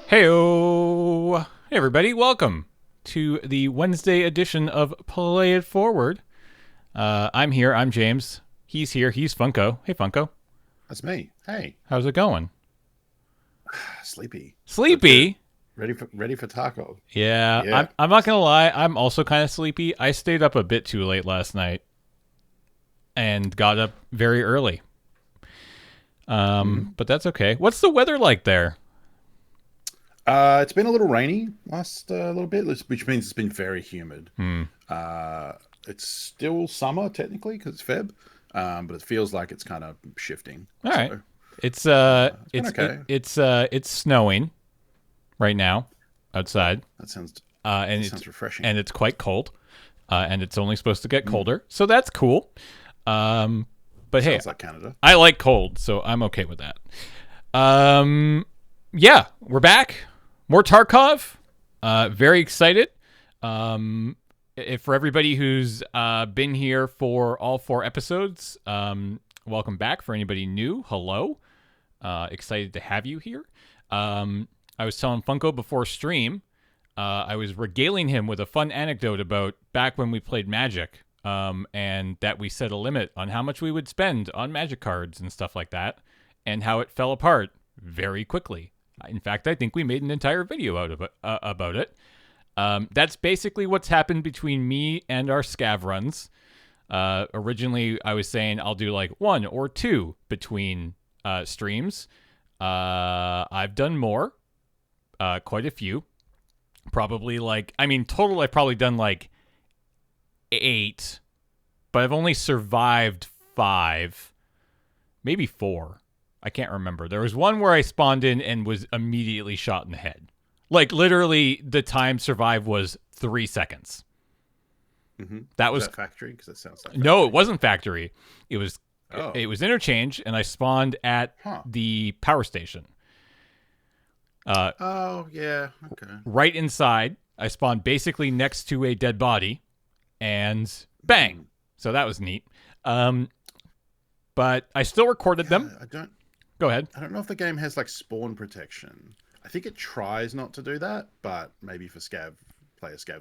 Heyo! Hey everybody, welcome to the Wednesday edition of Play It Forward. I'm here, I'm James. He's here, he's Funko. Hey Funko. That's me. Hey, How's it going? sleepy. Sleepy? Ready for Tarkov. Yeah, Yeah. I'm not gonna lie, I'm also kind of sleepy. I stayed up a bit too late last night and got up very early. But that's okay. What's the weather like there? It's been a little rainy last little bit, which means it's been very humid. It's still summer technically because it's Feb, but it feels like it's kind of shifting. All right. So, It's been okay. it's snowing right now outside. That sounds And sounds refreshing. and it's quite cold, and it's only supposed to get colder, so that's cool. But hey, Sounds like Canada. I like cold, so I'm okay with that. Yeah, we're back. More Tarkov. Very excited. For everybody who's been here for all 4 episodes, welcome back. For anybody new, hello. Excited to have you here. I was telling Funko before stream, I was regaling him with a fun anecdote about back when we played Magic, and that we set a limit on how much we would spend on Magic cards and stuff like that, and how it fell apart very quickly. In fact, I think we made an entire video out of it, about it. That's basically what's happened between me and our scav runs. Originally, I was saying I'll do like 1 or 2 between streams. I've done more, quite a few. Probably total I've probably done like 8, but I've only survived 5, maybe 4. I can't remember. There was one where I spawned in and was immediately shot in the head. Like literally the time survived was 3 seconds. That was Is that factory? Because it sounds like No, factory. it wasn't factory. It was Oh. it was interchange, and I spawned at the power station. Oh yeah. Okay. Right inside. I spawned basically next to a dead body, and bang. So that was neat. But I still recorded them. I don't. Go ahead. I don't know if the game has like spawn protection. I think it tries not to do that, but maybe for scavs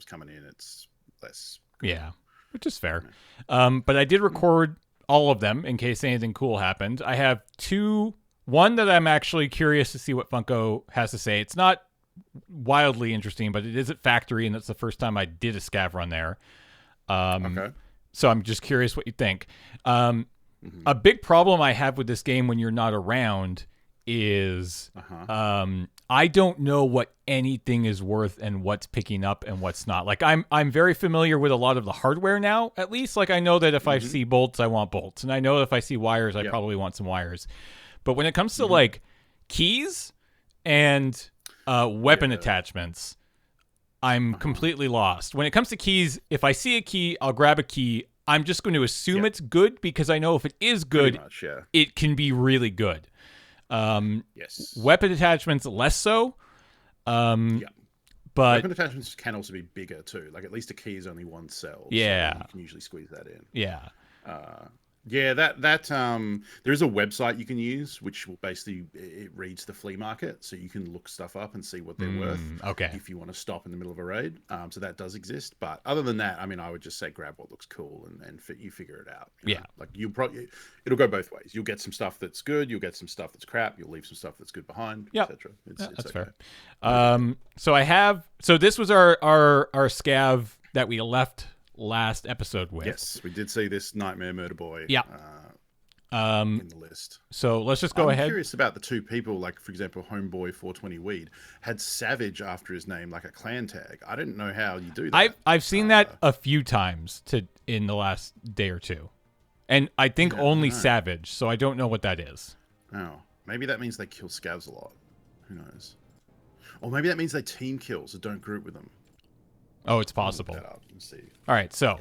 coming in, it's less. Yeah, which is fair. But I did record all of them in case anything cool happened. I have 2. One that I'm actually curious to see what Funko has to say. It's not wildly interesting, but it is at factory, and that's the first time I did a scav run there. Okay. So I'm just curious what you think. A big problem I have with this game when you're not around is I don't know what anything is worth and what's picking up and what's not. Like I'm very familiar with a lot of the hardware now, at least. Like I know that if I see bolts, I want bolts. And I know if I see wires, I probably want some wires. But when it comes to like keys and weapon attachments, I'm completely lost. When it comes to keys, if I see a key, I'll grab a key. I'm just going to assume it's good because I know if it is good, Pretty much, yeah. it can be really good. Yes. Weapon attachments, less so. But Weapon attachments can also be bigger too. Like at least a key is only 1 cell. Yeah. So you can usually squeeze that in. Yeah. Yeah, that there is a website you can use which will basically it reads the flea market, so you can look stuff up and see what they're worth. Okay. If you want to stop in the middle of a raid, so that does exist. But other than that, I mean, I would just say grab what looks cool and you figure it out. You know? Yeah. Like it'll go both ways. You'll get some stuff that's good. You'll get some stuff that's crap. You'll leave some stuff that's good behind. Yep. Etc. That's fair. So this was our scav that we left last episode with. Yes, we did see this Nightmare Murder Boy. Yeah. In the list. So let's just go ahead. I'm curious about the 2 people, like for example, Homeboy 420 Weed had Savage after his name, like a clan tag. I didn't know how you do that. I've seen that a few times in the last day or 2, and I think only Savage. So I don't know what that is. Oh, maybe that means they kill scavs a lot. Who knows? Or maybe that means they team kill, so don't group with them. Oh, it's possible. Look that up and see. All right, so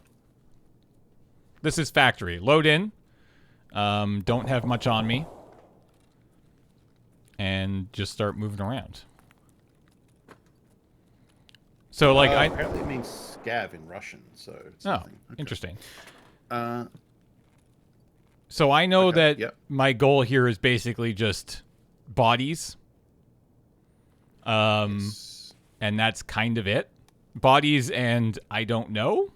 this is factory. Load in. Don't have much on me. And just start moving around. So, like, apparently it means scav in Russian, so it's nothing. Okay. Interesting. Uh, So I know that yep. my goal here is basically just bodies. Yes. And that's kind of it. Bodies and I don't know.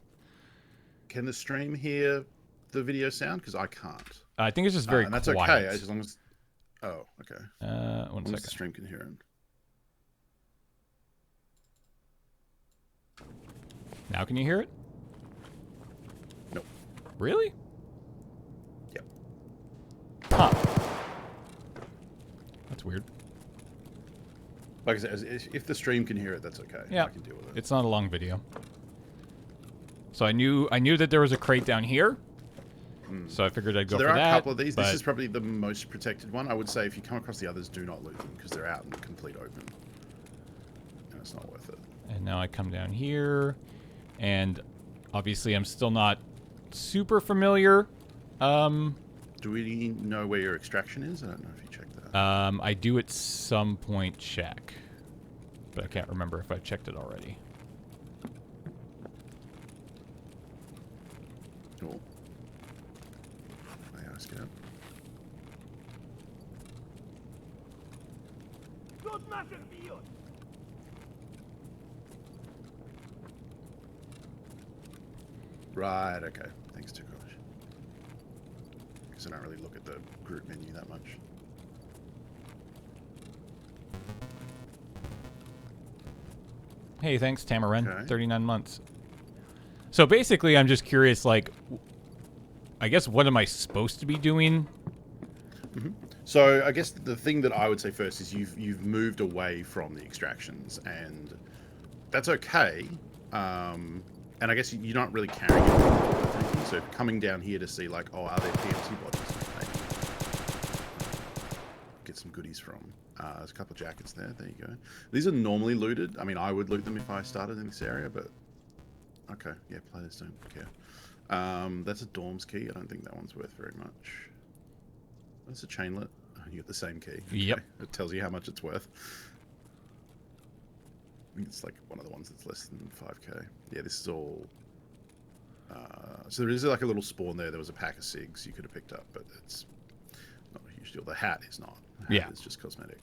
Can the stream hear the video sound? Because I can't. I think it's just very and that's quiet. okay as long as. Oh, okay. One as second. the stream can hear it. Now can you hear it? Nope. Really? Yep. Huh. That's weird. Like I said, if the stream can hear it, that's okay. Yeah. I can deal with it. It's not a long video. So I knew that there was a crate down here. So I figured I'd go for that. There are a couple of these. This is probably the most protected one. I would say if you come across the others, do not loot them because they're out in the complete open. And it's not worth it. And now I come down here. And obviously I'm still not super familiar. Do we know where your extraction is? I don't know if you checked that. I do at some point check. But I can't remember if I've checked it already. Cool. I ask it. Right, okay. Thanks, Tukosh. Because I don't really look at the group menu that much. Hey, thanks, Tamarin. Okay. 39 months. So basically, I'm just curious, like, I guess what am I supposed to be doing? So I guess the thing that I would say first is you've moved away from the extractions, and that's okay. And I guess you're not really carrying it. So coming down here to see, like, oh, are there PMC bodies? Maybe get some goodies from. There's a couple of jackets there. There you go. These are normally looted. I mean, I would loot them if I started in this area, but okay. Yeah, players don't care. That's a Dorm's key. I don't think that one's worth very much. That's a chainlet. Oh, you get the same key. Yep. Okay. It tells you how much it's worth. I think it's like one of the ones that's less than 5k. Yeah, this is all... so there is like a little spawn there. There was a pack of cigs you could have picked up, but it's not a huge deal. The hat is not. The hat is just cosmetic.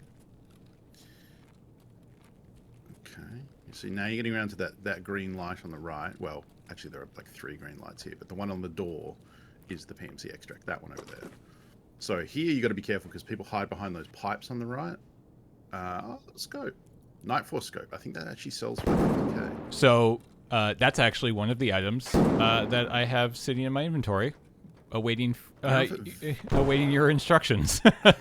Okay. You see, now you're getting around to that green light on the right. Well, actually there are like 3 green lights here, but the one on the door is the PMC extract. That one over there. So here you got to be careful because people hide behind those pipes on the right. Scope. Night Force scope. I think that actually sells for 50k. So that's actually one of the items that I have sitting in my inventory, awaiting your instructions. I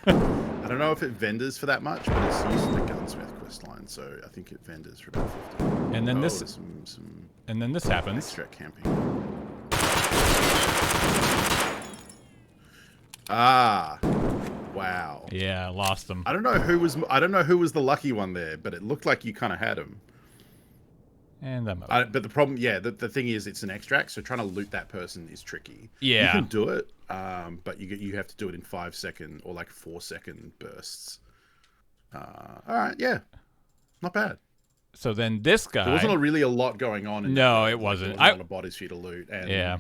don't know if it vendors for that much, but it's used in the gunsmith quest line, so I think it vendors for about 50. And then and then this happens. Extra camping. Ah. Wow. Yeah, lost them. I don't know who was the lucky one there, but it looked like you kind of had him. And I'm but the problem, the thing is, it's an extract, so trying to loot that person is tricky. Yeah, you can do it, but you have to do it in 5-second or like 4-second bursts. All right, yeah, not bad. So then this guy, there wasn't really a lot going on. No, it wasn't. There wasn't a lot of bodies for you to loot, and yeah.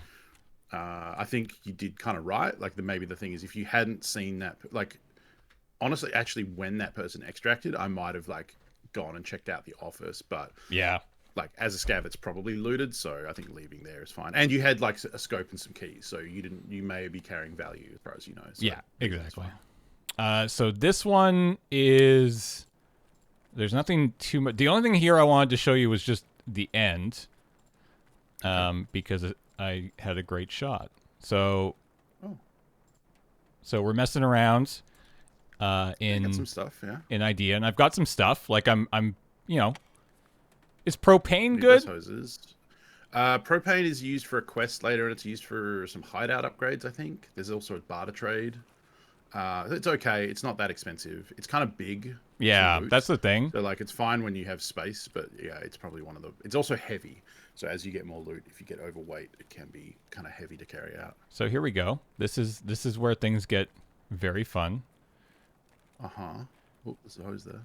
I think you did kind of right. Like, maybe the thing is, if you hadn't seen that, like, honestly, actually, when that person extracted, I might have like gone and checked out the office. But yeah, like as a scav, it's probably looted, so I think leaving there is fine. And you had like a scope and some keys, so you may be carrying value as far as you know. So yeah, exactly. So this one is, there's nothing too much. The only thing here I wanted to show you was just the end, because I had a great shot. So, so we're messing around in some stuff, in idea, and I've got some stuff. Like I'm is propane good? Hoses. Propane is used for a quest later, and it's used for some hideout upgrades. I think there's also a barter trade. It's okay. It's not that expensive. It's kind of big. Yeah, that's the thing. So like, it's fine when you have space, but yeah, it's probably one of the. It's also heavy. So as you get more loot, if you get overweight, it can be kind of heavy to carry out. So here we go. This is where things get very fun. Oh, there's a hose there.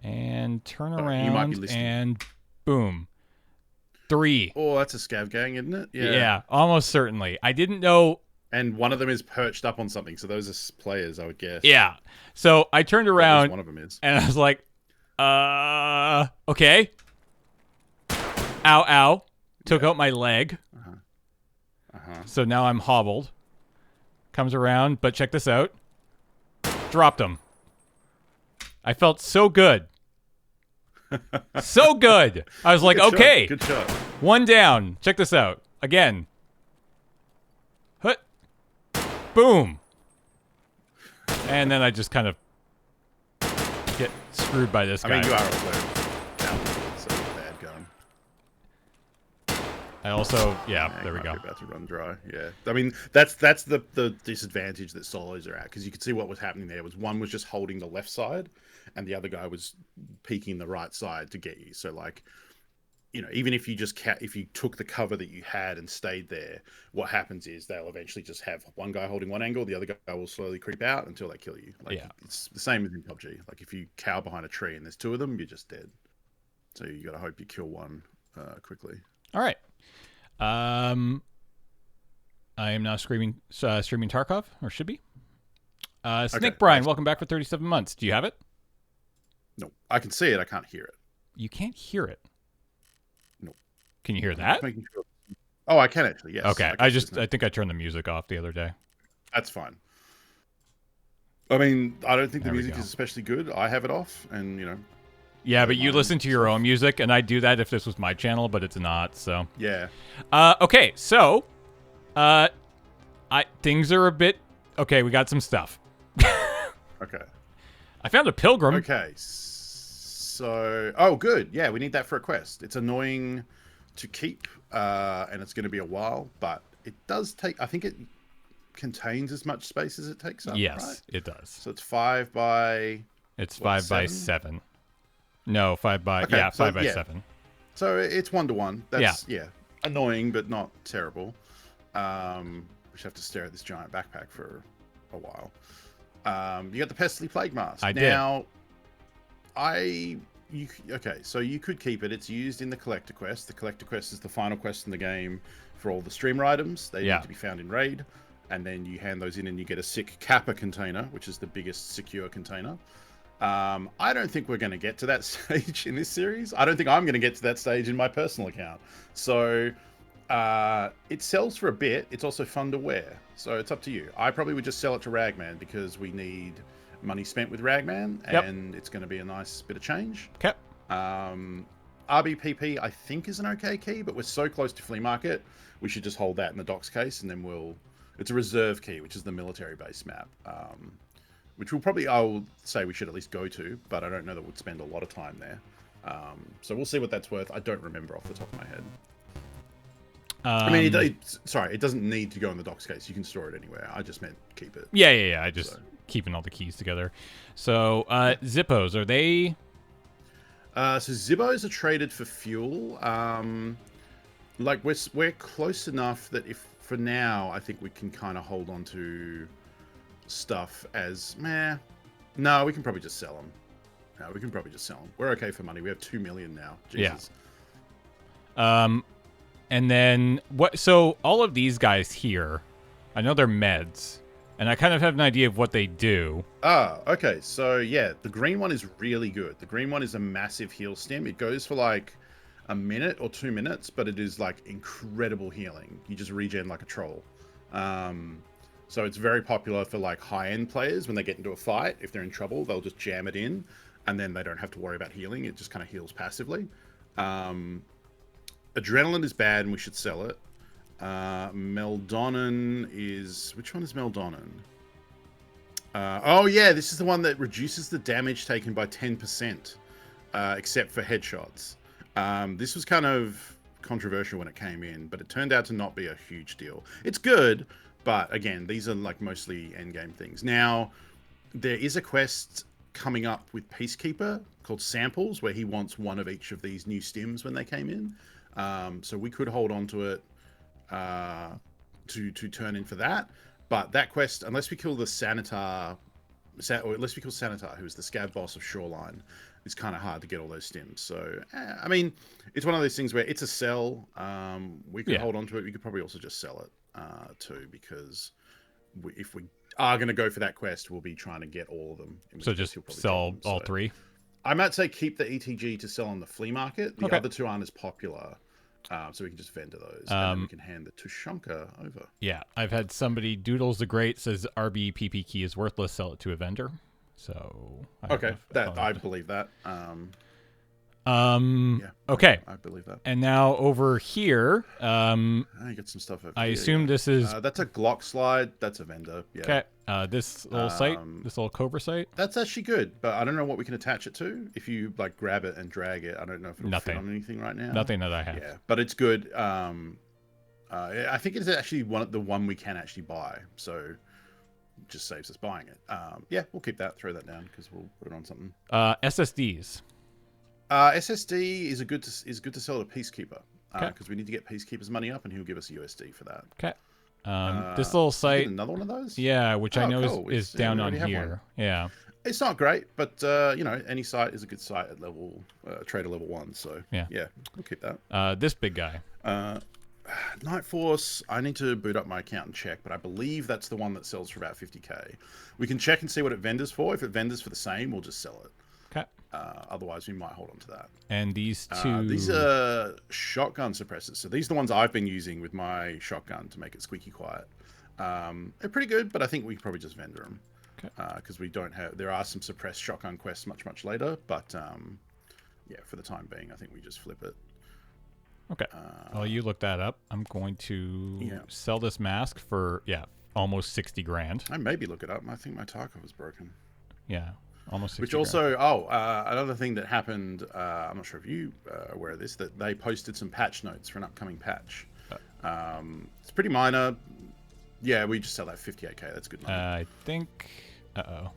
And turn around and boom. 3. Oh, that's a scav gang, isn't it? Yeah, almost certainly. I didn't know. And one of them is perched up on something. So those are players, I would guess. Yeah. So I turned Or at least around one of them is. and I was like, okay. Ow, ow. Took out my leg. So now I'm hobbled. Comes around, but check this out. Dropped him. I felt so good. So good. I was like, Good okay. shot. Good shot. One down. Check this out. Again. Hut. Boom. And then I just kind of get screwed by this guy. I mean, you are also talented, so bad gun. I also, there we go. About to run dry. Yeah, I mean that's the disadvantage that solos are at, because you could see what was happening there. Was one was just holding the left side, and the other guy was peeking the right side to get you. So like, you know, even if you just if you took the cover that you had and stayed there, what happens is they'll eventually just have one guy holding one angle, the other guy will slowly creep out until they kill you. Like, it's the same as in PUBG. Like if you cower behind a tree and there's two of them, you're just dead. So you got to hope you kill one quickly. All right. I am now streaming Tarkov, or should be. Snake Brian, welcome back for 37 months. Do you have it? No, I can see it. I can't hear it. You can't hear it. No. Can you hear that? Sure. Oh, I can actually. Yes. Okay. I think I turned the music off the other day. That's fine. I mean, I don't think the music is especially good. I have it off, and you know. Yeah, but you listen to your own music, and I'd do that if this was my channel, but it's not, so. Yeah. Okay, so, things are a bit, okay, we got some stuff. Okay. I found a pilgrim. Okay, so, oh, good. Yeah, we need that for a quest. It's annoying to keep, and it's going to be a while, but it does take, I think it contains as much space as it takes up, yes, right? it does. So it's 5 by... It's 5 by 7. No, 5 by, okay, yeah, 5 by 7. So it's 1-to-1. That's, annoying, but not terrible. We should have to stare at this giant backpack for a while. You got the Pestily Plague Mask. I did. Now, okay, so you could keep it. It's used in the Collector Quest. The Collector Quest is the final quest in the game for all the streamer items. They need to be found in Raid. And then you hand those in and you get a sick Kappa container, which is the biggest secure container. I don't think we're going to get to that stage in this series. I don't think I'm going to get to that stage in my personal account. So it sells for a bit. It's also fun to wear. So it's up to you. I probably would just sell it to Ragman because we need money spent with Ragman, and it's going to be a nice bit of change. Okay. RBPP, I think, is an okay key, but we're so close to Flea Market, we should just hold that in the docs case, and then it's a reserve key, which is the military base map. Which I will say we should at least go to, but I don't know that we'd spend a lot of time there. So we'll see what that's worth. I don't remember off the top of my head. I mean, it doesn't need to go in the docs case. You can store it anywhere. I just meant keep it. Yeah. I just keeping all the keys together. So Zippos, are they? So Zippos are traded for fuel. Like we're close enough that if for now, I think we can kind of hold on to stuff as no, we can probably just sell them. We're okay for money. We have 2 million now. Jesus. Yeah. And then what? So all of these guys here, I know they're meds, and I kind of have an idea of what they do. Okay. So yeah, the green one is really good. The green one is a massive heal stim. It goes for like a minute or 2 minutes, but it is like incredible healing. You just regen like a troll. So it's very popular for like high-end players when they get into a fight. If they're in trouble, they'll just jam it in, and then they don't have to worry about healing. It just kind of heals passively. Adrenaline is bad, and we should sell it. Meldonin is... Which one is Meldonin? Oh, yeah, this is the one that reduces the damage taken by 10%, except for headshots. This was kind of controversial when it came in, but it turned out to not be a huge deal. It's good, but again, these are like mostly endgame things. Now, there is a quest coming up with Peacekeeper called Samples, where he wants one of each of these new stims when they came in. So we could hold on to it to turn in for that. But that quest, unless we kill the Sanitar, or unless we kill Sanitar, who is the scab boss of Shoreline, it's kind of hard to get all those stims. So, I mean, it's one of those things where it's a sell. We could hold on to it. We could probably also just sell it too, because if we are going to go for that quest, we'll be trying to get all of them. So just sell all 3. I might say keep the ETG to sell on the flea market. The Okay. other 2 aren't as popular, so we can just vendor those, and then we can hand the Tushonka over. Yeah, I've had somebody, Doodles the Great, says RBPP key is worthless, sell it to a vendor. So I believe that. Okay. I believe that. And now over here, I get some stuff over I here, assume this is that's a Glock slide. That's a vendor. Yeah. okay. This little site, this little Cobra site. That's actually good, but I don't know what we can attach it to. If you like grab it and drag it, I don't know if it'll fit on anything right now. Nothing that I have. Yeah, but it's good. I think it's actually the one we can actually buy. So it just saves us buying it. Yeah, we'll keep that. Throw that down because we'll put it on something. SSDs. SSD is good to sell to Peacekeeper because we need to get Peacekeeper's money up, and he'll give us USD for that. Okay. This little site, another one of those. Yeah, which I know is down on here. Yeah. It's not great, but any site is a good site at level trader level 1. So yeah, we'll keep that. This big guy. Night Force. I need to boot up my account and check, but I believe that's the one that sells for about 50k. We can check and see what it vendors for. If it vendors for the same, we'll just sell it. Okay. Otherwise, we might hold on to that. And these 2... these are shotgun suppressors. So these are the ones I've been using with my shotgun to make it squeaky quiet. They're pretty good, but I think we can probably just vendor them. Okay. Because we don't have... There are some suppressed shotgun quests much later, but yeah, for the time being, I think we just flip it. Okay. Well, you look that up. I'm going to sell this mask for, almost 60 grand. I maybe look it up. I think my Tarkov was broken. Yeah. Almost 60 Which also, another thing that happened, I'm not sure if you are aware of this, that they posted some patch notes for an upcoming patch. It's pretty minor. Yeah, we just sell that 58k. That's good money. I think... Uh-oh.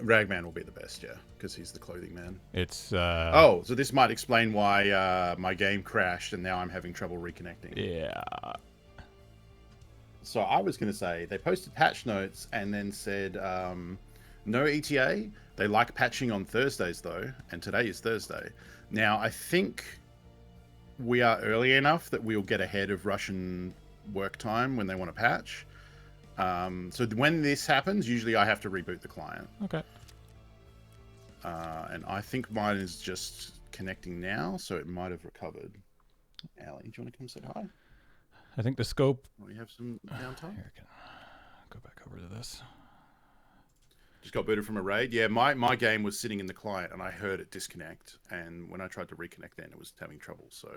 Ragman will be the best, yeah, because he's the clothing man. It's... so this might explain why my game crashed and now I'm having trouble reconnecting. Yeah. So I was going to say, they posted patch notes and then said... no ETA. They like patching on Thursdays, though, and today is Thursday. Now, I think we are early enough that we'll get ahead of Russian work time when they want to patch. So when this happens, usually I have to reboot the client. Okay. And I think mine is just connecting now, so it might have recovered. Allie, do you want to come say hi? I think the scope... We have some downtime. Here, I can go back over to this. Just got booted from a raid. Yeah, my game was sitting in the client and I heard it disconnect. And when I tried to reconnect then, it was having trouble. So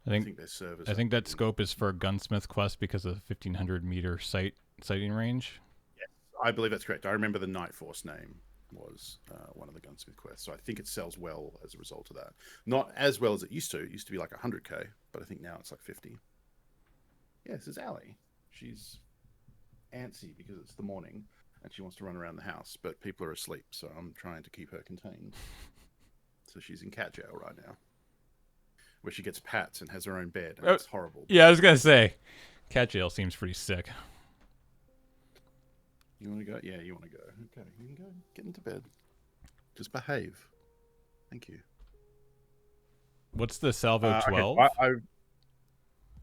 I think their servers... I think that scope is for Gunsmith Quest because of the 1,500 meter sighting range. Yes, I believe that's correct. I remember the Night Force name was one of the Gunsmith quests. So I think it sells well as a result of that. Not as well as it used to. It used to be like 100k, but I think now it's like 50. Yeah, this is Allie. She's antsy because it's the morning. And she wants to run around the house, but people are asleep, so I'm trying to keep her contained. So she's in cat jail right now, where she gets pats and has her own bed, and it's horrible. Yeah, I was going to say, cat jail seems pretty sick. You want to go? Yeah, you want to go. Okay, you can go. Get into bed. Just behave. Thank you. What's the Salvo 12? Okay,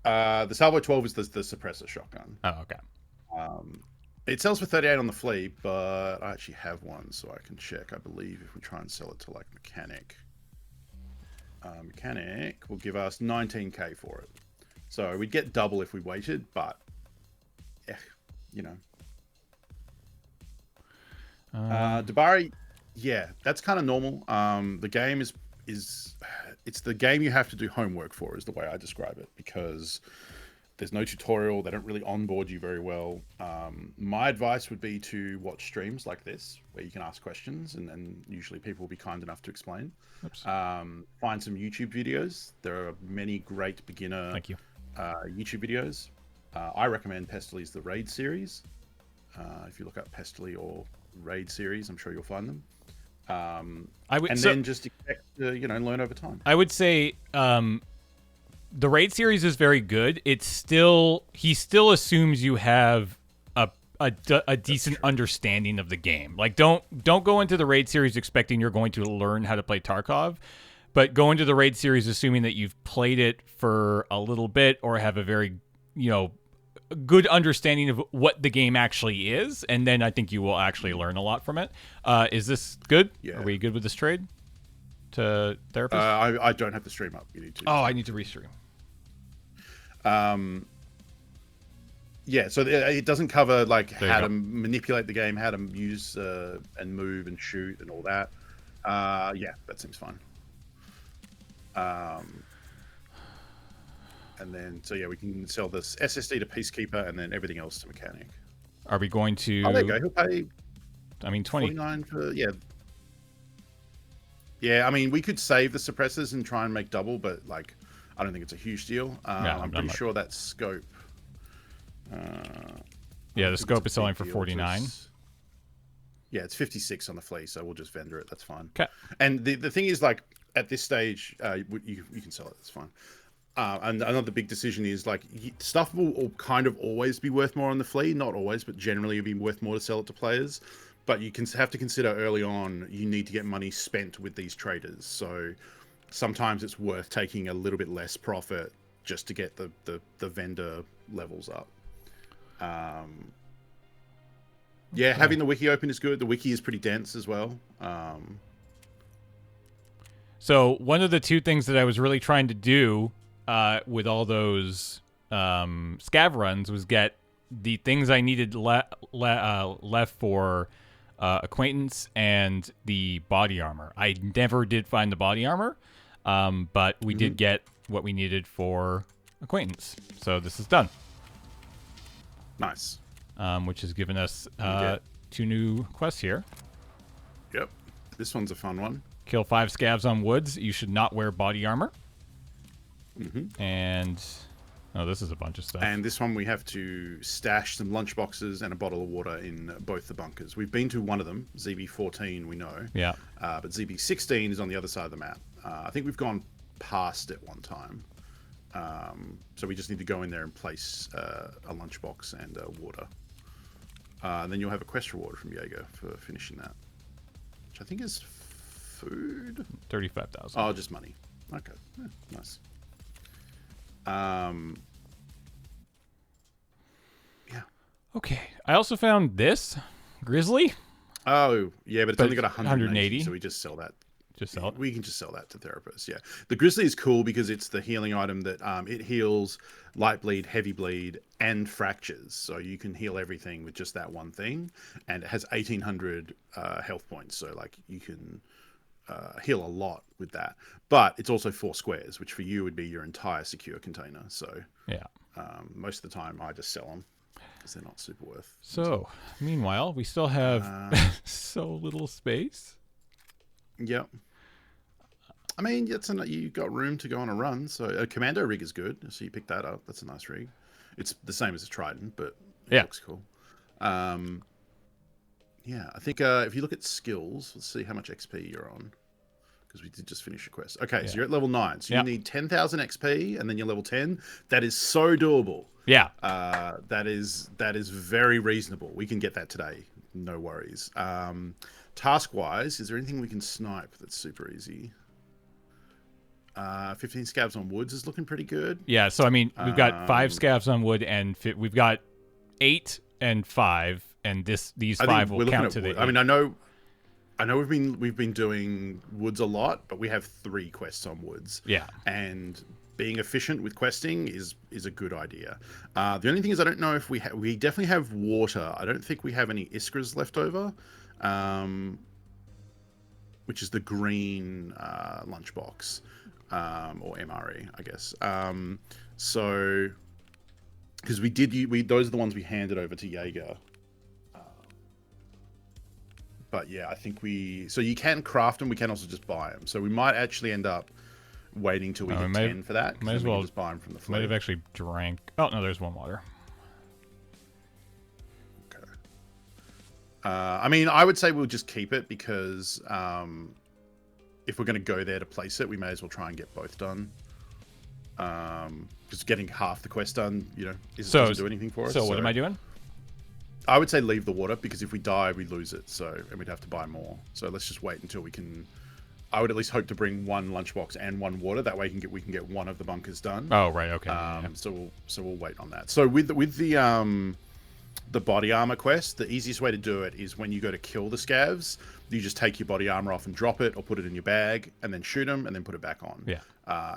the Salvo 12 is the suppressor shotgun. Oh, okay. It sells for 38 on the flea, but I actually have one, so I can check. I believe if we try and sell it to like Mechanic, Mechanic will give us 19k for it. So we'd get double if we waited, but yeah, you know. Dabari, yeah, that's kind of normal. The game is it's the game you have to do homework for, is the way I describe it, because there's no tutorial. They don't really onboard you very well. My advice would be to watch streams like this, where you can ask questions, and usually people will be kind enough to explain. Find some YouTube videos. There are many great beginner YouTube videos. I recommend Pestely's The Raid series. If you look up Pestely or Raid series, I'm sure you'll find them. Then just expect to, learn over time. I would say the Raid series is very good. He still assumes you have a decent understanding of the game. Like, don't go into the Raid series expecting you're going to learn how to play Tarkov, but go into the Raid series assuming that you've played it for a little bit or have a very a good understanding of what the game actually is, and then I think you will actually learn a lot from it. Is this good? Yeah. Are we good with this trade to therapist? I don't have the stream up. You need to. Oh, I need to restream. Yeah, so it doesn't cover like There you how go. to manipulate the game, how to use and move and shoot and all that. Yeah, that seems fine. And then, so yeah, we can sell this SSD to Peacekeeper and then everything else to Mechanic. Are we going to? Oh, there you go. He'll pay I mean, 20. 49 for, yeah. Yeah, I mean, we could save the suppressors and try and make double, but like, I don't think it's a huge deal. I'm pretty sure that scope. Yeah, the scope is selling for 49. Yeah, it's 56 on the flea, so we'll just vendor it. That's fine. Okay. And the thing is, like, at this stage, you can sell it. That's fine. And another big decision is, like, stuff will kind of always be worth more on the flea. Not always, but generally it'll be worth more to sell it to players. But you can have to consider early on, you need to get money spent with these traders. So sometimes it's worth taking a little bit less profit just to get the vendor levels up. Yeah, having the wiki open is good. The wiki is pretty dense as well. So one of the two things that I was really trying to do with all those scav runs was get the things I needed left for acquaintance and the body armor. I never did find the body armor, but we did get what we needed for acquaintance. So this is done. Nice. Which has given us 2 new quests here. Yep. This one's a fun one. Kill 5 scavs on woods. You should not wear body armor. And this is a bunch of stuff. And this one we have to stash some lunch boxes and a bottle of water in both the bunkers. We've been to one of them, ZB14, we know. Yeah. But ZB16 is on the other side of the map. I think we've gone past it one time. So we just need to go in there and place a lunchbox and water. And then you'll have a quest reward from Jaeger for finishing that, which I think is food. 35,000. Oh, just money. Okay, yeah, nice. Yeah. Okay. I also found this grizzly. Oh, yeah, but it's only got 180, so we just sell that. Just sell it. We can just sell that to therapists. Yeah, the grizzly is cool because it's the healing item that it heals light bleed, heavy bleed, and fractures. So you can heal everything with just that one thing, and it has 1,800 health points. So like you can heal a lot with that. But it's also 4 squares, which for you would be your entire secure container. So yeah, most of the time I just sell them because they're not super worth. So meanwhile, we still have so little space. Yep. I mean, you've got room to go on a run. So a commando rig is good. So you pick that up. That's a nice rig. It's the same as a Trident, but it looks cool. Yeah, I think if you look at skills, let's see how much XP you're on. Because we did just finish a quest. Okay, so you're at level 9. So you need 10,000 XP, and then you're level 10. That is so doable. Yeah. That is very reasonable. We can get that today. No worries. Task-wise, is there anything we can snipe that's super easy? 15 scavs on woods is looking pretty good. Yeah, so I mean, we've got 5 scavs on wood, and we've got 8 and 5, and these 5 will count to the 8. I mean, I know we've been doing woods a lot, but we have 3 quests on woods. Yeah, and being efficient with questing is a good idea. The only thing is I don't know if we definitely have water. I don't think we have any iskras left over, which is the green lunchbox. Or MRE, I guess. So, because those are the ones we handed over to Jaeger. But yeah, I think so you can craft them. We can also just buy them. So we might actually end up waiting till we hit 10 for that. Might as well just buy them from the fleet. Might have actually drank. Oh no, there's one water. Okay. I mean, I would say we'll just keep it because if we're going to go there to place it, we may as well try and get both done. Because getting half the quest done, doesn't do anything for us. So what am I doing? I would say leave the water because if we die, we lose it. And we'd have to buy more. So let's just wait until we can I would at least hope to bring one lunchbox and one water. That way we can get one of the bunkers done. Oh, right. Okay. Yeah. So we'll wait on that. So with the body armor quest, the easiest way to do it is when you go to kill the scavs, you just take your body armor off and drop it, or put it in your bag, and then shoot them, and then put it back on. Yeah.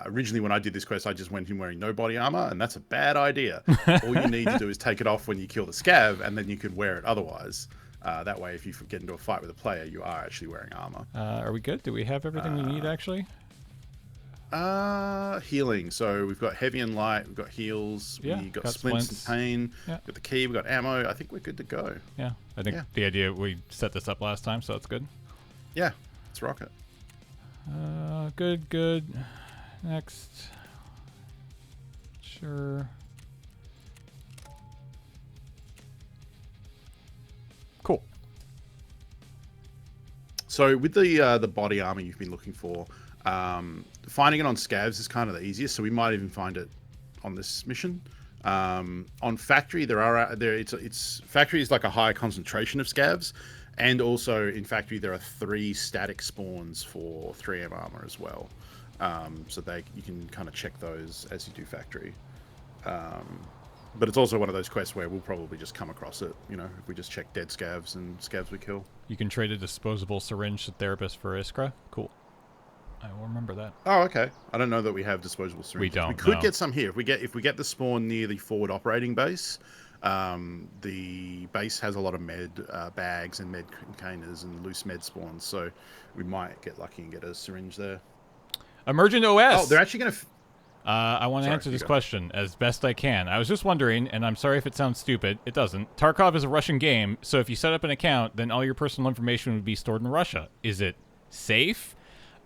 Originally, when I did this quest, I just went in wearing no body armor, and that's a bad idea. All you need to do is take it off when you kill the scav, and then you could wear it otherwise. That way, if you get into a fight with a player, you are actually wearing armor. Are we good? Do we have everything we need, actually? Healing. So we've got heavy and light. We've got heals. Yeah, We got splints and pain. Yeah. Got the key. We've got ammo. I think we're good to go. Yeah. I think the idea, we set this up last time, so that's good. Yeah. Let's rock it. Good. Next. Sure. Cool. So with the body armor you've been looking for, finding it on scavs is kind of the easiest. So we might even find it on this mission. On factory, factory is like a high concentration of scavs, and also in factory there are 3 static spawns for 3M armor as well. So you can kind of check those as you do factory. But it's also one of those quests where we'll probably just come across it, if we just check dead scavs and scavs we kill. You can trade a disposable syringe to therapist for Iskra. Cool. I will remember that. Oh, okay. I don't know that we have disposable syringes. We don't. We could get some here. If we get the spawn near the forward operating base, the base has a lot of med bags and med containers and loose med spawns, so we might get lucky and get a syringe there. Emergent OS. Oh, they're actually going to... I want to answer this question as best I can. I was just wondering, and I'm sorry if it sounds stupid. It doesn't. Tarkov is a Russian game, so if you set up an account, then all your personal information would be stored in Russia. Is it safe?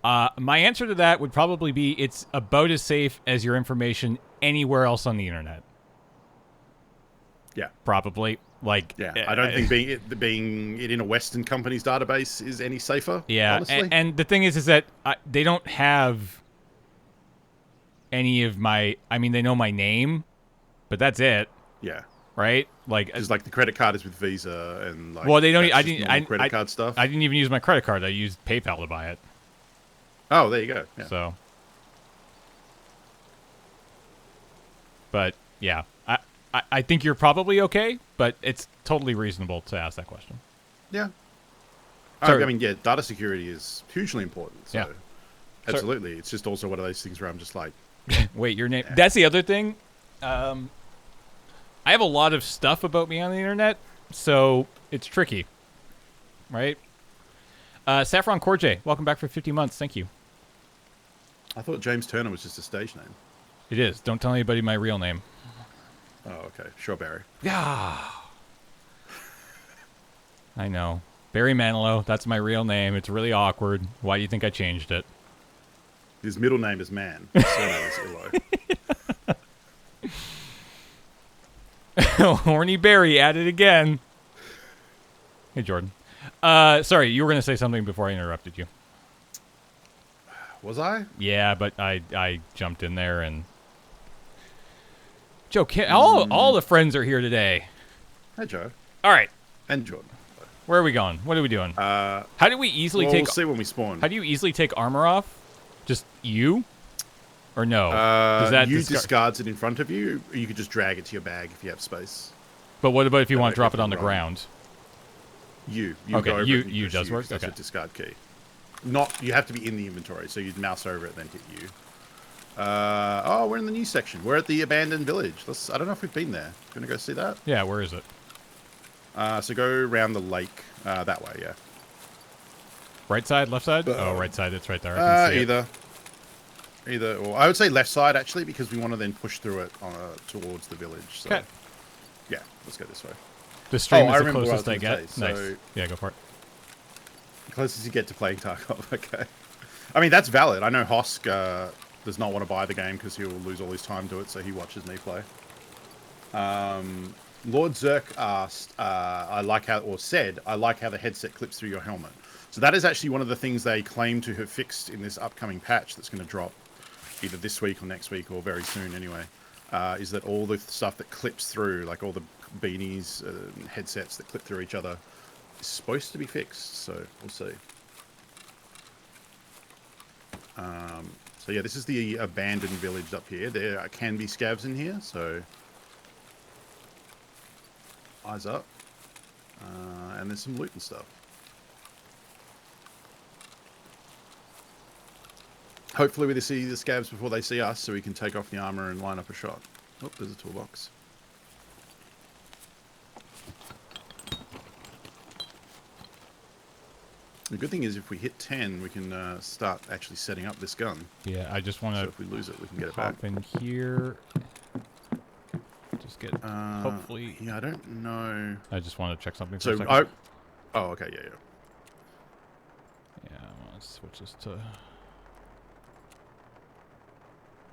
My answer to that would probably be it's about as safe as your information anywhere else on the internet. Yeah. Probably. Yeah, I don't think being it in a Western company's database is any safer. Yeah, honestly. And the thing is that they don't have any of my... I mean, they know my name, but that's it. Yeah. Right? Just like the credit card is with Visa and well, they don't... credit card stuff. I didn't even use my credit card. I used PayPal to buy it. Oh, there you go. Yeah. So, but yeah, I think you're probably okay, but it's totally reasonable to ask that question. Yeah. Sorry. I mean, yeah, data security is hugely important. So, yeah. Absolutely. It's just also one of those things where I'm just like, wait, your name? Yeah. That's the other thing. I have a lot of stuff about me on the internet, so it's tricky, right? Saffron Corjay, welcome back for 50 months. Thank you. I thought James Turner was just a stage name. It is. Don't tell anybody my real name. Oh, okay. Sure, Barry. Yeah. I know. Barry Manilow. That's my real name. It's really awkward. Why do you think I changed it? His middle name is Man. His surname is Illo. Horny Barry at it again. Hey, Jordan. Sorry, you were going to say something before I interrupted you. Was I? Yeah, but I jumped in there and... Joe, all the friends are here today. Hey, Joe. All right. And Jordan. Where are we going? What are we doing? How do we easily take... We'll see when we spawn. How do you easily take armor off? Just you? Or no? You discards it in front of you, or you could just drag it to your bag if you have space. But what about if you want to drop it on the ground? You okay, go you does work? That's okay. a discard key. You have to be in the inventory, so you'd mouse over it, then hit you. We're in the new section. We're at the abandoned village. I don't know if we've been there. Gonna go see that? Yeah, where is it? So go around the lake that way, yeah. Right side, left side? Right side, it's right there. I can see Either, or I would say left side, actually, because we want to then push through it towards the village. So. Okay. Yeah, let's go this way. The stream is the remember closest I get. Say, nice. So Yeah, go for it. The closest you get to playing Tarkov, okay. I mean, that's valid. I know Hosk does not want to buy the game because he'll lose all his time to it, so he watches me play. Lord Zerk asked, I like how the headset clips through your helmet. So that is actually one of the things they claim to have fixed in this upcoming patch that's going to drop either this week or next week or very soon anyway, is that all the stuff that clips through, like all the beanies, headsets that clip through each other, is supposed to be fixed, so we'll see. So yeah, this is the abandoned village up here. There can be scavs in here, so eyes up. And there's some loot and stuff. Hopefully we see the scavs before they see us, so we can take off the armor and line up a shot. Oh, there's a toolbox. The good thing is if we hit 10, we can start actually setting up this gun. Yeah, I just want to... So if we lose it, we can get it back. Hop in here. Just get... hopefully... Yeah, I don't know. I just want to check something for So a second. Oh, okay, yeah. Yeah, I want to switch this to...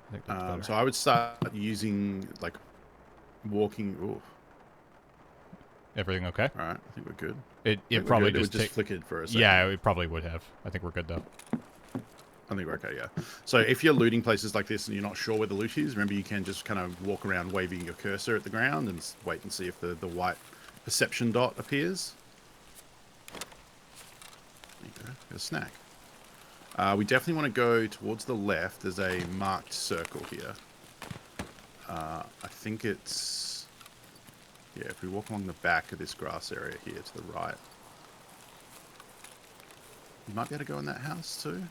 I think that's better. So I would start using, like, walking... Ooh. Everything okay? Alright, I think we're good. It probably just flickered for a second. Yeah, it probably would have. I think we're good, though. I think we're okay, yeah. So if you're looting places like this and you're not sure where the loot is, remember you can just kind of walk around waving your cursor at the ground and wait and see if the white perception dot appears. There you go, got a snack. We definitely want to go towards the left. There's a marked circle here. I think it's... Yeah, if we walk along the back of this grass area here to the right. You might be able to go in that house too.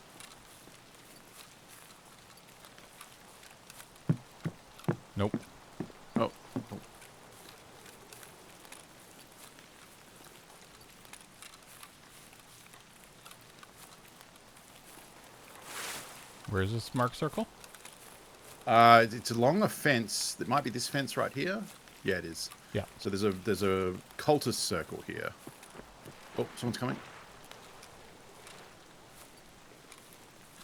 Nope. Oh. Where's this mark circle? It's along a fence. It might be this fence right here. Yeah, it is. Yeah. So there's a cultist circle here. Oh, someone's coming.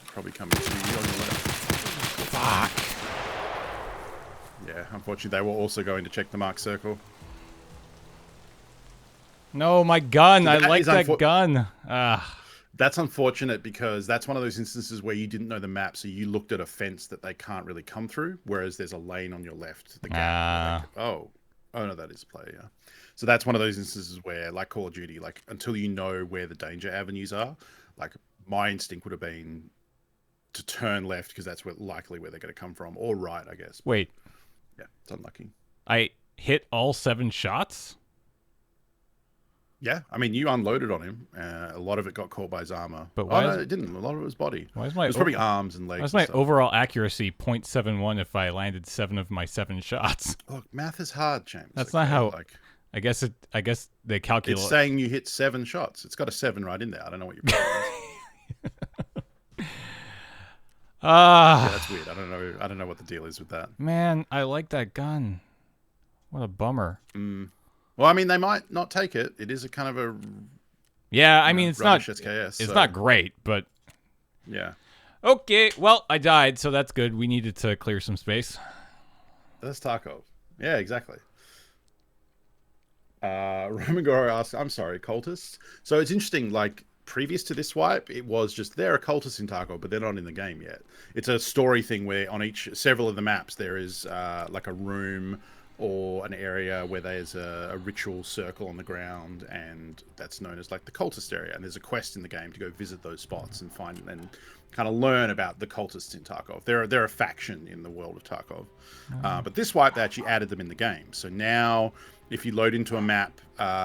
Probably coming to you on the left. Fuck. Yeah, unfortunately they were also going to check the mark circle. No, my gun. I like that gun. That's unfortunate because that's one of those instances where you didn't know the map, so you looked at a fence that they can't really come through, whereas there's a lane on your left. The gap, oh no, that is player. Yeah. So that's one of those instances where, like Call of Duty, like until you know where the danger avenues are, like my instinct would have been to turn left because that's likely where they're going to come from, or right, I guess. Wait. Yeah, it's unlucky. I hit all 7 shots? Yeah, I mean, you unloaded on him. A lot of it got caught by his armor. But why no, it didn't. A lot of it was body. Why is my... It was probably arms and legs. Why is my overall accuracy 0.71 if I landed 7 of my 7 shots? Look, math is hard, James. That's not how... Like, I guess they calculate... It's saying you hit 7 shots. It's got a 7 right in there. I don't know what you're yeah, that's weird. I don't know what the deal is with that. Man, I like that gun. What a bummer. Well, I mean, they might not take it. It is a kind of a... Yeah, I mean, it's not... SKS, it's not great, but... Yeah. Okay, well, I died, so that's good. We needed to clear some space. That's Tarkov. Yeah, exactly. Roman Goro asks, I'm sorry, cultists? So it's interesting, like, previous to this wipe, it was just, there are cultists in Tarkov, but they're not in the game yet. It's a story thing where on several of the maps, there is, like, a room or an area where there's a ritual circle on the ground, and that's known as like the cultist area. And there's a quest in the game to go visit those spots and find and kind of learn about the cultists in Tarkov. They're a faction in the world of Tarkov. But this wipe, they actually added them in the game. So now, if you load into a map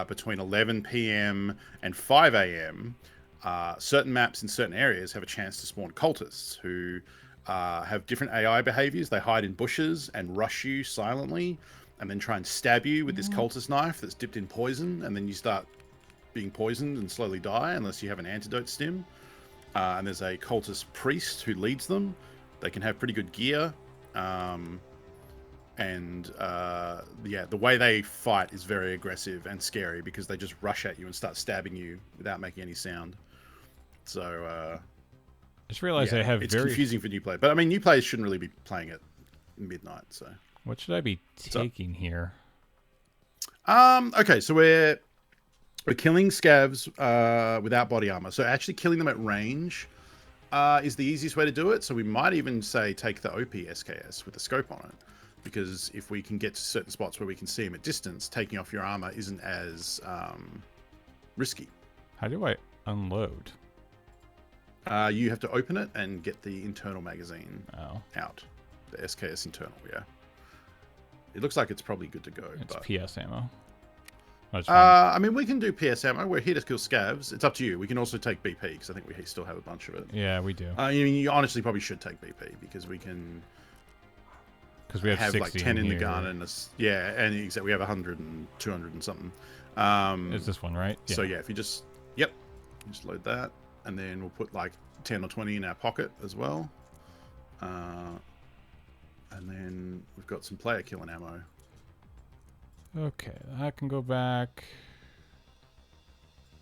between 11 p.m. and 5 a.m., certain maps in certain areas have a chance to spawn cultists who have different AI behaviors. They hide in bushes and rush you silently, and then try and stab you with this cultist knife that's dipped in poison, and then you start being poisoned and slowly die unless you have an antidote stim. And there's a cultist priest who leads them. They can have pretty good gear. Yeah, the way they fight is very aggressive and scary because they just rush at you and start stabbing you without making any sound. So, I just realized I have it's confusing for new players. But I mean, new players shouldn't really be playing at midnight, so... What should I be taking here? Okay, so we're killing scavs without body armor. So actually killing them at range is the easiest way to do it. So we might even say take the OP SKS with the scope on it. Because if we can get to certain spots where we can see them at distance, taking off your armor isn't as risky. How do I unload? You have to open it and get the internal magazine out. The SKS internal, yeah. It looks like it's probably good to go. It's but... PS ammo. I mean, we can do PS ammo. We're here to kill scavs. It's up to you. We can also take BP, because I think we still have a bunch of it. Yeah, we do. You honestly probably should take BP, because we can... Because we have 60 like 10 in here. the gun, and we have 100 and 200 and something. It's this one, right? So yeah, if you just... Yep. Just load that, and then we'll put like 10 or 20 in our pocket as well. And then we've got some player killing ammo. Okay, that can go back.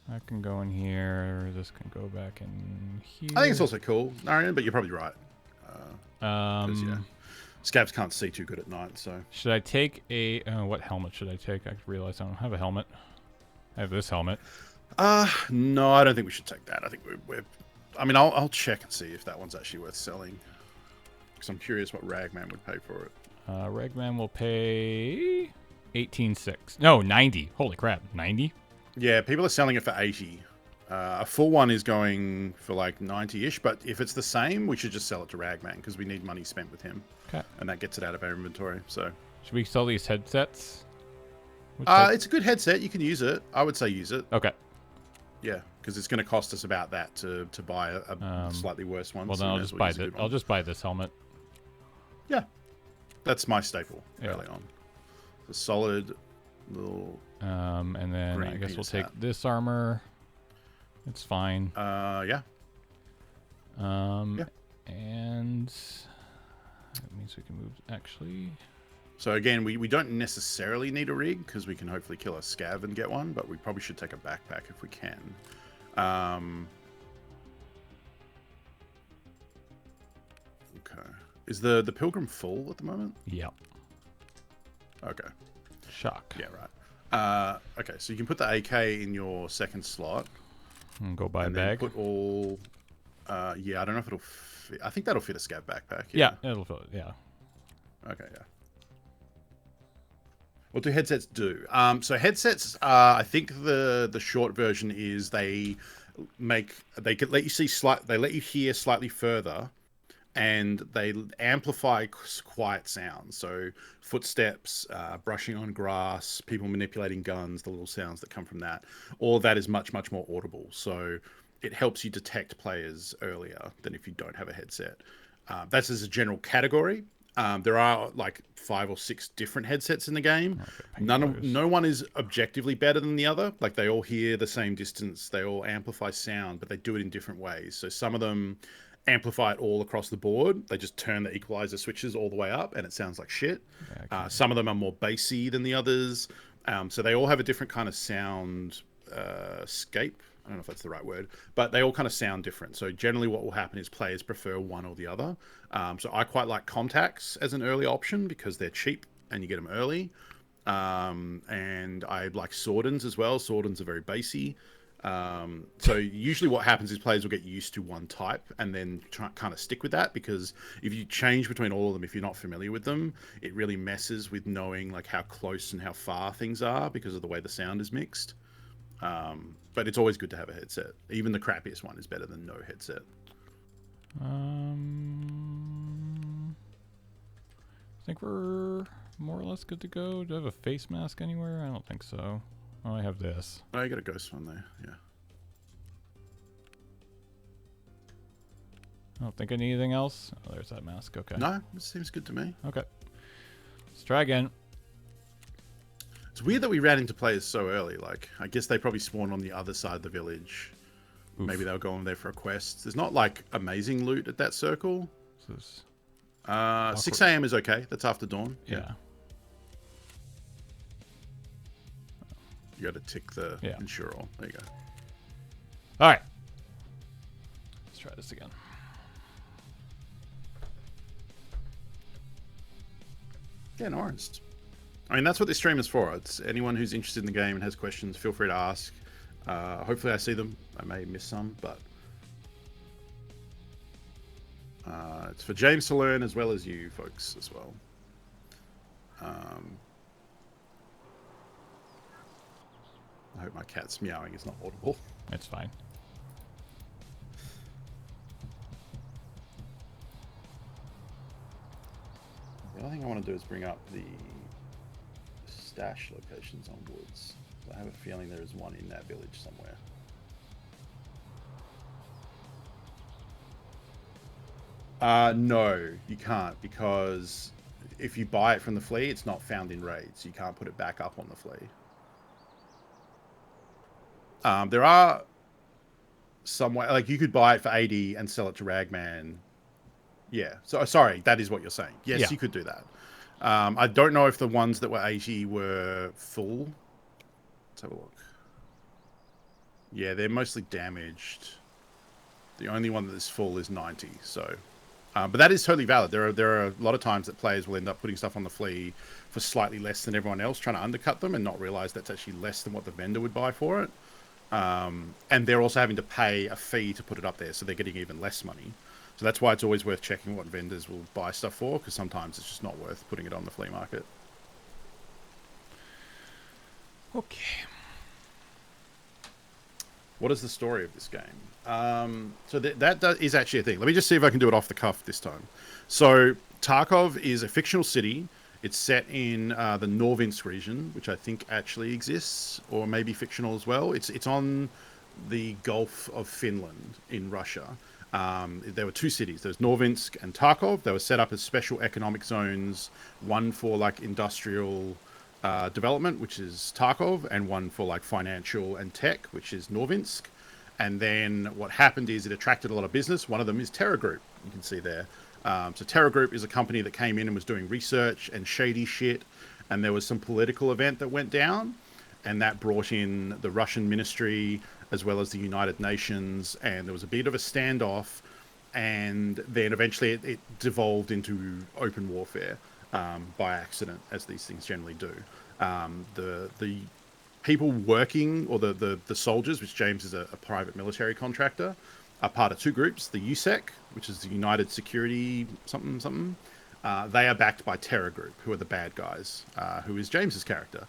That can go in here. This can go back in here. I think it's also cool, Narian, but you're probably right. Yeah, scavs can't see too good at night, so... Should I take a... what helmet should I take? I realize I don't have a helmet. I have this helmet. No, I don't think we should take that. I think we're... I mean, I'll check and see if that one's actually worth selling. Because I'm curious what Ragman would pay for it. Ragman will pay... 18.6. No, 90. Holy crap, 90? Yeah, people are selling it for 80. A full one is going for like 90-ish, but if it's the same, we should just sell it to Ragman, because we need money spent with him. Okay. And that gets it out of our inventory, so... Should we sell these headsets? It's a good headset. You can use it. I would say use it. Okay. Yeah, because it's going to cost us about that to buy a slightly worse one. Well, then I'll just buy this. I'll just buy this helmet. Yeah, that's my staple early on. The solid little. And then I guess we'll take this armor. It's fine. Yeah. And that means we can move. Actually. So again, we don't necessarily need a rig, because we can hopefully kill a scav and get one, but we probably should take a backpack if we can. Okay. Is the Pilgrim full at the moment? Yeah. Okay. Shock. Yeah, right. Okay, so you can put the AK in your second slot. And go buy a bag. Put all... yeah, I don't know if it'll fit. I think that'll fit a scav backpack. Yeah, it'll fit. Yeah. Okay, yeah. What do headsets do? So headsets, I think the short version is they could let you see they let you hear slightly further, and they amplify quiet sounds. So footsteps, brushing on grass, people manipulating guns, the little sounds that come from that. All of that is much, much more audible. So it helps you detect players earlier than if you don't have a headset. That's as a general category. There are like 5 or 6 different headsets in the game. No one is objectively better than the other. Like, they all hear the same distance. They all amplify sound, but they do it in different ways. So some of them amplify it all across the board. They just turn the equalizer switches all the way up, and it sounds like shit. Some of them are more bassy than the others. So they all have a different kind of sound scape. I don't know if that's the right word, but they all kind of sound different. So generally what will happen is players prefer one or the other. So I quite like contacts as an early option, because they're cheap and you get them early. And I like Swordens as well. Swordens are very bassy. So usually what happens is players will get used to one type and then kind of stick with that, because if you change between all of them, if you're not familiar with them, it really messes with knowing like how close and how far things are because of the way the sound is mixed. But it's always good to have a headset. Even the crappiest one is better than no headset. I think we're more or less good to go. Do I have a face mask anywhere? I don't think so. Oh, I have this. Oh, you got a ghost one there, yeah. I don't think I need anything else. Oh, there's that mask. Okay. No, it seems good to me. Okay. Let's try again. It's weird that we ran into players so early. Like, I guess they probably spawned on the other side of the village. Oof. Maybe they'll go on there for a quest. There's not, like, amazing loot at that circle. 6 a.m. is okay. That's after dawn. Yeah. You got to tick the ensure all. There you go. All right. Let's try this again. Yeah, no worries. I mean, that's what this stream is for. It's anyone who's interested in the game and has questions, feel free to ask. Hopefully I see them. I may miss some, but it's for James to learn as well as you folks as well. I hope my cat's meowing is not audible. It's fine. other thing I want to do is bring up the stash locations on woods. I have a feeling there is one in that village somewhere. No, you can't, because if you buy it from the flea, it's not found in raids. You can't put it back up on the flea. There are some way, like you could buy it for 80 and sell it to Ragman. Yeah. So sorry, that is what you're saying. Yes, Yeah. you could do that. I don't know if the ones that were 80 were full. Let's have a look. Yeah, they're mostly damaged. The only one that is full is 90. So, but that is totally valid. There are a lot of times that players will end up putting stuff on the flea for slightly less than everyone else, trying to undercut them and not realize that's actually less than what the vendor would buy for it. And they're also having to pay a fee to put it up there, so they're getting even less money. So that's why it's always worth checking what vendors will buy stuff for, because sometimes it's just not worth putting it on the flea market. Okay. What is the story of this game? So that is actually a thing. Let me just see if I can do it off the cuff this time. So Tarkov is a fictional city. It's set in the Norvinsk region, which I think actually exists, or maybe fictional as well. It's on the Gulf of Finland in Russia. There were two cities. There's Norvinsk and Tarkov. They were set up as special economic zones, one for like industrial development, which is Tarkov, and one for like financial and tech, which is Norvinsk. And then what happened is it attracted a lot of business. One of them is Terra Group, you can see there. So Terra Group is a company that came in and was doing research and shady shit. And there was some political event that went down, and that brought in the Russian ministry as well as the United Nations. And there was a bit of a standoff. And then eventually it devolved into open warfare by accident, as these things generally do. The people working, or the soldiers, which James is a private military contractor, are part of two groups. The USEC, which is the United Security something. They are backed by Terra Group, who are the bad guys, who is James's character.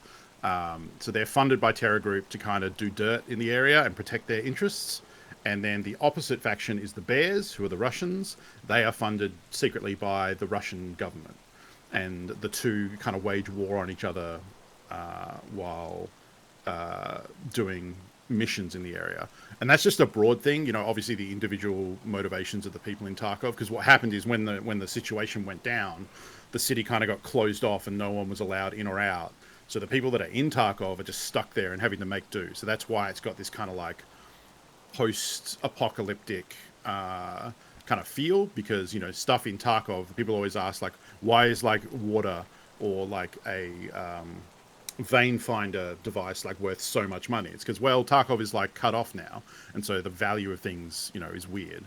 So they're funded by Terra Group to kind of do dirt in the area and protect their interests. And then the opposite faction is the Bears, who are the Russians. They are funded secretly by the Russian government. And the two kind of wage war on each other while doing missions in the area. And that's just a broad thing, you know, obviously the individual motivations of the people in Tarkov, because what happened is when the situation went down, the city kind of got closed off and no one was allowed in or out. So the people that are in Tarkov are just stuck there and having to make do. So that's why it's got this kind of like post-apocalyptic kind of feel, because, you know, stuff in Tarkov, people always ask, like, why is like water or like a vein finder device like worth so much money? It's because, well, Tarkov is like cut off now, and so the value of things, you know, is weird.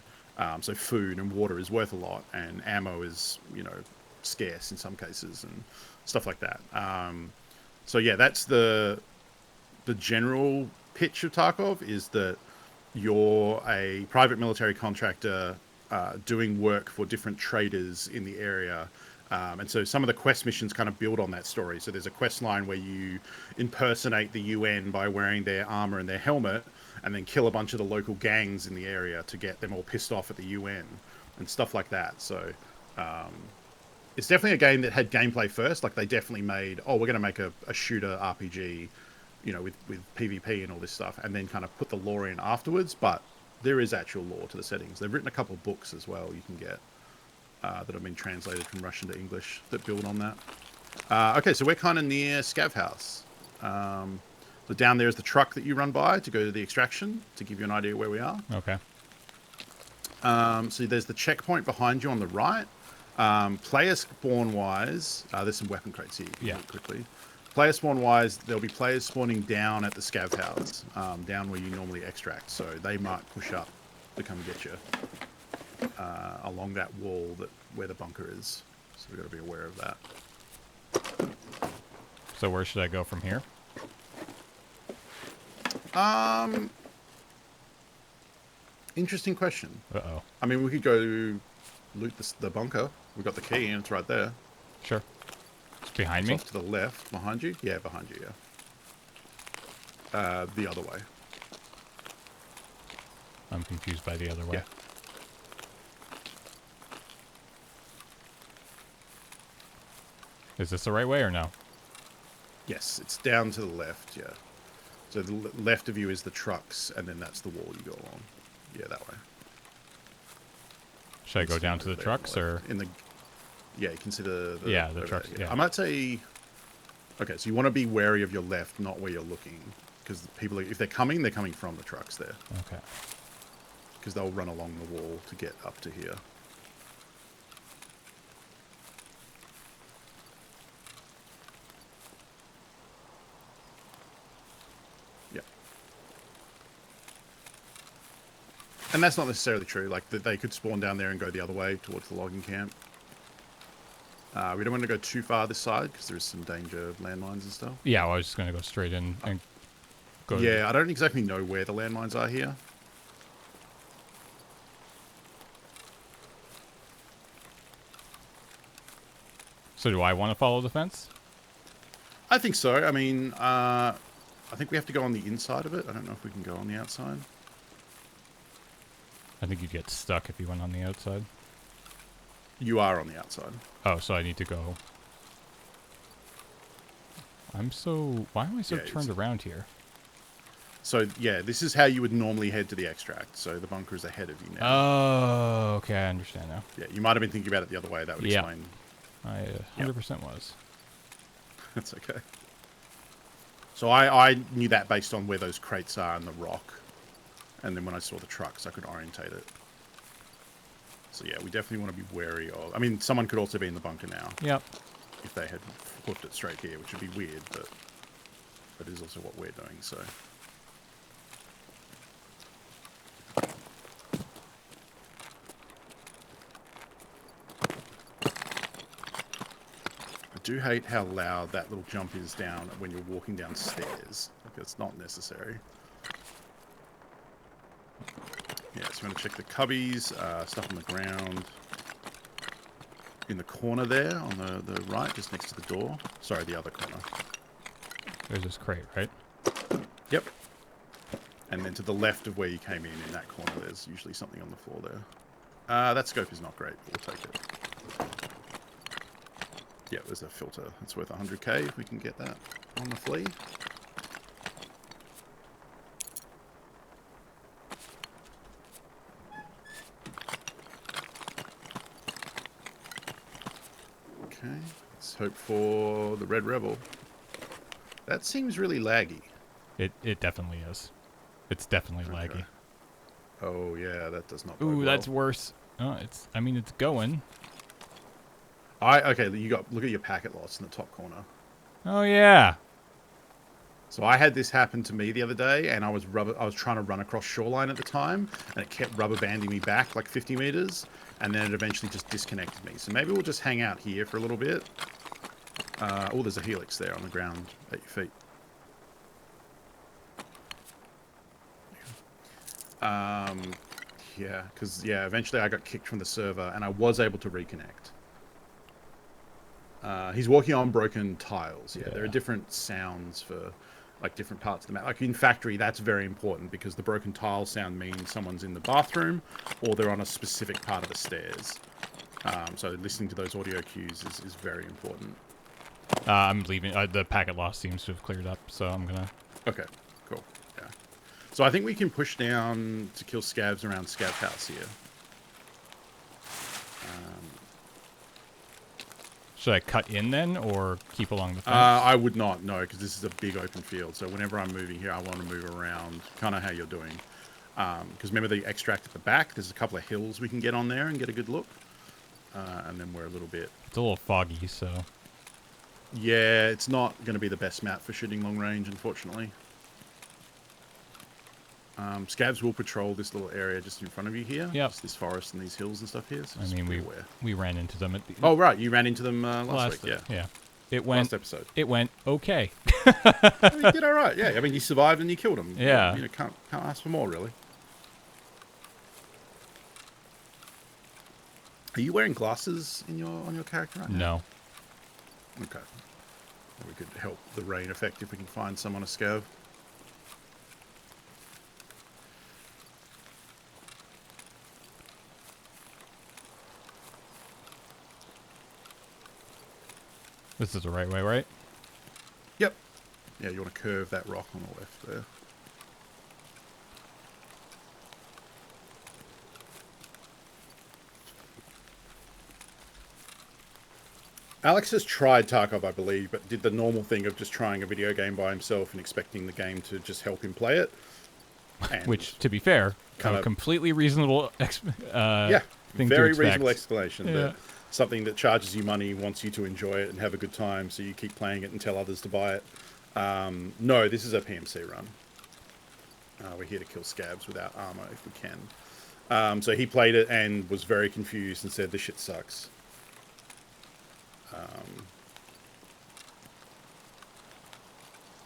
So food and water is worth a lot, and ammo is, you know, scarce in some cases and stuff like that. So yeah, that's the general pitch of Tarkov, is that you're a private military contractor doing work for different traders in the area. And so some of the quest missions kind of build on that story. So there's a quest line where you impersonate the UN by wearing their armor and their helmet, and then kill a bunch of the local gangs in the area to get them all pissed off at the UN and stuff like that. So it's definitely a game that had gameplay first. Like, they definitely made, we're going to make a shooter RPG, you know, with PvP and all this stuff, and then kind of put the lore in afterwards. But there is actual lore to the settings. They've written a couple of books as well you can get that have been translated from Russian to English that build on that. Okay, so we're kind of near Scav House. So down there is the truck that you run by to go to the extraction, to give you an idea where we are. Okay. So there's the checkpoint behind you on the right. Player spawn-wise, there's some weapon crates here. You can look quickly. Player spawn-wise, there'll be players spawning down at the Scav House, down where you normally extract. So they might push up to come get you along that wall where the bunker is. So we've got to be aware of that. So where should I go from here? Interesting question. Uh-oh. I mean, we could go loot the bunker. We've got the key and it's right there. Sure. It's behind It's me? off to the left. Behind you? Yeah, behind you, yeah. The other way. I'm confused by the other way. Yeah. Is this the right way or no? Yes, it's down to the left, yeah. So the left of you is the trucks, and then that's the wall you go along. Yeah, that way. Should I go down to the trucks or? Yeah, you can see the the trucks. Yeah. I might say. Okay, so you want to be wary of your left, not where you're looking, because people, if they're coming from the trucks there. Okay. Because they'll run along the wall to get up to here. Yeah. And that's not necessarily true. Like, they could spawn down there and go the other way towards the logging camp. We don't want to go too far this side because there's some danger of landmines and stuff. Yeah, well, I was just going to go straight in and go. Yeah, I don't exactly know where the landmines are here. So do I want to follow the fence? I think so. I mean, I think we have to go on the inside of it. I don't know if we can go on the outside. I think you'd get stuck if you went on the outside. You are on the outside. Oh, so I need to go. Why am I so turned around here? So, yeah, this is how you would normally head to the extract. So the bunker is ahead of you now. Oh, okay, I understand now. Yeah, you might have been thinking about it the other way. That would explain. I 100% was. That's okay. So I knew that based on where those crates are in the rock. And then when I saw the trucks, I could orientate it. So yeah, we definitely want to be wary of... I mean, someone could also be in the bunker now. Yep. If they had flipped it straight here, which would be weird, but that is also what we're doing, so... I do hate how loud that little jump is down when you're walking downstairs. Like, it's not necessary. Yeah, so you want to check the cubbies, stuff on the ground. In the corner there, on the right, just next to the door. Sorry, the other corner. There's this crate, right? Yep. And then to the left of where you came in that corner, there's usually something on the floor there. That scope is not great, but we'll take it. Yeah, there's a filter. It's worth 100k if we can get that on the flea. Okay, let's hope for the Red Rebel. That seems really laggy. It definitely is. It's definitely laggy. Oh yeah, that does not. Ooh, that's worse. Oh, I mean, it's going. Okay, look at your packet loss in the top corner. Oh yeah. So I had this happen to me the other day, and I was trying to run across shoreline at the time, and it kept rubber banding me back like 50 meters, and then it eventually just disconnected me. So maybe we'll just hang out here for a little bit. Oh, there's a helix there on the ground at your feet. Yeah, because eventually I got kicked from the server, and I was able to reconnect. He's walking on broken tiles. Yeah, there are different sounds for like different parts of the map. Like in factory, that's very important because the broken tile sound means someone's in the bathroom or they're on a specific part of the stairs. So listening to those audio cues is very important. I'm leaving. The packet loss seems to have cleared up, so I'm gonna. Okay, cool. Yeah. So I think we can push down to kill scavs around Scav House here. Should I cut in then, or keep along the fence? I would not, no, because this is a big open field. So whenever I'm moving here, I want to move around, kind of how you're doing. Because remember the extract at the back, there's a couple of hills we can get on there and get a good look. And then we're a little bit... It's a little foggy, so... Yeah, it's not going to be the best map for shooting long range, unfortunately. Scavs will patrol this little area just in front of you here. Yep. Just this forest and these hills and stuff here. So I mean, we ran into them at the... Oh, right. You ran into them last week, yeah. It went... Last episode. It went okay. You did all right, yeah. I mean, you survived and you killed them. Yeah. You know, can't ask for more, really. Are you wearing glasses on your character right now? No. Okay. We could help the rain effect if we can find some on a scav. This is the right way, right? Yep. Yeah, you want to curve that rock on the left there. Alex has tried Tarkov, I believe, but did the normal thing of just trying a video game by himself and expecting the game to just help him play it. And Which, to be fair, a completely reasonable yeah, thing very to expect. reasonable explanation. Yeah. That something that charges you money wants you to enjoy it and have a good time, so you keep playing it and tell others to buy it. No, this is a PMC run. We're here to kill scabs without armor if we can. So he played it and was very confused and said, "This shit sucks."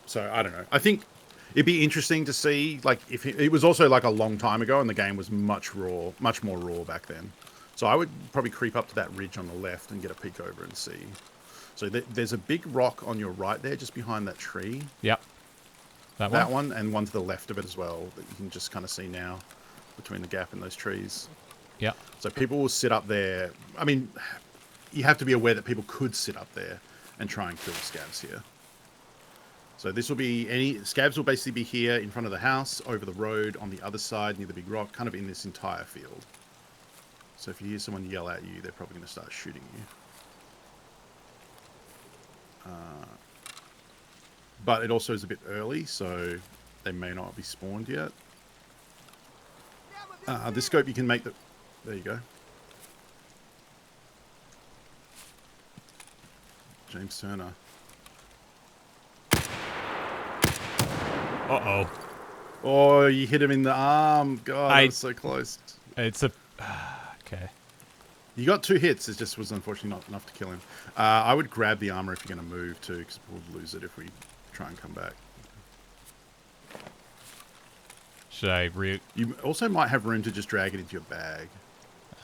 So I don't know. I think it'd be interesting to see, like, if it was also like a long time ago and the game was much more raw back then. So I would probably creep up to that ridge on the left and get a peek over and see. So there's a big rock on your right there, just behind that tree. Yep. That one, and one to the left of it as well, that you can just kind of see now between the gap in those trees. Yeah. So people will sit up there. I mean, you have to be aware that people could sit up there and try and kill scabs here. So this will be scabs will basically be here in front of the house, over the road, on the other side near the big rock, kind of in this entire field. So if you hear someone yell at you, they're probably going to start shooting you. But it also is a bit early, so they may not be spawned yet. This scope you can make the... There you go. James Turner. Uh-oh. Oh, you hit him in the arm. God, that was so close. It's a... okay. You got 2 hits. It just was unfortunately not enough to kill him. I would grab the armor if you're going to move too, because we'll lose it if we try and come back. Should I You also might have room to just drag it into your bag.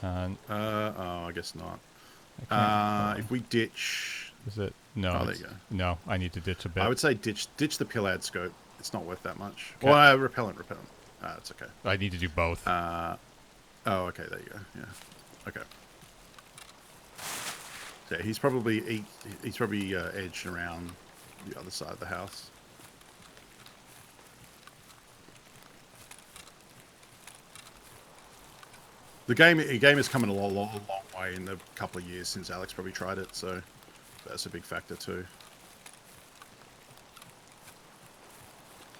Oh, I guess not. If we ditch... Is it? No. Oh, there you go. No, I need to ditch a bit. I would say ditch the Pillad scope. It's not worth that much. Okay. Well, repellent. It's okay. I need to do both. Oh, okay. There you go. Yeah. Okay. Yeah, he's probably edged around the other side of the house. The game is coming a long way in the couple of years since Alex probably tried it, so that's a big factor too.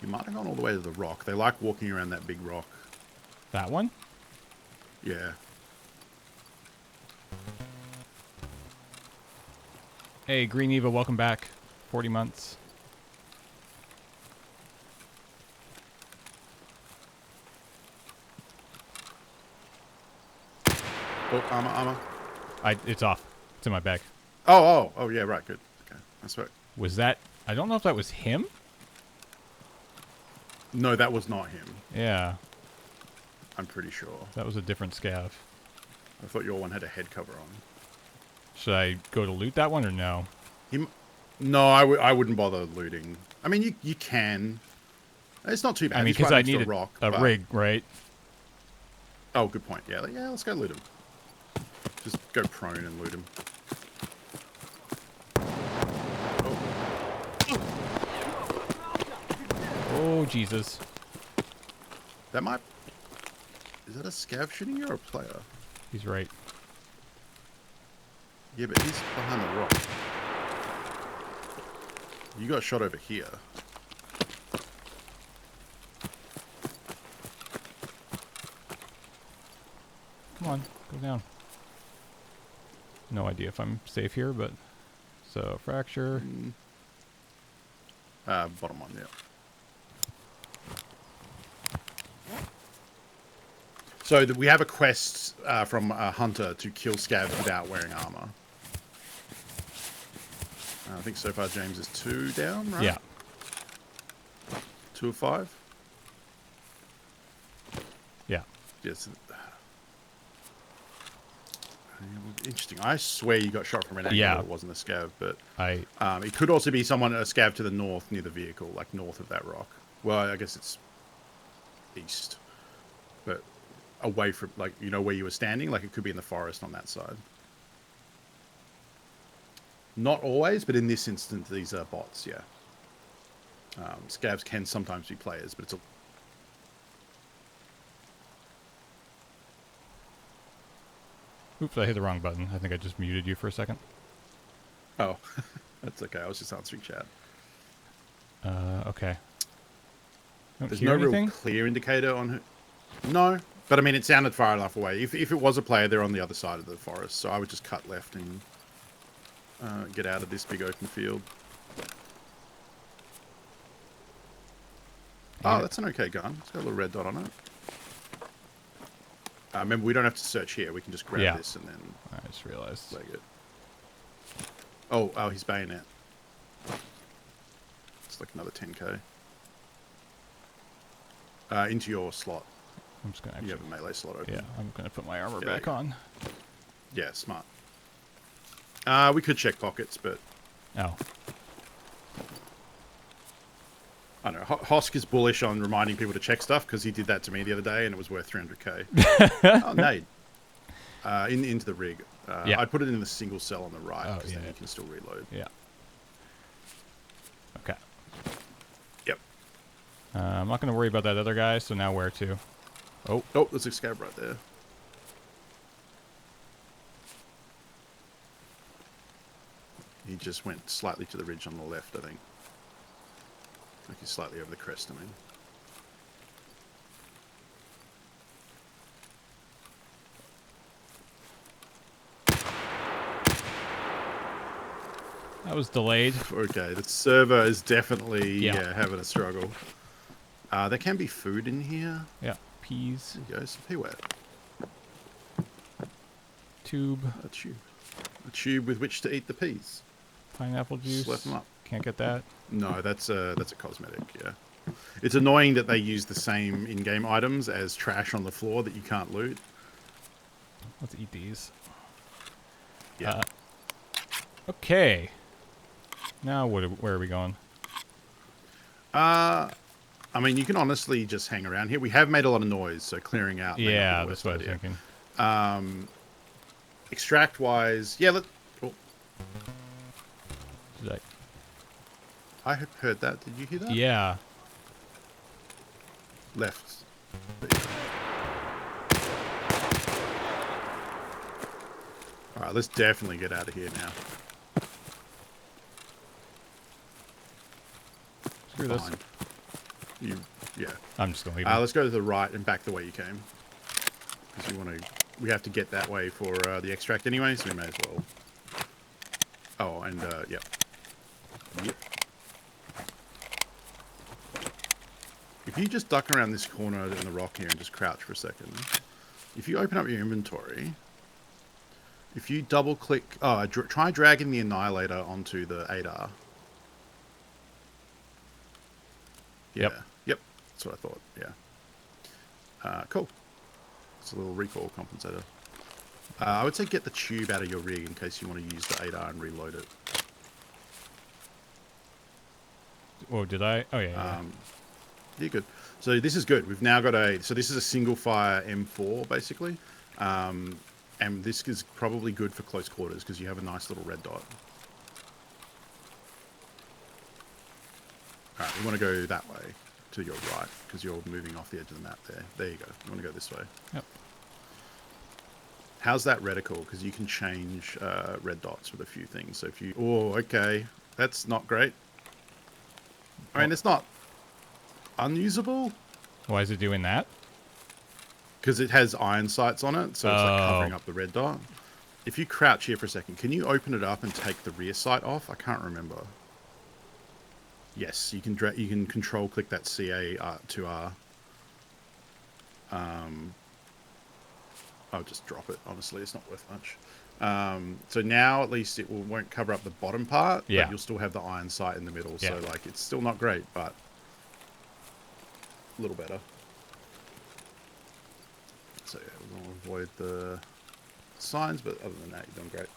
You might have gone all the way to the rock. They like walking around that big rock. That one? Yeah. Hey, Green Eva, welcome back. 40 months. Oh, armor. It's off. It's in my bag. Oh, yeah, right, good. Okay, that's right. Was that... I don't know if that was him? No, that was not him. Yeah. I'm pretty sure. That was a different scav. I thought your one had a head cover on. Should I go to loot that one or no? No, I wouldn't bother looting. I mean, you can. It's not too bad. I mean, because I need a rig, right? Oh, good point. Yeah, let's go loot him. Just go prone and loot him. Oh, Jesus. That might... Is that a scav shooting you or a player? He's right. Yeah, but he's behind the rock. You got shot over here. Come on, go down. No idea if I'm safe here, but... So, fracture. Bottom one, yeah. So we have a quest from a hunter to kill scabs without wearing armor. I think so far James is 2 down, right? Yeah. 2 of 5? Yeah. Yes. Interesting. I swear you got shot from an angle. Yeah. It wasn't a scav, but it could also be a scav to the north near the vehicle, like north of that rock. Well, I guess it's east, but away from, like, you know where you were standing, like it could be in the forest on that side. Not always, but in this instance, these are bots. Yeah. Scavs can sometimes be players, but it's a... Oops, I hit the wrong button. I think I just muted you for a second. Oh, that's okay. I was just answering chat. Okay. There's no real clear indicator on who... No, but I mean, it sounded far enough away. If it was a player, they're on the other side of the forest, so I would just cut left and get out of this big open field. Oh, that's an okay gun. It's got a little red dot on it. Remember, we don't have to search here. We can just grab this and then... I just realized. Leg it. Oh, he's bayonet. It's like another 10k. Into your slot. I'm just gonna actually... You have a melee slot open. Yeah, I'm gonna put my armor back on. Yeah, smart. We could check pockets, but... Oh. I don't know. Hosk is bullish on reminding people to check stuff because he did that to me the other day and it was worth 300k. Oh, nade. Into the rig. I put it in the single cell on the right because then you can still reload. Yeah. Okay. Yep. I'm not going to worry about that other guy, so now where to? Oh, there's a scab right there. He just went slightly to the ridge on the left, I think. Like he's slightly over the crest, I mean. that was delayed. Okay, the server is definitely having a struggle. There can be food in here. Yeah, peas. There you go, some pea wet. Tube. A tube with which to eat the peas. Pineapple juice. Slap them up. Can't get that. No, that's a cosmetic, yeah. It's annoying that they use the same in-game items as trash on the floor that you can't loot. Let's eat these. Yeah. Okay. Now where are we going? I mean, you can honestly just hang around here. We have made a lot of noise, so clearing out. Yeah, that's what I was thinking. Extract-wise, yeah, I have heard that. Did you hear that? Yeah. Left. Alright, let's definitely get out of here now. Screw this. Yeah. I'm just going to leave. Let's go to the right and back the way you came. Because we have to get that way for the extract anyway, so we may as well. Oh, and, yep. Yep. If you just duck around this corner in the rock here and just crouch for a second, if you open up your inventory, if you double click, try dragging the Annihilator onto the 8R. Yeah. Yep. That's what I thought. Yeah. Cool. It's a little recoil compensator. I would say get the tube out of your rig in case you want to use the 8R and reload it. Oh, did I? Oh, yeah. You're good. So this is good. We've now got so this is a single fire M4 basically. And this is probably good for close quarters because you have a nice little red dot. Alright, we want to go that way to your right because you're moving off the edge of the map there. There you go. You want to go this way. Yep. How's that reticle? Because you can change red dots with a few things. So if you... Oh, okay. That's not great. I mean, it's not unusable. Why is it doing that? Because it has iron sights on it, so it's like covering up the red dot. If you crouch here for a second, can you open it up and take the rear sight off? I can't remember. Yes, you can control click that CA2R. I'll just drop it. Honestly, it's not worth much. So now at least it won't cover up the bottom part, but you'll still have the iron sight in the middle. Yeah. So like it's still not great, but a little better. So yeah, we're gonna avoid the signs, but other than that, you're doing great.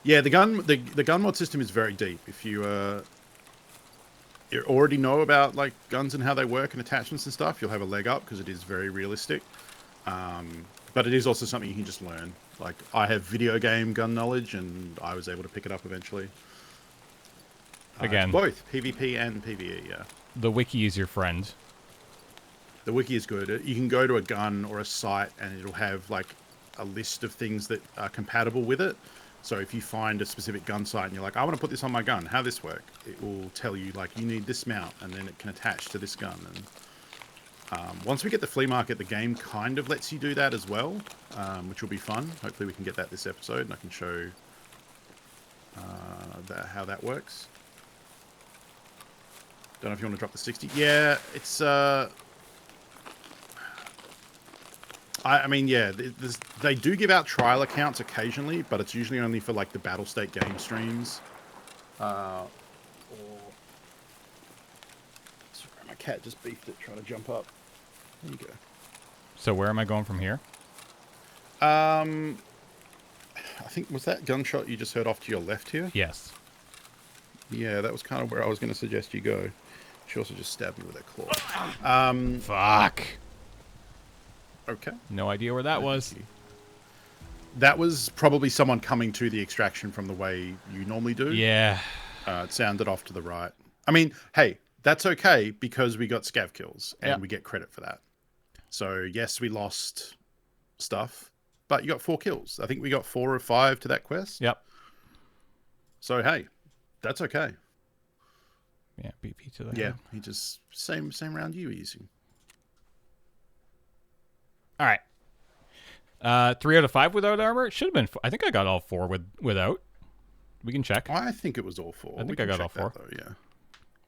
Yeah, the gun mod system is very deep. If you already know about guns and how they work and attachments and stuff, you'll have a leg up because it is very realistic. But it is also something you can just learn. Like, I have video game gun knowledge, and I was able to pick it up eventually. Again, both PvP and PvE, yeah. the wiki is your friend. The wiki is good. You can go to a gun or a site, and it'll have, like, a list of things that are compatible with it. So if you find a specific gun site and you're like, I want to put this on my gun, how this work? It will tell you, like, you need this mount, and then it can attach to this gun. And once we get the flea market, the game kind of lets you do that as well, which will be fun. Hopefully we can get that this episode, and I can show how that works. Don't know if you want to drop the 60. Yeah, it's... I mean, yeah, they do give out trial accounts occasionally, but it's usually only for, like, the Battle State game streams. Or... Sorry, my cat just beefed it trying to jump up. There you go. So where am I going from here? I think, was that gunshot you just heard off to your left here? Yes. Yeah, that was kind of where I was going to suggest you go. She also just stabbed me with her claw. Fuck. Okay. No idea where that was. That was probably someone coming to the extraction from the way you normally do. Yeah. It sounded off to the right. I mean, hey, that's okay because we got scav kills and we get credit for that. So, yes, we lost stuff, but you got 4 kills. I think we got 4 or 5 to that quest. Yep. So, hey, that's okay. Yeah, BP to the Yeah, head. he just, same round you were using. All right. 3 out of 5 without armor. It should have been. I think I got all 4 without. We can check. I think it was all 4. I think I got all 4. Though, yeah.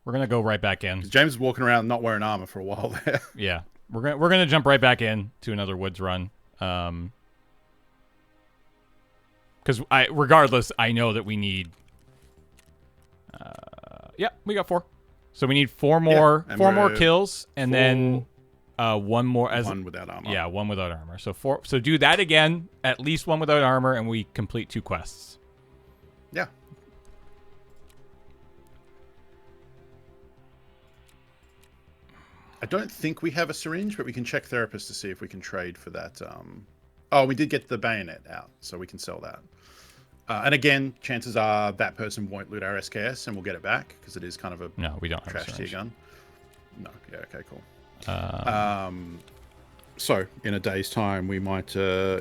We're gonna go right back in. James was walking around not wearing armor for a while there. Yeah, we're gonna jump right back in to another woods run. Because regardless, I know that we need. Yeah, we got 4. So we need 4 more, 4 more kills, and then. One more as one without armor. Yeah, 1 without armor. So 4. So do that again. At least 1 without armor, and we complete 2 quests. Yeah. I don't think we have a syringe, but we can check therapist to see if we can trade for that. Oh, we did get the bayonet out, so we can sell that. And again, chances are that person won't loot our SKS, and we'll get it back because it is kind of a No, we don't have trash a tier syringe. gun. No. Yeah. Okay. Cool. So in a day's time, we might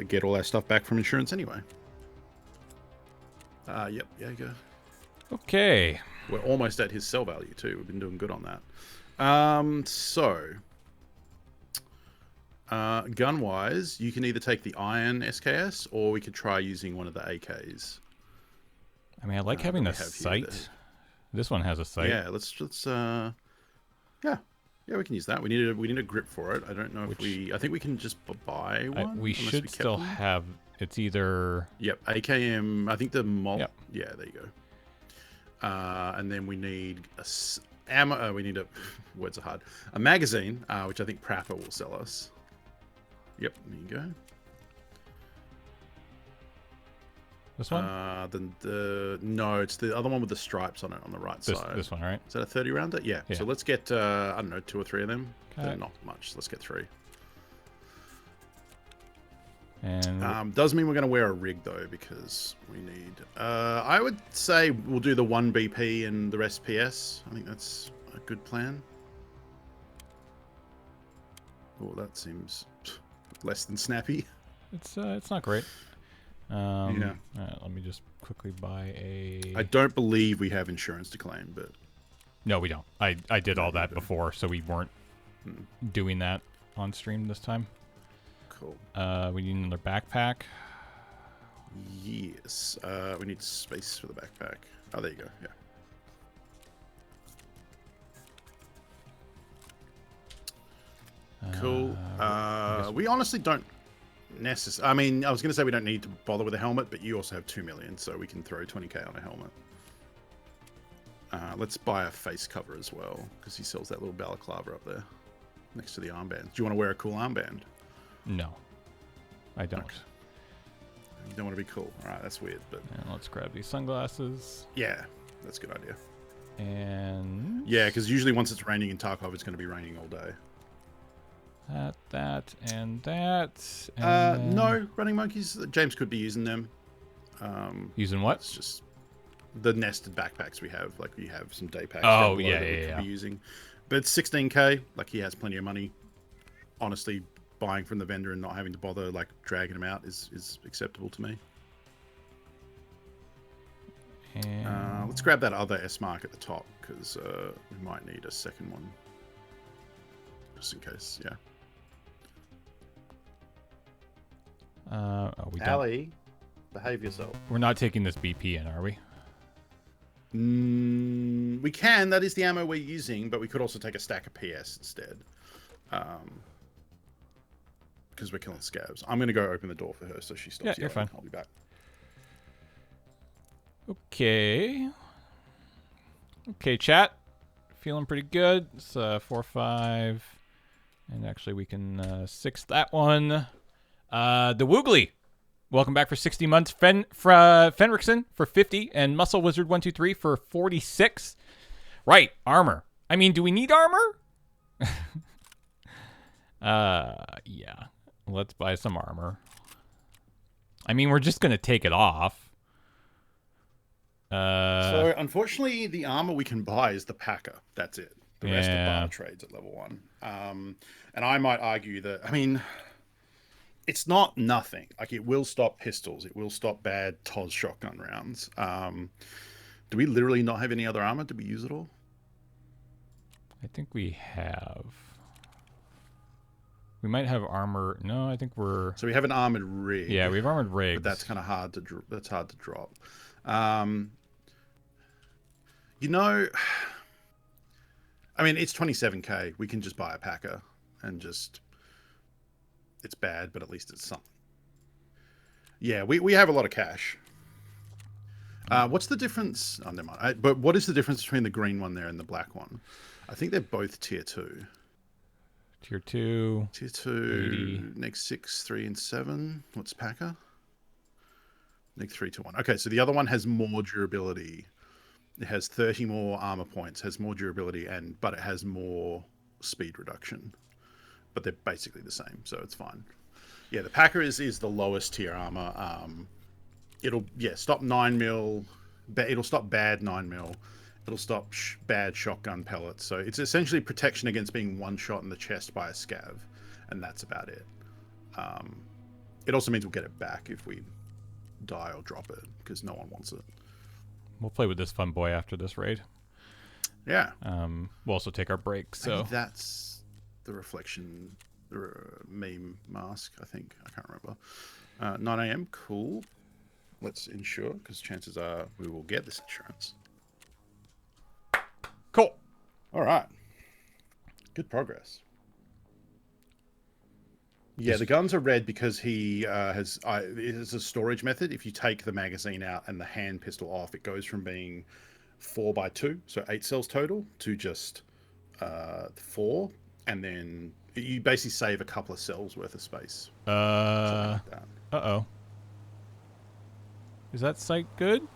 get all our stuff back from insurance anyway. Yep. Yeah, you go. Okay. We're almost at his sell value too. We've been doing good on that. Gun-wise, you can either take the iron SKS or we could try using one of the AKs. I mean, I like having the sight. This one has a sight. Yeah, let's yeah, we can use that. We need a grip for it. I don't know if I think we can just buy one. We should still have. It's either. Yep, AKM. I think the mol. Yep. Yeah, there you go. And then we need ammo. We need words are hard. A magazine, which I think Prapper will sell us. Yep, there you go. This one? No, it's the other one with the stripes on it on the right side. This one, right? Is that a 30 rounder? Yeah. So let's get I don't know, 2 or 3 of them. Okay. Not much. Let's get 3. And does mean we're going to wear a rig though because we need. I would say we'll do the 1 BP and the rest PS. I think that's a good plan. Oh, that seems less than snappy. it's not great. Yeah. All right, let me just quickly buy a. I don't believe we have insurance to claim, but no, we don't. I did all that before, so we weren't doing that on stream this time. Cool. We need another backpack. Yes. We need space for the backpack. Oh, there you go. Yeah. Cool. We honestly don't necessarily. I mean, I was going to say we don't need to bother with a helmet, but you also have 2 million, so we can throw 20k on a helmet. Let's buy a face cover as well, because he sells that little balaclava up there next to the armband. Do you want to wear a cool armband? No, I don't. Okay. You don't want to be cool. All right, that's weird, but and let's grab these sunglasses. Yeah, that's a good idea. And yeah, because usually once it's raining in Tarkov, it's going to be raining all day. That, and that. And no, running monkeys. James could be using them. Using what? It's just the nested backpacks we have. Like we have some day packs. Oh, down below yeah, that we yeah, could yeah. be using. But it's 16k. Like he has plenty of money. Honestly, buying from the vendor and not having to bother like dragging them out is acceptable to me. And Let's grab that other S mark at the top because we might need a second one. Just in case, yeah. we don't. Allie, behave yourself. We're not taking this BP in, are we? We can. That is the ammo we're using, but we could also take a stack of PS instead. Because we're killing scavs. I'm going to go open the door for her so she stops. Yeah, you're yelling. fine. I'll be back. Okay. Okay, chat. Feeling pretty good. It's 4-5. And actually, we can 6 that one. The Woogly. Welcome back for 60 months. Fenrickson for 50. And Muscle Wizard 123 for 46. Right, armor. I mean, do we need armor? Yeah. Let's buy some armor. I mean, we're just going to take it off. So, unfortunately, the armor we can buy is the Packer. That's it. The rest of barter trades at level 1. And I might argue that, I mean, it's not nothing. Like, it will stop pistols. It will stop bad TOS shotgun rounds. Do we literally not have any other armor? Did we use it all? I think we have. We might have armor. No, I think we're. So we have an armored rig. Yeah, we have armored rigs. But that's kind of hard to. That's hard to drop. You know, I mean, it's 27k. We can just buy a Packer and just. It's bad, but at least it's something. Yeah, we have a lot of cash. What's the difference? Oh, never mind. But what is the difference between the green one there and the black one? I think they're both tier 2. Tier 2. Tier 2. 80. Neg 6, 3, and 7. What's Packer? Neg 3 to 1. Okay, so the other one has more durability. It has 30 more armor points, has more durability, but it has more speed reduction. But they're basically the same, so it's fine. Yeah, the Packer is the lowest tier armor. It'll stop 9mm. It'll stop bad 9mm. It'll stop bad shotgun pellets. So it's essentially protection against being one shot in the chest by a scav, and that's about it. It also means we'll get it back if we die or drop it, because no one wants it. We'll play with this fun boy after this raid. Yeah. We'll also take our break. So maybe that's the reflection, the meme mask. I think I can't remember. 9 a.m. Cool. Let's insure, because chances are we will get this insurance. Cool. All right. Good progress. Yeah, the guns are red because he it is a storage method. If you take the magazine out and the hand pistol off, it goes from being 4x2, so 8 cells total, to just 4, and then you basically save a couple of cells worth of space. Uh-oh. Is that site good?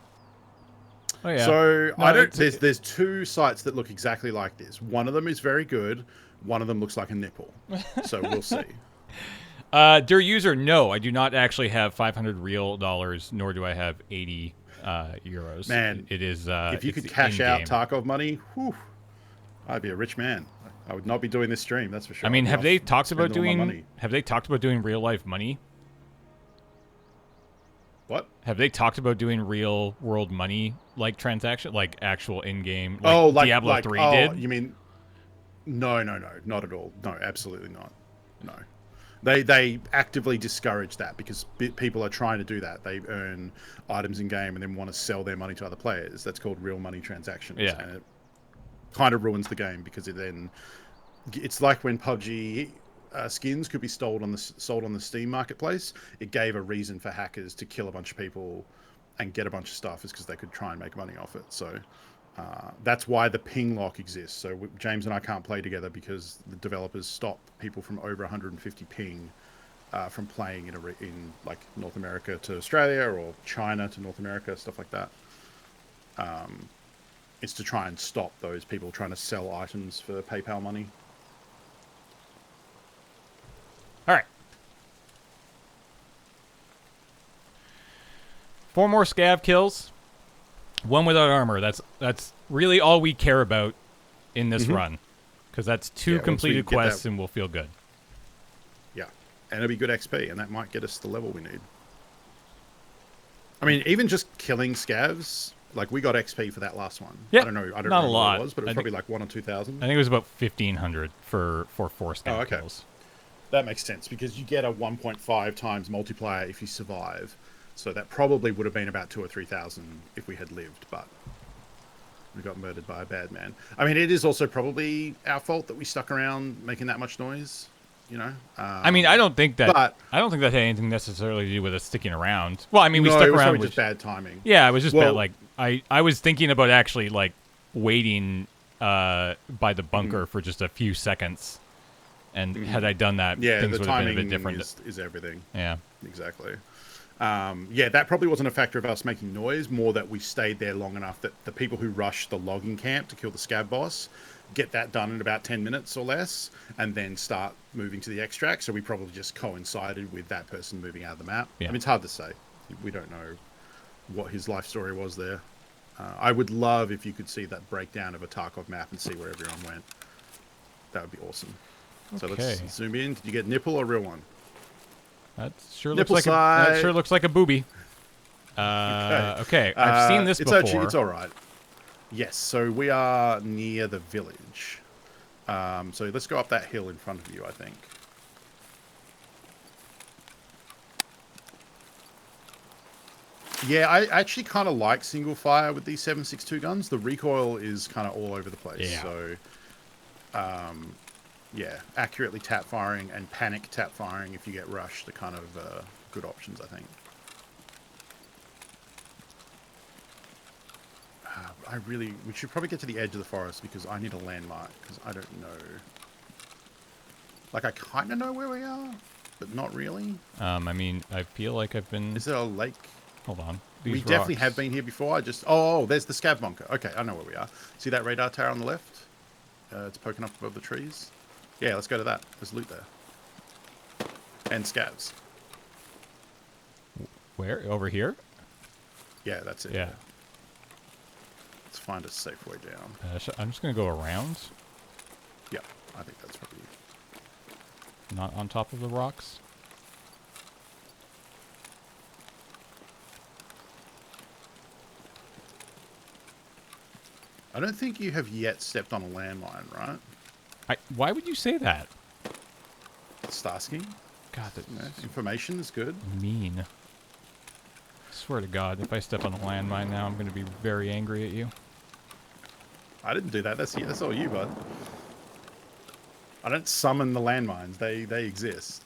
Oh yeah. So No, there's 2 sites that look exactly like this. One of them is very good. One of them looks like a nipple. So we'll see. Dear user, no, I do not actually have 500 real dollars, nor do I have 80 euros. Man, it is. If you could cash out Tarkov money, whew, I'd be a rich man. I would not be doing this stream, that's for sure. I mean, have they talked about doing? Have they talked about doing real life money? What? Have they talked about doing real world money like transaction, like actual in game? Like like Diablo 3 did. You mean? No, not at all. No, absolutely not. No. They actively discourage that because people are trying to do that. They earn items in game and then want to sell their money to other players. That's called real money transactions. Yeah. And it kind of ruins the game because it's like when PUBG skins could be sold on the Steam marketplace. It gave a reason for hackers to kill a bunch of people and get a bunch of stuff is because they could try and make money off it. So that's why the ping lock exists. So James and I can't play together because the developers stop people from over 150 ping from playing in like North America to Australia or China to North America, stuff like that. It's to try and stop those people trying to sell items for PayPal money. All right. 4 more scav kills. 1 without armor. That's really all we care about in this run, because that's 2 completed quests and we'll feel good. Yeah, and it'll be good XP, and that might get us the level we need. I mean, even just killing scavs, like we got XP for that last one. Yeah, I don't know not know a lot. what it was, but it was probably like 1,000 or 2,000. I think it was about 1,500 for 4 scav okay. kills. That makes sense, because you get a 1.5 times multiplier if you survive. So that probably would have been about 2,000 or 3,000 if we had lived, but we got murdered by a bad man. I mean, it is also probably our fault that we stuck around making that much noise. You know. I mean, I don't think that had anything necessarily to do with us sticking around. Well, I mean, we stuck it was around. Probably just bad timing. Yeah, it was just bad. Like I was thinking about actually like waiting by the bunker for just a few seconds, and had I done that, things would have been a bit different. Is everything. Yeah, exactly. Yeah, that probably wasn't a factor of us making noise, more that we stayed there long enough that the people who rushed the logging camp to kill the scab boss get that done in about 10 minutes or less, and then start moving to the extract. So we probably just coincided with that person moving out of the map. Yeah. I mean, it's hard to say. We don't know what his life story was there. I would love if you could see that breakdown of a Tarkov map and see where everyone went. That would be awesome. Okay. So let's zoom in. Did you get nipple or real one? That sure looks like a booby. Okay. I've seen this before. It's all right. Yes, so we are near the village. So let's go up that hill in front of you, I think. Yeah, I actually kind of like single fire with these 7.62 guns. The recoil is kind of all over the place. Yeah. So, yeah, accurately tap firing and panic tap firing if you get rushed are kind of good options, I think. We should probably get to the edge of the forest, because I need a landmark, because I don't know. Like, I kind of know where we are, but not really. I mean, I feel like I've been... Is there a lake? Hold on. We definitely have been here before. Oh, there's the scav bunker. Okay, I know where we are. See that radar tower on the left? It's poking up above the trees. Yeah, let's go to that. There's loot there. And scavs. Where? Over here? Yeah, that's it. Yeah. Let's find a safe way down. I'm just going to go around. Yeah, I think that's probably... Not on top of the rocks. I don't think you have yet stepped on a landmine, right? Why would you say that? Starsky? God, that's information is good. Mean. I swear to God, if I step on a landmine now, I'm going to be very angry at you. I didn't do that. That's all you, bud. I don't summon the landmines. They exist.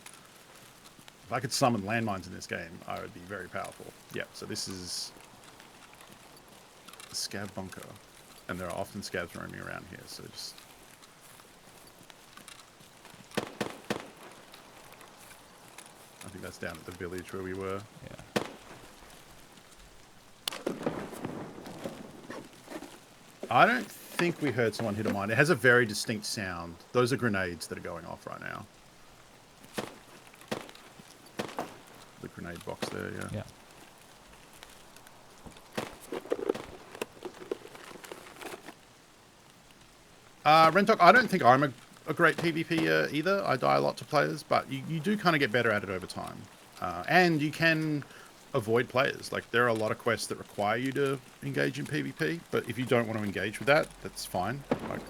If I could summon landmines in this game, I would be very powerful. Yeah, so this is the scab bunker. And there are often scabs roaming around here, so just... I think that's down at the village where we were. Yeah. I don't think we heard someone hit a mine. It has a very distinct sound. Those are grenades that are going off right now. The grenade box there, yeah. Yeah. Rentok, I don't think I'm a great PvPer either. I die a lot to players, but you do kind of get better at it over time. And you can avoid players. Like, there are a lot of quests that require you to engage in PvP, but if you don't want to engage with that, that's fine. Like,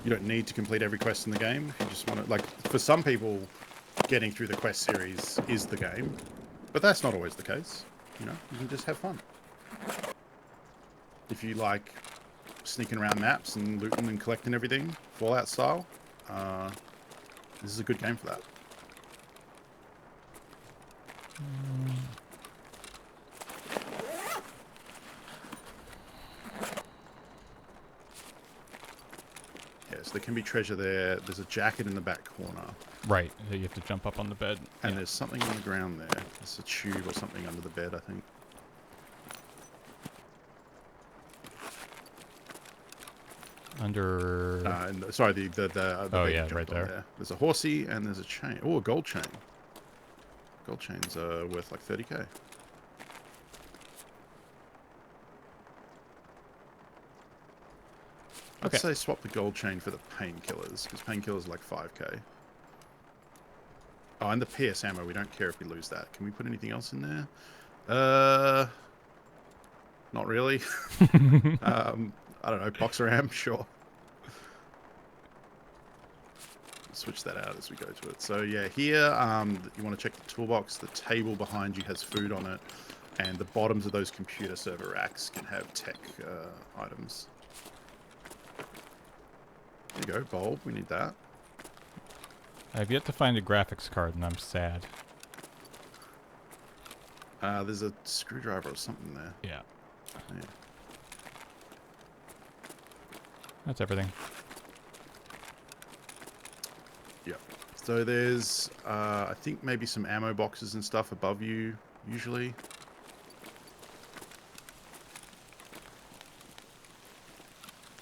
you don't need to complete every quest in the game. If you just want to, like, for some people, getting through the quest series is the game, but that's not always the case. You know, you can just have fun. If you like sneaking around maps and looting and collecting everything, Fallout style, this is a good game for that. Yes, there can be treasure there. There's a jacket in the back corner. Right, you have to jump up on the bed. And there's something on the ground there. There's a tube or something under the bed, I think. Under... sorry, the oh, yeah, right there. There's a horsey and there's a chain. Oh, a gold chain. Gold chains are worth like 30k. I'd Okay. say swap the gold chain for the painkillers, because painkillers are like 5k. Oh, and the PS ammo, we don't care if we lose that. Can we put anything else in there? Not really. I don't know, boxer amp, sure. Switch that out as we go to it. So yeah, here you want to check the toolbox. The table behind you has food on it, and the bottoms of those computer server racks can have tech items. There you go, bulb. We need that. I've yet to find a graphics card, and I'm sad. There's a screwdriver or something there. Yeah. Yeah. That's everything. Yep. So there's, I think maybe some ammo boxes and stuff above you, usually.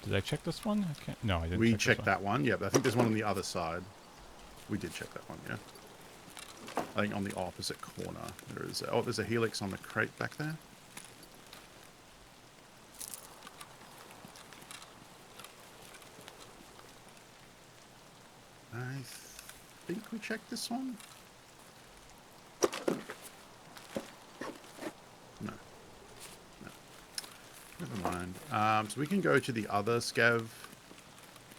Did I check this one? I can't. No, I didn't. We check checked this that one. Yeah, but I think there's one on the other side. We did check that one. Yeah. I think on the opposite corner there is. Oh, there's a helix on the crate back there. I think we checked this one. No. No. Never mind. So we can go to the other scav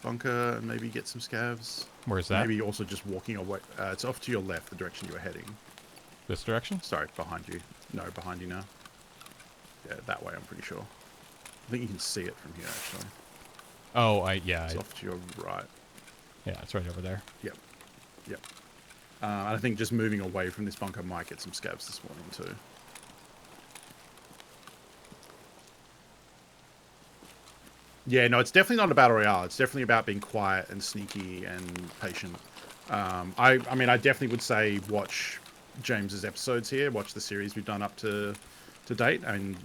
bunker and maybe get some scavs. Where's that? Maybe also just walking away. It's off to your left, the direction you were heading. This direction? Sorry, behind you. No, behind you now. Yeah, that way, I'm pretty sure. I think you can see it from here, actually. Oh, yeah. It's off to your right. Yeah, it's right over there. Yep. Yep. And I think just moving away from this bunker might get some scavs this morning, too. Yeah, no, it's definitely not a battle royale. It's definitely about being quiet and sneaky and patient. I mean, I definitely would say watch James's episodes here. Watch the series we've done up to date. And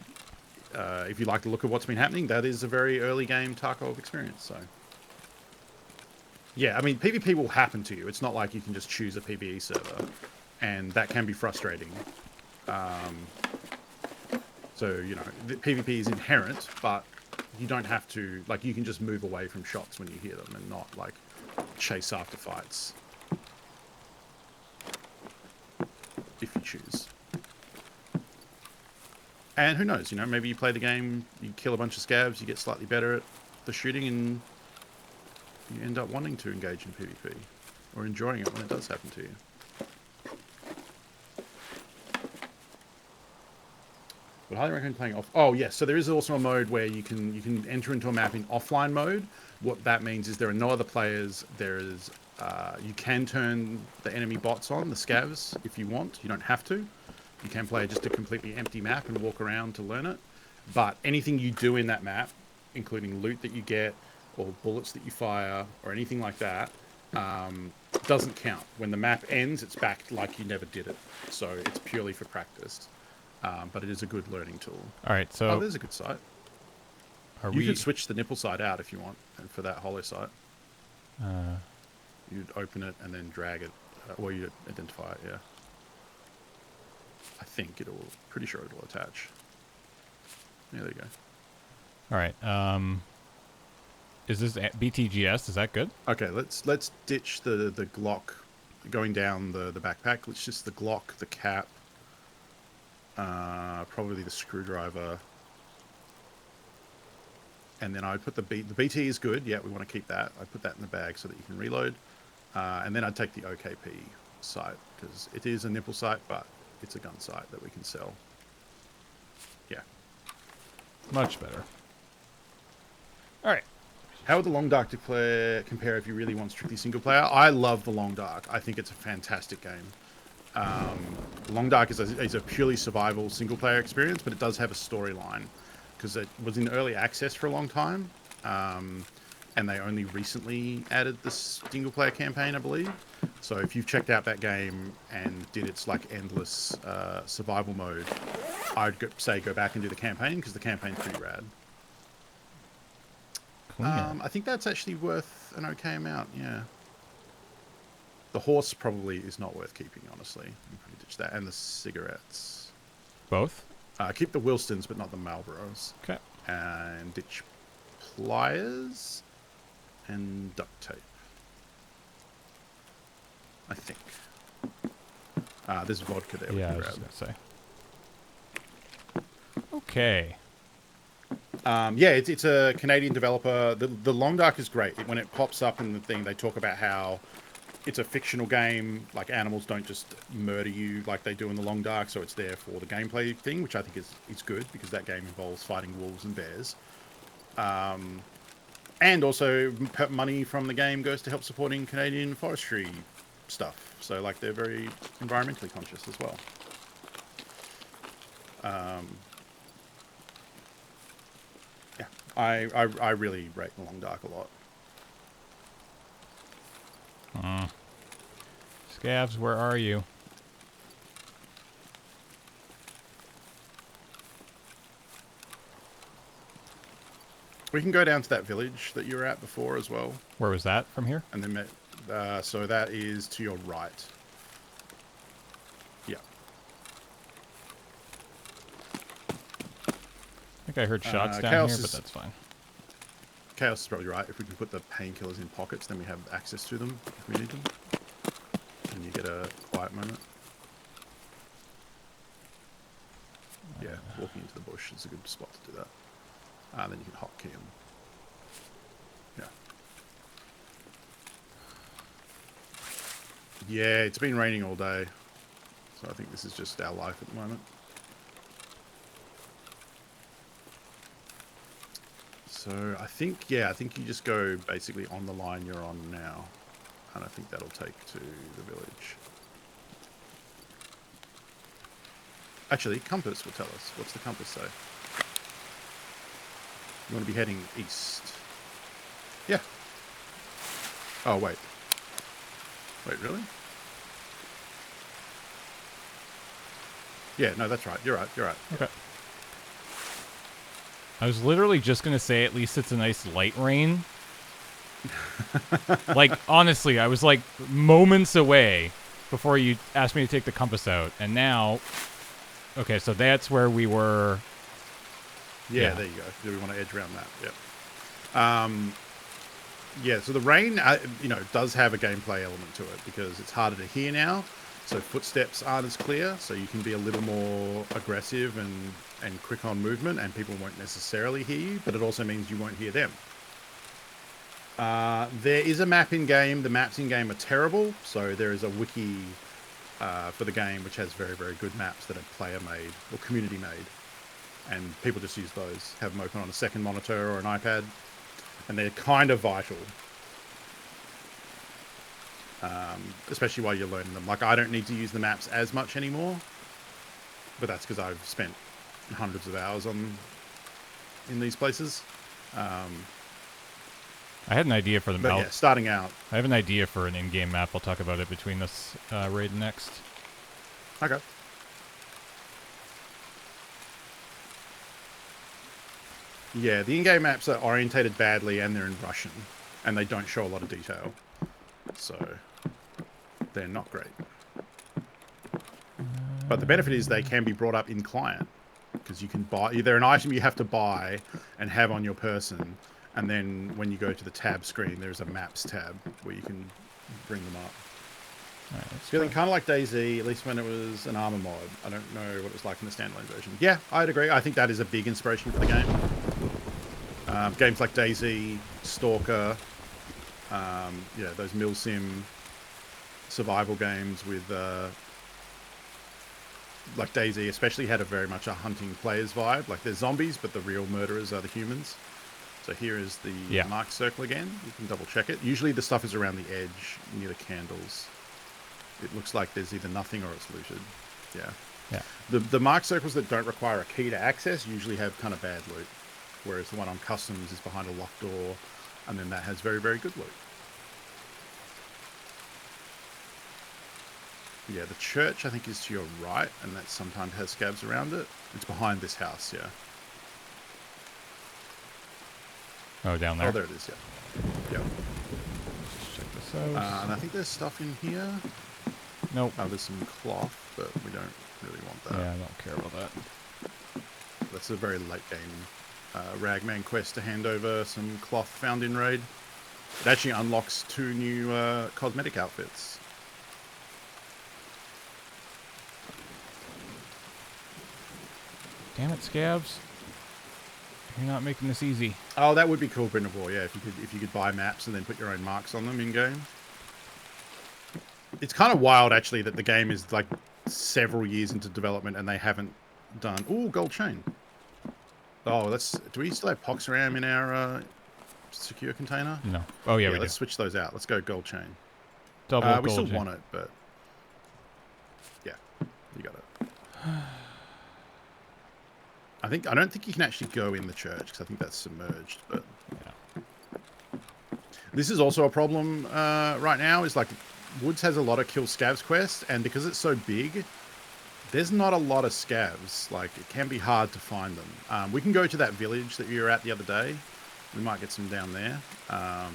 if you like the look of what's been happening, that is a very early game Tarkov experience. So, yeah, I mean, PvP will happen to you. It's not like you can just choose a PvE server. And that can be frustrating. So, you know, the PvP is inherent, but you don't have to, like, you can just move away from shots when you hear them and not, like, chase after fights. If you choose. And who knows, you know, maybe you play the game, you kill a bunch of scavs, you get slightly better at the shooting, and you end up wanting to engage in PvP. Or enjoying it when it does happen to you. Would highly recommend playing off. Oh yes, so there is also a mode where you can enter into a map in offline mode. What that means is there are no other players. There is you can turn the enemy bots on, the scavs, if you want. You don't have to. You can play just a completely empty map and walk around to learn it. But anything you do in that map, including loot that you get, or bullets that you fire, or anything like that, doesn't count. When the map ends, it's back like you never did it. So it's purely for practice. But it is a good learning tool. All right, so... Oh, there's a good site. You could switch the nipple site out if you want, and for that hollow site. You'd open it and then drag it, or you'd identify it, yeah. I think pretty sure it'll attach. Yeah, there you go. All right, is this BTGS? Is that good? Okay, let's ditch the Glock going down the backpack. Let's just the Glock, the cap, probably the screwdriver, and then I'd put the BT is good. Yeah, we want to keep that. I put that in the bag so that you can reload, and then I'd take the OKP sight because it is a nipple sight, but it's a gun sight that we can sell. Yeah, Much better. All right. How would the Long Dark compare if you really want strictly single player? I love the Long Dark. I think it's a fantastic game. Long Dark is a purely survival single player experience, but it does have a storyline because it was in early access for a long time, and they only recently added the single player campaign, I believe. So if you've checked out that game and did its like endless survival mode, I'd say go back and do the campaign because the campaign's pretty rad. I think that's actually worth an okay amount, yeah. The horse probably is not worth keeping, honestly. You probably ditch that. And the cigarettes. Both? Keep the Wilstons, but not the Marlboros. Okay. And ditch pliers and duct tape. I think. There's vodka there. Yeah, I was just going to say. Okay. Yeah, it's a Canadian developer. The Long Dark is great. When it pops up in the thing, they talk about how it's a fictional game. Like, animals don't just murder you like they do in the Long Dark, so it's there for the gameplay thing, which I think is good, because that game involves fighting wolves and bears. And also, money from the game goes to help supporting Canadian forestry stuff. So, like, they're very environmentally conscious as well. Yeah, I really rate the Long Dark a lot. Scavs, where are you? We can go down to that village that you were at before as well. Where was that from here? And then, so that is to your right. Yeah. I think I heard shots down here, but that's fine. Chaos is probably right. If we can put the painkillers in pockets, then we have access to them if we need them. And you get a quiet moment. Yeah, walking into the bush is a good spot to do that. Then you can hotkey them. Yeah. Yeah, it's been raining all day. So I think this is just our life at the moment. So I think you just go basically on the line you're on now. And I think that'll take to the village. Actually, compass will tell us. What's the compass say? You want to be heading east. Yeah. Oh, wait. Wait, really? Yeah, no, that's right. You're right. Okay. I was literally just going to say at least it's a nice light rain. Like, honestly, I was like moments away before you asked me to take the compass out. And now... Okay, so that's where we were... Yeah, there you go. Do we want to edge around that? Yep. Yeah, so the rain, does have a gameplay element to it because it's harder to hear now. So footsteps aren't as clear, so you can be a little more aggressive and quick on movement, and people won't necessarily hear you, but it also means you won't hear them. There is a map in-game. The maps in-game are terrible, so there is a wiki for the game which has very, very good maps that are player-made or community-made. And people just use those, have them open on a second monitor or an iPad, and they're kind of vital. Especially while you're learning them. Like, I don't need to use the maps as much anymore, but that's because I've spent hundreds of hours in these places. I had an idea for the map. Yeah, starting out. I have an idea for an in-game map. I'll talk about it between this raid next. Okay. Yeah, the in-game maps are orientated badly, and they're in Russian, and they don't show a lot of detail. So, they're not great. But the benefit is they can be brought up in client, because you can buy... They're an item you have to buy and have on your person, and then when you go to the tab screen, there's a maps tab where you can bring them up. Right, it's feeling kind of like DayZ, at least when it was an armor mod. I don't know what it was like in the standalone version. Yeah, I'd agree. I think that is a big inspiration for the game. Games like DayZ, Stalker, those milsim survival games with, like DayZ especially had very much a hunting players vibe. Like, they're zombies, but the real murderers are the humans. So here is the marked circle again. You can double check it. Usually the stuff is around the edge near the candles. It looks like there's either nothing or it's looted. Yeah. The marked circles that don't require a key to access usually have kind of bad loot. Whereas the one on customs is behind a locked door, and then that has very, very good loot. Yeah, the church, I think, is to your right, and that sometimes has scabs around it. It's behind this house, yeah. Oh, down there? Oh, there it is, yeah. Yeah. Let's check this And I think there's stuff in here. Nope. Oh, there's some cloth, but we don't really want that. Yeah, I don't care about that. That's a very late game Ragman quest to hand over some cloth found in raid. It actually unlocks 2 new cosmetic outfits. Damn it, Scavs. You're not making this easy. Oh, that would be cool, Brindleball, yeah, if you could buy maps and then put your own marks on them in game. It's kind of wild actually that the game is like several years into development and they haven't done. Ooh, gold chain. Oh, do we still have Poxram in our secure container? No. Oh yeah, we let's do. switch those out. Let's go gold chain. Double gold we still chain. want it, but yeah, you got it. I don't think you can actually go in the church because I think that's submerged. But yeah. This is also a problem right now. Is like Woods has a lot of kill scavs quests, and because it's so big, there's not a lot of scavs. Like it can be hard to find them. We can go to that village that you were at the other day. We might get some down there. I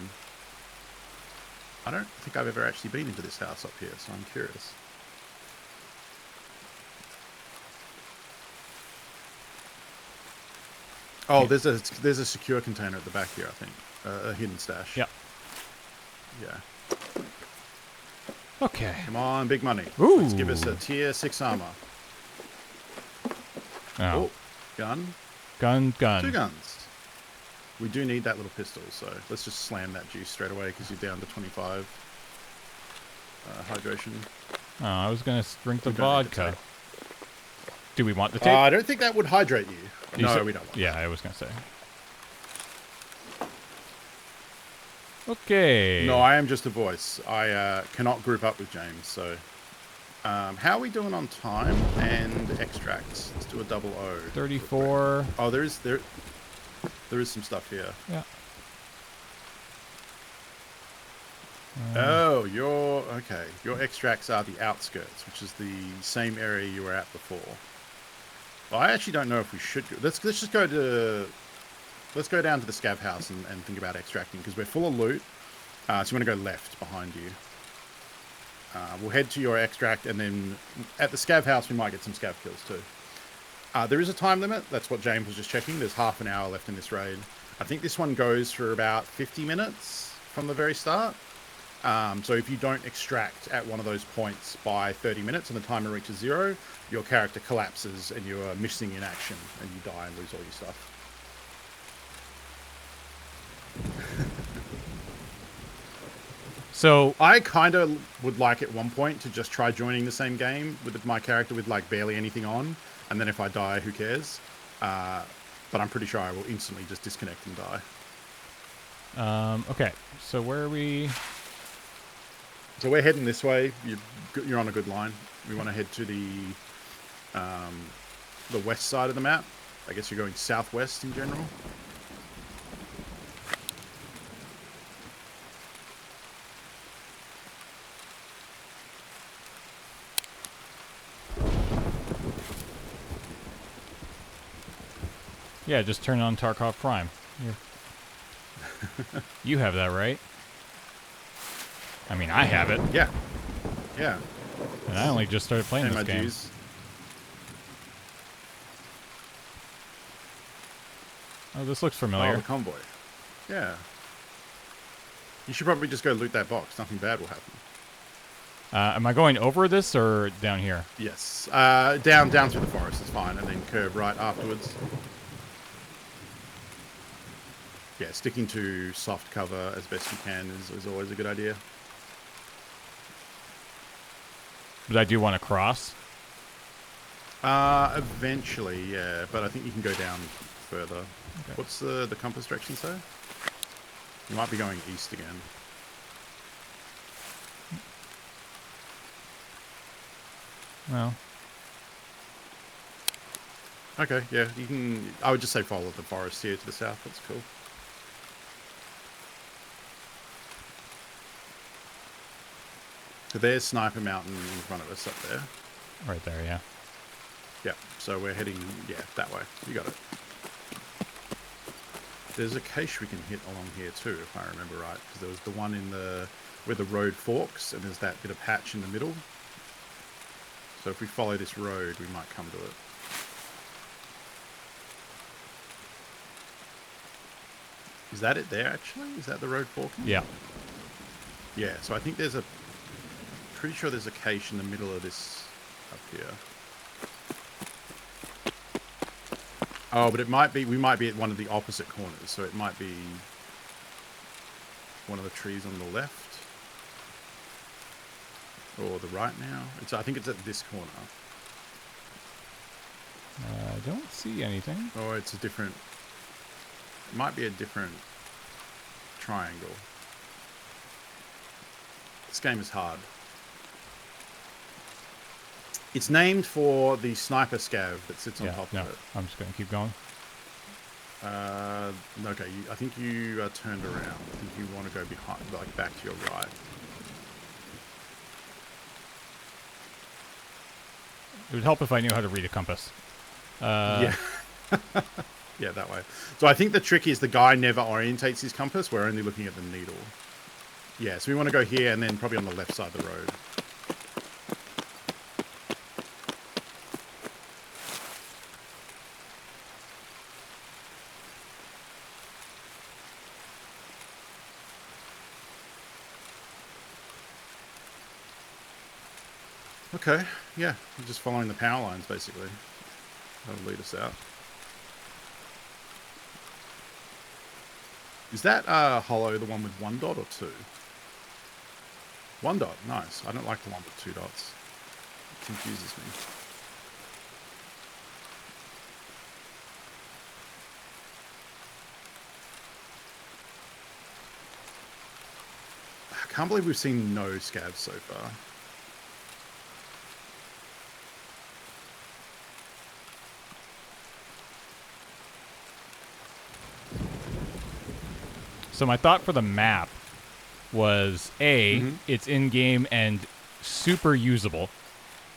don't think I've ever actually been into this house up here, so I'm curious. Oh, there's a secure container at the back here, I think. A hidden stash. Yep. Yeah. Okay. Come on, big money. Ooh. Let's give us a tier 6 armor. Oh. Gun. 2 guns. We do need that little pistol, so let's just slam that juice straight away because you're down to 25 hydration. Oh, I was going to drink the vodka. Do we want the tape? I don't think that would hydrate you. No, we don't want that. I was going to say. Okay. No, I am just a voice. I cannot group up with James, so... how are we doing on time and extracts? Let's do a double O. 34. Oh, there is some stuff here. Yeah. Oh, okay. Your extracts are the outskirts, which is the same area you were at before. Well, I actually don't know if we should go. Let's just go to... Let's go down to the scav house and think about extracting, because we're full of loot. So you want to go left behind you. We'll head to your extract, and then at the scav house, we might get some scav kills too. There is a time limit. That's what James was just checking. There's half an hour left in this raid. I think this one goes for about 50 minutes from the very start. So if you don't extract at one of those points by 30 minutes and the timer reaches 0, your character collapses and you are missing in action and you die and lose all your stuff. So I kind of would like at one point to just try joining the same game with my character with like barely anything on, and then if I die, who cares? But I'm pretty sure I will instantly just disconnect and die. Okay, so where are we? So we're heading this way. You're on a good line. We want to head to the west side of the map. I guess you're going southwest in general. Yeah, just turn on Tarkov Prime. You have that, right? I mean, I have it. Yeah. Yeah. And I only just started playing this game. Oh, this looks familiar. Oh, the convoy. Yeah. You should probably just go loot that box. Nothing bad will happen. Am I going over this or down here? Yes. Down through the forest is fine, and then curve right afterwards. Yeah, sticking to soft cover as best you can is always a good idea. But I do want to cross. Eventually, yeah, but I think you can go down further. Okay. What's the compass direction say? You might be going east again. Well. Okay, yeah, you can... I would just say follow the forest here to the south. That's cool. So there's Sniper Mountain in front of us up there. Right there, yeah. Yeah, so we're heading, that way. You got it. There's a cache we can hit along here too, if I remember right, because there was the one in the where the road forks, and there's that bit of patch in the middle. So if we follow this road, we might come to it. Is that it there, actually? Is that the road forking? Yeah. Yeah, so I think there's a... Pretty sure there's a cache in the middle of this up here. Oh, but it might be... We might be at one of the opposite corners, so it might be one of the trees on the left. Or the right now. I think it's at this corner. I don't see anything. Or it's a different... It might be a different triangle. This game is hard. It's named for the sniper scav that sits on top of it. I'm just going to keep going. Okay, I think you are turned around. I think you want to go behind, like back to your right. It would help if I knew how to read a compass. Yeah. Yeah, that way. So I think the trick is the guy never orientates his compass. We're only looking at the needle. Yeah, so we want to go here and then probably on the left side of the road. Okay, yeah, we're just following the power lines, basically. That'll lead us out. Is that hollow the one with 1 dot or 2? 1 dot, nice. I don't like the one with 2 dots. It confuses me. I can't believe we've seen no scavs so far. So my thought for the map was it's in-game and super usable.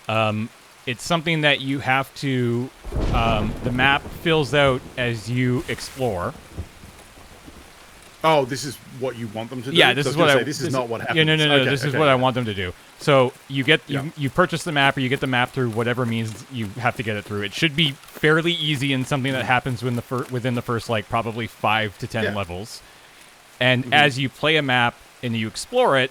It's something that you have to... the map fills out as you explore. Oh, this is what you want them to do? Yeah, this is what this is not what happens. Yeah, no. Okay, this is what I want them to do. So you get you purchase the map, or you get the map through whatever means you have to get it through. It should be fairly easy and something that happens within the first like probably 5 to 10 levels. And as you play a map and you explore it,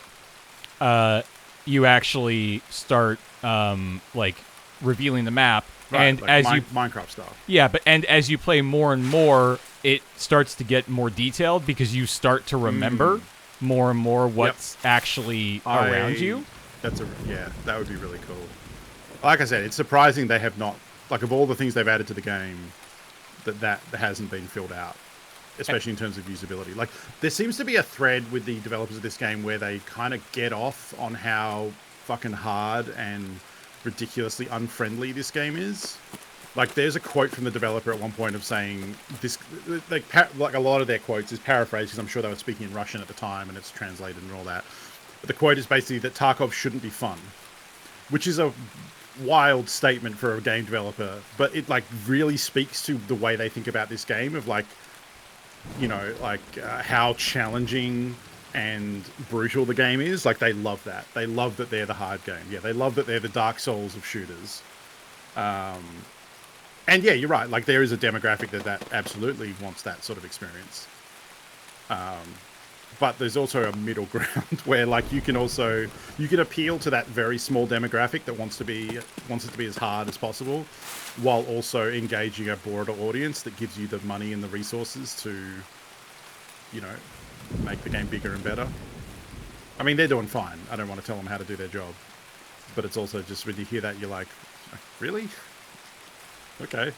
you actually start like revealing the map. Right, and like as Minecraft stuff. Yeah, but as you play more and more, it starts to get more detailed because you start to remember more and more what's actually around you. That would be really cool. Like I said, it's surprising they have not, like of all the things they've added to the game, that hasn't been filled out, especially in terms of usability. Like there seems to be a thread with the developers of this game where they kind of get off on how fucking hard and ridiculously unfriendly this game is. Like there's a quote from the developer at one point of saying this, like a lot of their quotes is paraphrased because I'm sure they were speaking in Russian at the time and it's translated and all that. But the quote is basically that Tarkov shouldn't be fun, which is a wild statement for a game developer, but it like really speaks to the way they think about this game of like, you know, like how challenging and brutal the game is. Like they love that. They love that they're the hard game. Yeah, they love that they're the Dark Souls of shooters. And yeah, you're right. Like there is a demographic that absolutely wants that sort of experience. But there's also a middle ground where like you can appeal to that very small demographic that wants it to be as hard as possible, while also engaging a broader audience that gives you the money and the resources to, you know, make the game bigger and better. I mean, they're doing fine. I don't want to tell them how to do their job, but it's also just when you hear that, you're like, really? Okay.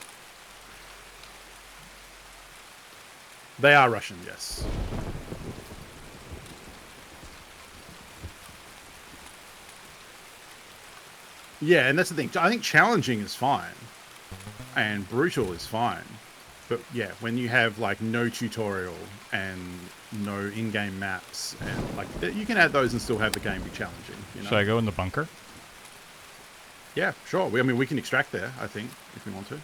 They are Russian, yes. Yeah, and that's the thing. I think challenging is fine, and brutal is fine. But yeah, when you have like no tutorial and no in-game maps, and like you can add those and still have the game be challenging. You know? Should I go in the bunker? Yeah, sure. I mean, we can extract there, I think, if we want to.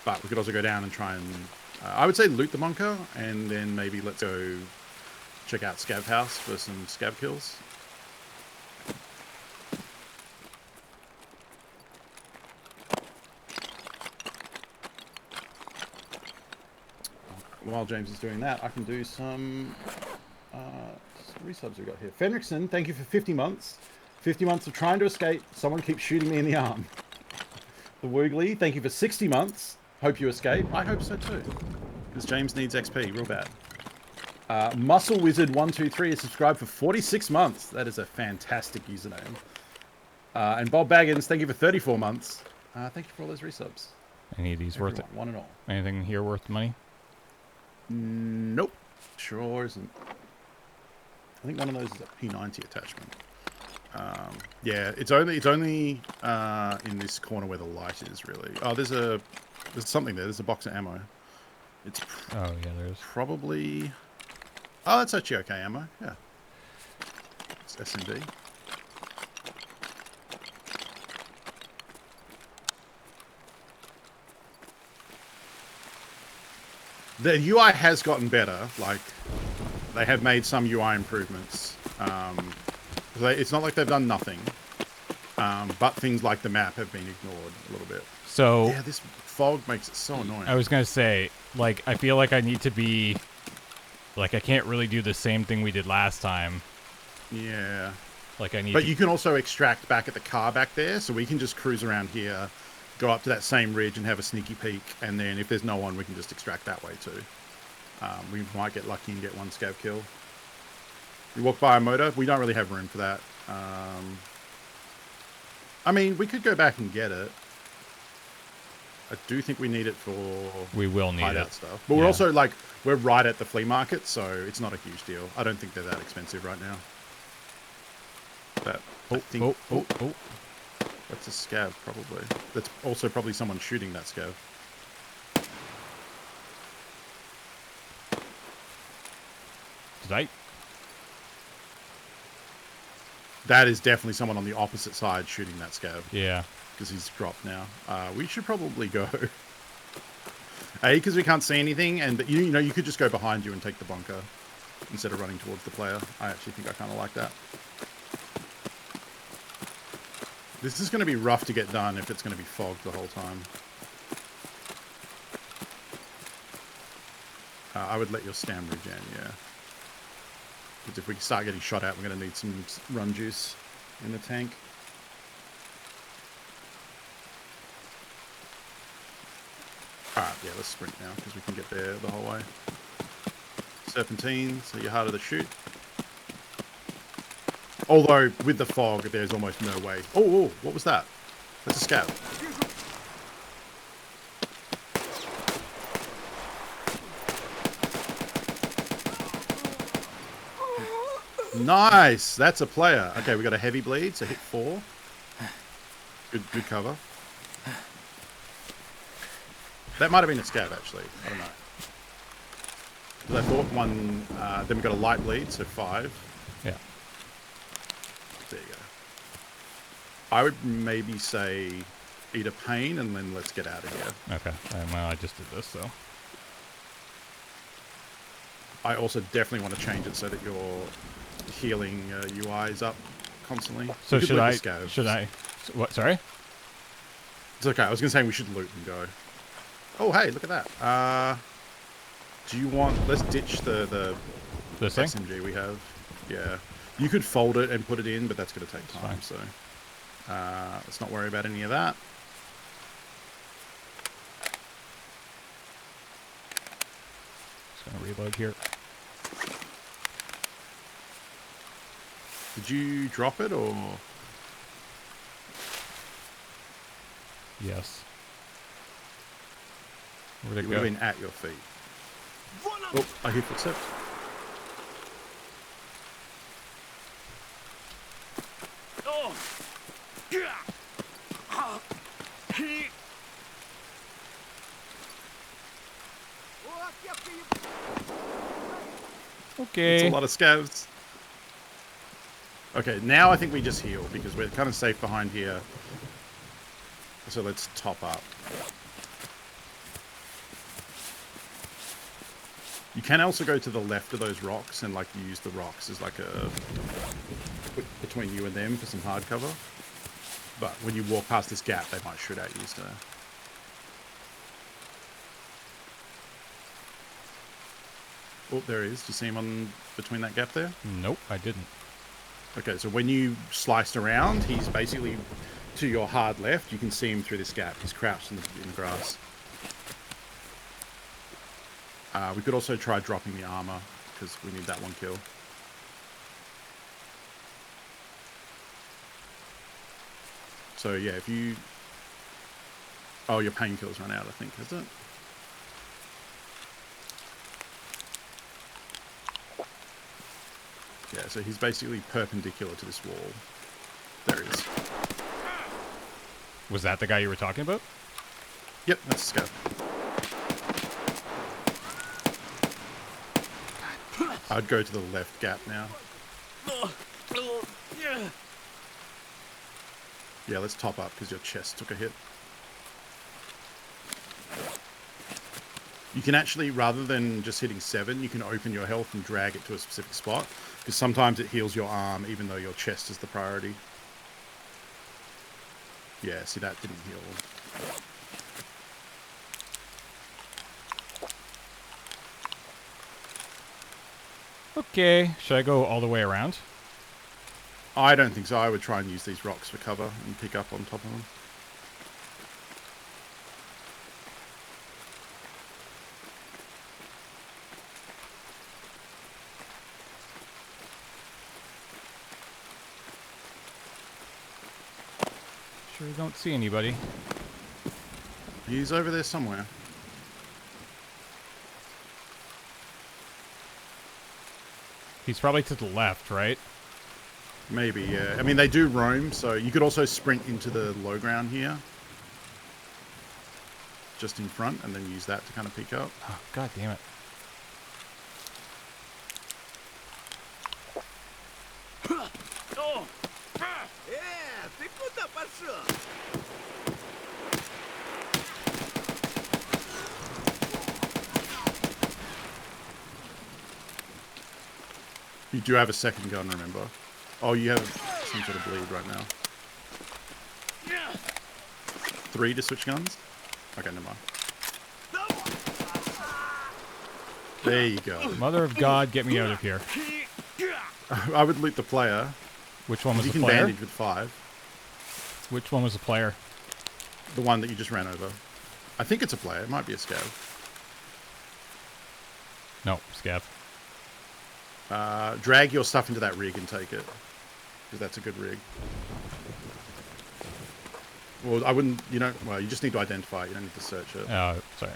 But we could also go down and try and I would say loot the bunker, and then maybe let's go check out Scav House for some Scav kills. While James is doing that, I can do some resubs we got here. Fenrickson, thank you for 50 months. 50 months of trying to escape. Someone keeps shooting me in the arm. The Woogly, thank you for 60 months. Hope you escape. I hope so too. Because James needs XP real bad. Muscle Wizard 123 is subscribed for 46 months. That is a fantastic username. And Bob Baggins, thank you for 34 months. Thank you for all those resubs. Any of these worth it? One and all. Anything here worth money? Nope. Sure isn't. I think one of those is a P90 attachment. Yeah, it's only in this corner where the light is really. Oh, there's something there. There's a box of ammo. It's oh yeah, there's probably. Oh, that's actually okay ammo. Yeah. It's SMD. The UI has gotten better. Like, they have made some UI improvements. It's not like they've done nothing. But things like the map have been ignored a little bit. so. Yeah, this fog makes it so annoying. I was gonna say, like, I feel like I need to be, like, I can't really do the same thing we did last time. Yeah. Like, I need. But you can also extract back at the car back there, so we can just cruise around here, go up to that same ridge and have a sneaky peek, and then if there's no one, we can just extract that way too. We might get lucky and get one scav kill. We walk by a motor. We don't really have room for that. I mean, we could go back and get it. I do think we need it for We will need hideout it. stuff. But we're also, like, we're right at the flea market, so it's not a huge deal. I don't think they're that expensive right now. But I think... That's a scav, probably. That's also probably someone shooting that scav. That is definitely someone on the opposite side shooting that scav. Yeah. Because he's dropped now. We should probably go. A, because we can't see anything, and but you know, you could just go behind you and take the bunker instead of running towards the player. I actually think I kind of like that. This is going to be rough to get done if it's going to be fogged the whole time. I would let your stam regen, yeah. Because if we start getting shot at, we're going to need some run juice in the tank. Alright, yeah, let's sprint now, because we can get there the whole way. Serpentine, so you're harder to shoot. Although, with the fog, there's almost no way. Oh, what was that? That's a scav. Nice! That's a player. Okay, we got a heavy bleed, so hit 4. Good cover. That might have been a scav, actually. I don't know. Because I thought one... then we got a light bleed, so 5. Yeah. There you go. I would maybe say eat a pain and then let's get out of here. Okay. Well, I just did this, so. I also definitely want to change it so that your healing UI is up constantly. So should I? What? Sorry? It's okay. I was going to say we should loot and go. Oh, hey, look at that. Do you want... Let's ditch the This thing? SMG we have. Yeah. You could fold it and put it in, but that's going to take time, so... let's not worry about any of that. Just going to reload here. Did you drop it, or...? Yes. Where'd It it would have go? been at your feet. Oh, I hear footsteps. Okay. It's a lot of scavs. Okay, now I think we just heal because we're kind of safe behind here. So let's top up. You can also go to the left of those rocks and like use the rocks as like a between you and them for some hard cover. But when you walk past this gap, they might shoot at you. So. Oh, there he is. Do you see him on between that gap there? Nope, I didn't. Okay, so when you sliced around, he's basically to your hard left. You can see him through this gap. He's crouched in the grass. We could also try dropping the armor, because we need that one kill. So yeah, if you... Oh, your painkill's run out, I think, has it? Yeah, so he's basically perpendicular to this wall. There he is. Was that the guy you were talking about? Yep, that's the scout. I'd go to the left gap now. Yeah, let's top up because your chest took a hit. You can actually, rather than just hitting 7, you can open your health and drag it to a specific spot. Because sometimes it heals your arm even though your chest is the priority. Yeah, see, that didn't heal. Okay, should I go all the way around? I don't think so. I would try and use these rocks for cover and pick up on top of them. Sure don't see anybody. He's over there somewhere. He's probably to the left, right? Maybe, yeah. I mean, they do roam, so you could also sprint into the low ground here. Just in front, and then use that to kind of peek up. Oh, God damn it. You do have a second gun, remember? Oh, you have some sort of bleed right now. 3 to switch guns? Okay, never mind. There you go. Mother of God, get me out of here. I would loot the player. Which one was You the can player? bandage with 5. Which one was the player? The one that you just ran over. I think it's a player. It might be a scav. No, scav. Drag your stuff into that rig and take it. Because that's a good rig. Well, I wouldn't, you know, well, you just need to identify it. You don't need to search it. Oh, sorry.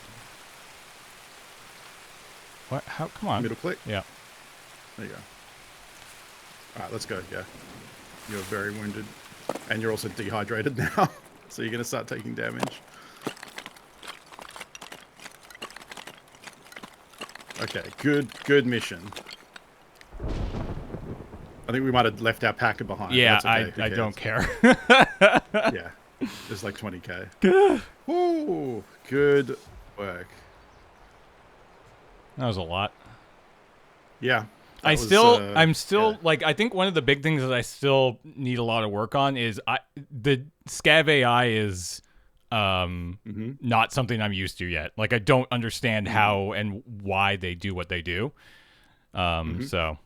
What? How? Come on. Middle click? Yeah. There you go. Alright, let's go, yeah. You're very wounded. And you're also dehydrated now. So you're going to start taking damage. Okay, good mission. I think we might have left our packer behind. Yeah, That's okay. I don't care. Yeah, there's like 20k. Woo, good work. That was a lot. Yeah. I'm still yeah. like, I think one of the big things that I still need a lot of work on is the scav AI is not something I'm used to yet. Like, I don't understand how and why they do what they do. So.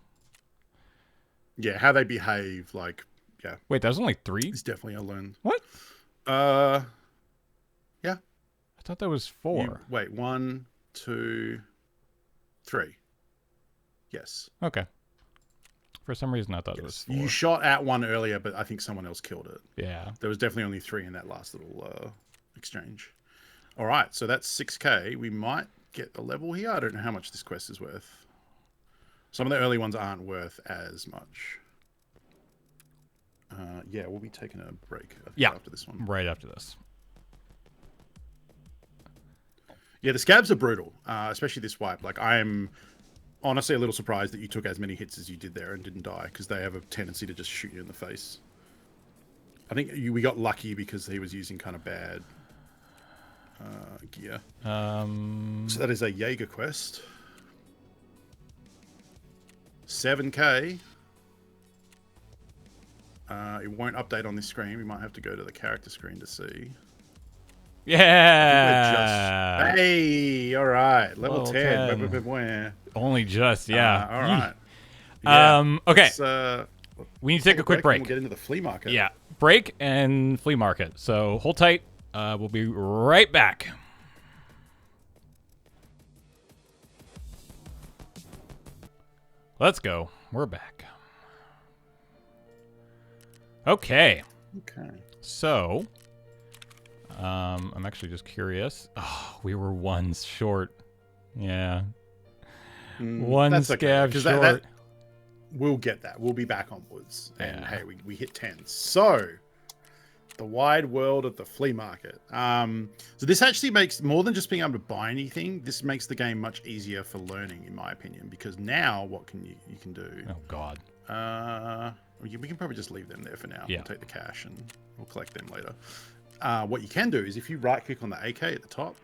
Yeah, how they behave, like, yeah. Wait, that was only 3? It's definitely a learn. What? Yeah. I thought that was 4. Wait, 1, 2, 3. Yes. Okay. For some reason, I thought it was 4. You shot at one earlier, but I think someone else killed it. Yeah. There was definitely only 3 in that last little exchange. All right, so that's 6k. We might get the level here. I don't know how much this quest is worth. Some of the early ones aren't worth as much. Yeah, we'll be taking a break after this one. Right after this. Yeah, the scabs are brutal, especially this wipe. Like, I'm honestly a little surprised that you took as many hits as you did there and didn't die, because they have a tendency to just shoot you in the face. I think we got lucky because he was using kind of bad gear. So that is a Jaeger quest. 7K. It won't update on this screen. We might have to go to the character screen to see. Yeah. Hey, all right. Level 10. 10. Only just, yeah. All right. Yeah. Okay. We need to take a quick break. We'll get into the flea market. Yeah. Break and flea market. So hold tight. We'll be right back. Let's go. We're back. Okay. So, I'm actually just curious. Oh, we were one short. Yeah. One scab short. We'll get that. We'll be back onwards. And hey, we hit 10. So, the wide world of the flea market. So this actually makes, more than just being able to buy anything, this makes the game much easier for learning, in my opinion. Because now, what can you can do? Oh, God. We can probably just leave them there for now. Yeah. We'll take the cash and we'll collect them later. What you can do is if you right-click on the AK at the top,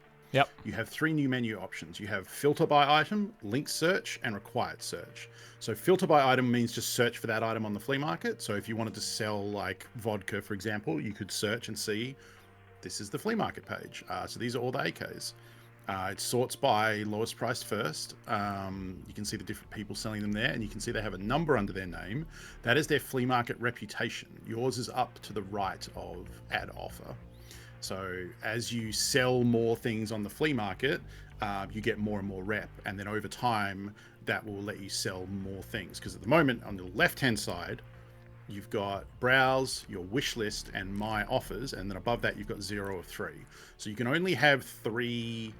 you have 3 new menu options. You have filter by item, linked search, and required search. So filter by item means just search for that item on the flea market. So if you wanted to sell like vodka, for example, you could search and see this is the flea market page. So these are all the AKs. It sorts by lowest priced first. You can see the different people selling them there, and you can see they have a number under their name. That is their flea market reputation. Yours is up to the right of add offer. So as you sell more things on the flea market, you get more and more rep, and then over time that will let you sell more things. Because at the moment on the left-hand side, you've got browse, your wish list, and my offers, and then above that you've got 0 of 3. So you can only have 3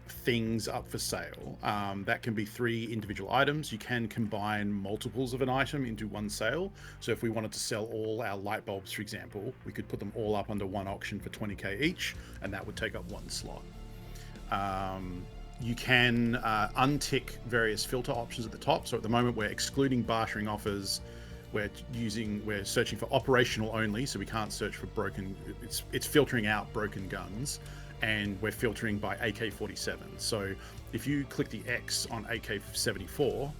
things up for sale. That can be 3 individual items. You can combine multiples of an item into one sale. So if we wanted to sell all our light bulbs, for example, we could put them all up under one auction for 20k each, and that would take up 1 slot. You can untick various filter options at the top. So at the moment we're excluding bartering offers. We're searching for operational only, so we can't search for broken. It's filtering out broken guns, and we're filtering by AK-47. So if you click the X on AK-74,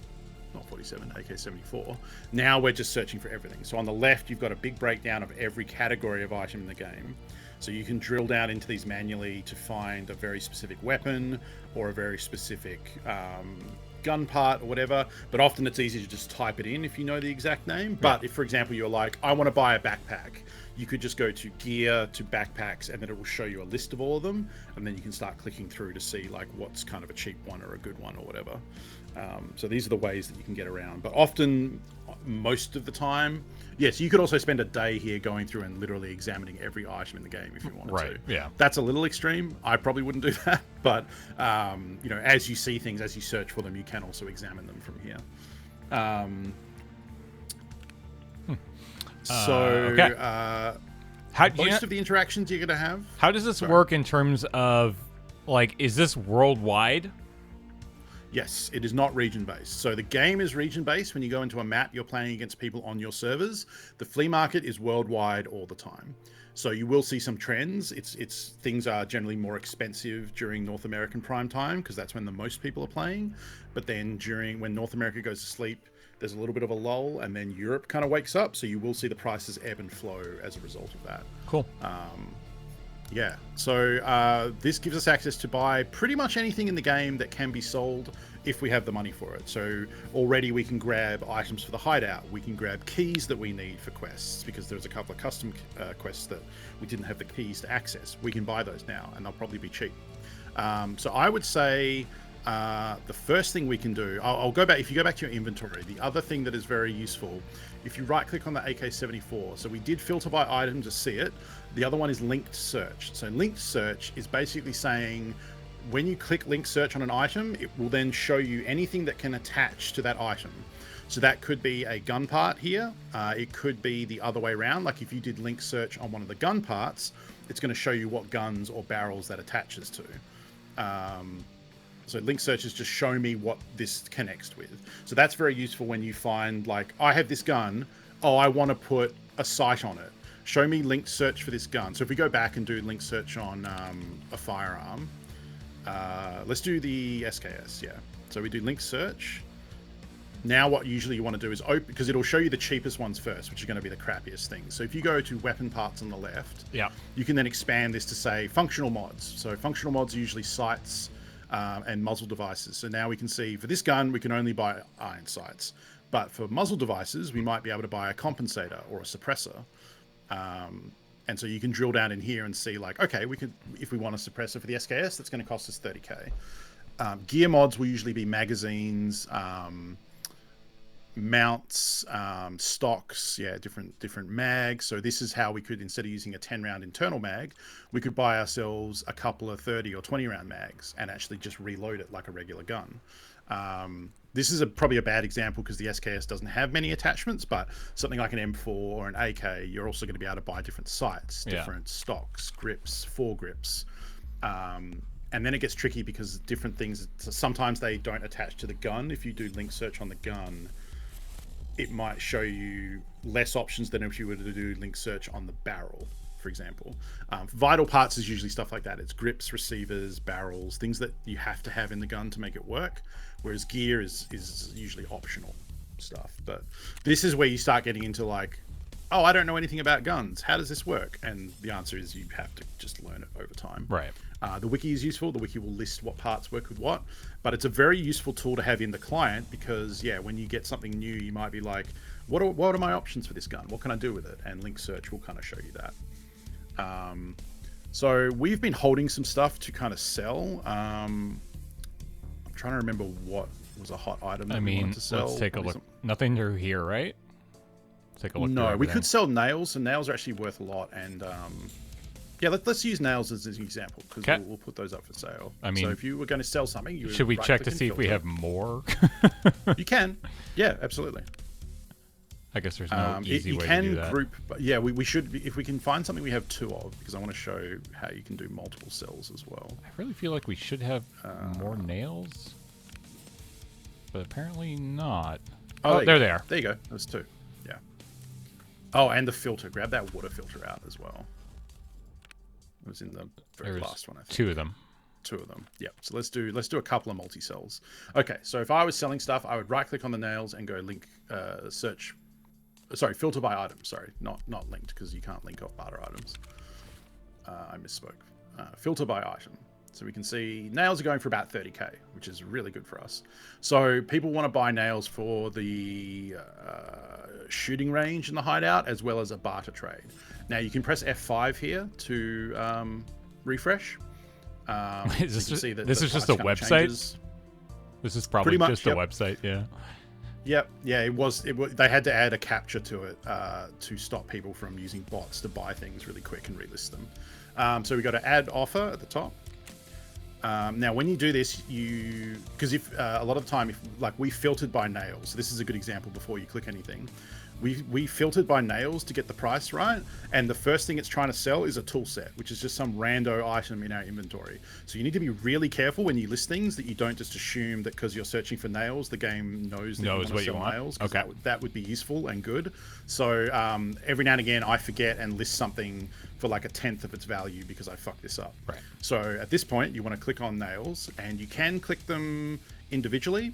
not 47, AK-74, now we're just searching for everything. So on the left, you've got a big breakdown of every category of item in the game. So you can drill down into these manually to find a very specific weapon or a very specific gun part or whatever, but often it's easy to just type it in if you know the exact name. But if, for example, you're like, I want to buy a backpack, you could just go to gear, to backpacks, and then it will show you a list of all of them, and then you can start clicking through to see like what's kind of a cheap one or a good one or whatever. So these are the ways that you can get around, but often, most of the time, yes, you could also spend a day here going through and literally examining every item in the game if you wanted to. That's a little extreme. I probably wouldn't do that, but you know, as you see things, as you search for them, you can also examine them from here. Most of the interactions you're going to have. How does this work in terms of, like, is this worldwide? Yes, it is not region-based. So the game is region-based. When you go into a map, you're playing against people on your servers. The flea market is worldwide all the time. So you will see some trends. Things are generally more expensive during North American prime time because that's when the most people are playing. But then when North America goes to sleep, there's a little bit of a lull, and then Europe kind of wakes up. So you will see the prices ebb and flow as a result of that. Cool. Yeah, so this gives us access to buy pretty much anything in the game that can be sold if we have the money for it. So already we can grab items for the hideout. We can grab keys that we need for quests because there's a couple of custom quests that we didn't have the keys to access. We can buy those now, and they'll probably be cheap. So I would say the first thing we can do, I'll go back. If you go back to your inventory, the other thing that is very useful, if you right click on the AK-74, so we did filter by item to see it. The other one is linked search. So linked search is basically saying when you click linked search on an item, it will then show you anything that can attach to that item. So that could be a gun part here. It could be the other way around. Like if you did link search on one of the gun parts, it's going to show you what guns or barrels that attaches to. So link search is just show me what this connects with. So that's very useful when you find like, I have this gun. Oh, I want to put a sight on it. Show me linked search for this gun. So if we go back and do link search on a firearm, let's do the SKS, yeah. So we do link search. Now what usually you want to do is open, because it'll show you the cheapest ones first, which are going to be the crappiest things. So if you go to weapon parts on the left, Yeah. you can then expand this to say functional mods. So functional mods are usually sights and muzzle devices. So now we can see for this gun, we can only buy iron sights. But for muzzle devices, we might be able to buy a compensator or a suppressor. And so you can drill down in here and see like, okay, we could, if we want a suppressor for the SKS, that's going to cost us 30k. Gear mods will usually be magazines, mounts, stocks, different mags. So this is how we could, instead of using a 10 round internal mag, we could buy ourselves a couple of 30 or 20 round mags and actually just reload it like a regular gun. This is probably a bad example because the SKS doesn't have many attachments, but something like an M4 or an AK, you're also going to be able to buy different sights, different stocks, grips, foregrips. And then it gets tricky because different things, sometimes they don't attach to the gun. If you do link search on the gun, it might show you less options than if you were to do link search on the barrel, for example. Vital parts is usually stuff like that. It's grips, receivers, barrels, things that you have to have in the gun to make it work, whereas gear is usually optional stuff. But this is where you start getting into like, oh, I don't know anything about guns. How does this work? And the answer is you have to just learn it over time. Right. The wiki is useful. The wiki will list what parts work with what, but it's a very useful tool to have in the client because, when you get something new, you might be like, what are my options for this gun? What can I do with it? And link search will kind of show you that. So we've been holding some stuff to kind of sell. I'm trying to remember what was a hot item that we wanted to sell. Let's take a look. Nothing through here, right? Let's take a look. No, we could sell nails, and nails are actually worth a lot. And let's use nails as an example because we'll put those up for sale. I mean, so if you were going to sell something, should we check to see if we have more? You can. Yeah, absolutely. I guess there's no easy way to do that. Group, we should, if we can find something we have two of, because I want to show how you can do multiple cells as well. I really feel like we should have more nails, but apparently not. Oh, there they are. There you go. There's two. Yeah. Oh, and the filter. Grab that water filter out as well. It was in the very last one, I think. Two of them. Yep. So let's do a couple of multi-cells. Okay. So if I was selling stuff, I would right-click on the nails and go link search. Sorry, filter by item. Sorry, not linked because you can't link off barter items. I misspoke. Filter by item. So we can see nails are going for about 30k, which is really good for us. So people want to buy nails for the shooting range in the hideout as well as a barter trade. Now you can press F5 here to refresh. This is just a website? This is probably just a website, yeah. Yep, yeah, it was. They had to add a capture to it to stop people from using bots to buy things really quick and relist them. So we got to add offer at the top. Now, when you do this, because if a lot of the time, if like we filtered by nails, so this is a good example before you click anything. We filtered by nails to get the price right, and the first thing it's trying to sell is a tool set, which is just some rando item in our inventory. So you need to be really careful when you list things that you don't just assume that because you're searching for nails, the game knows that you want to sell nails. Okay, that would be useful and good. So every now and again, I forget and list something for like a tenth of its value because I fucked this up. Right. So at this point, you want to click on nails, and you can click them individually,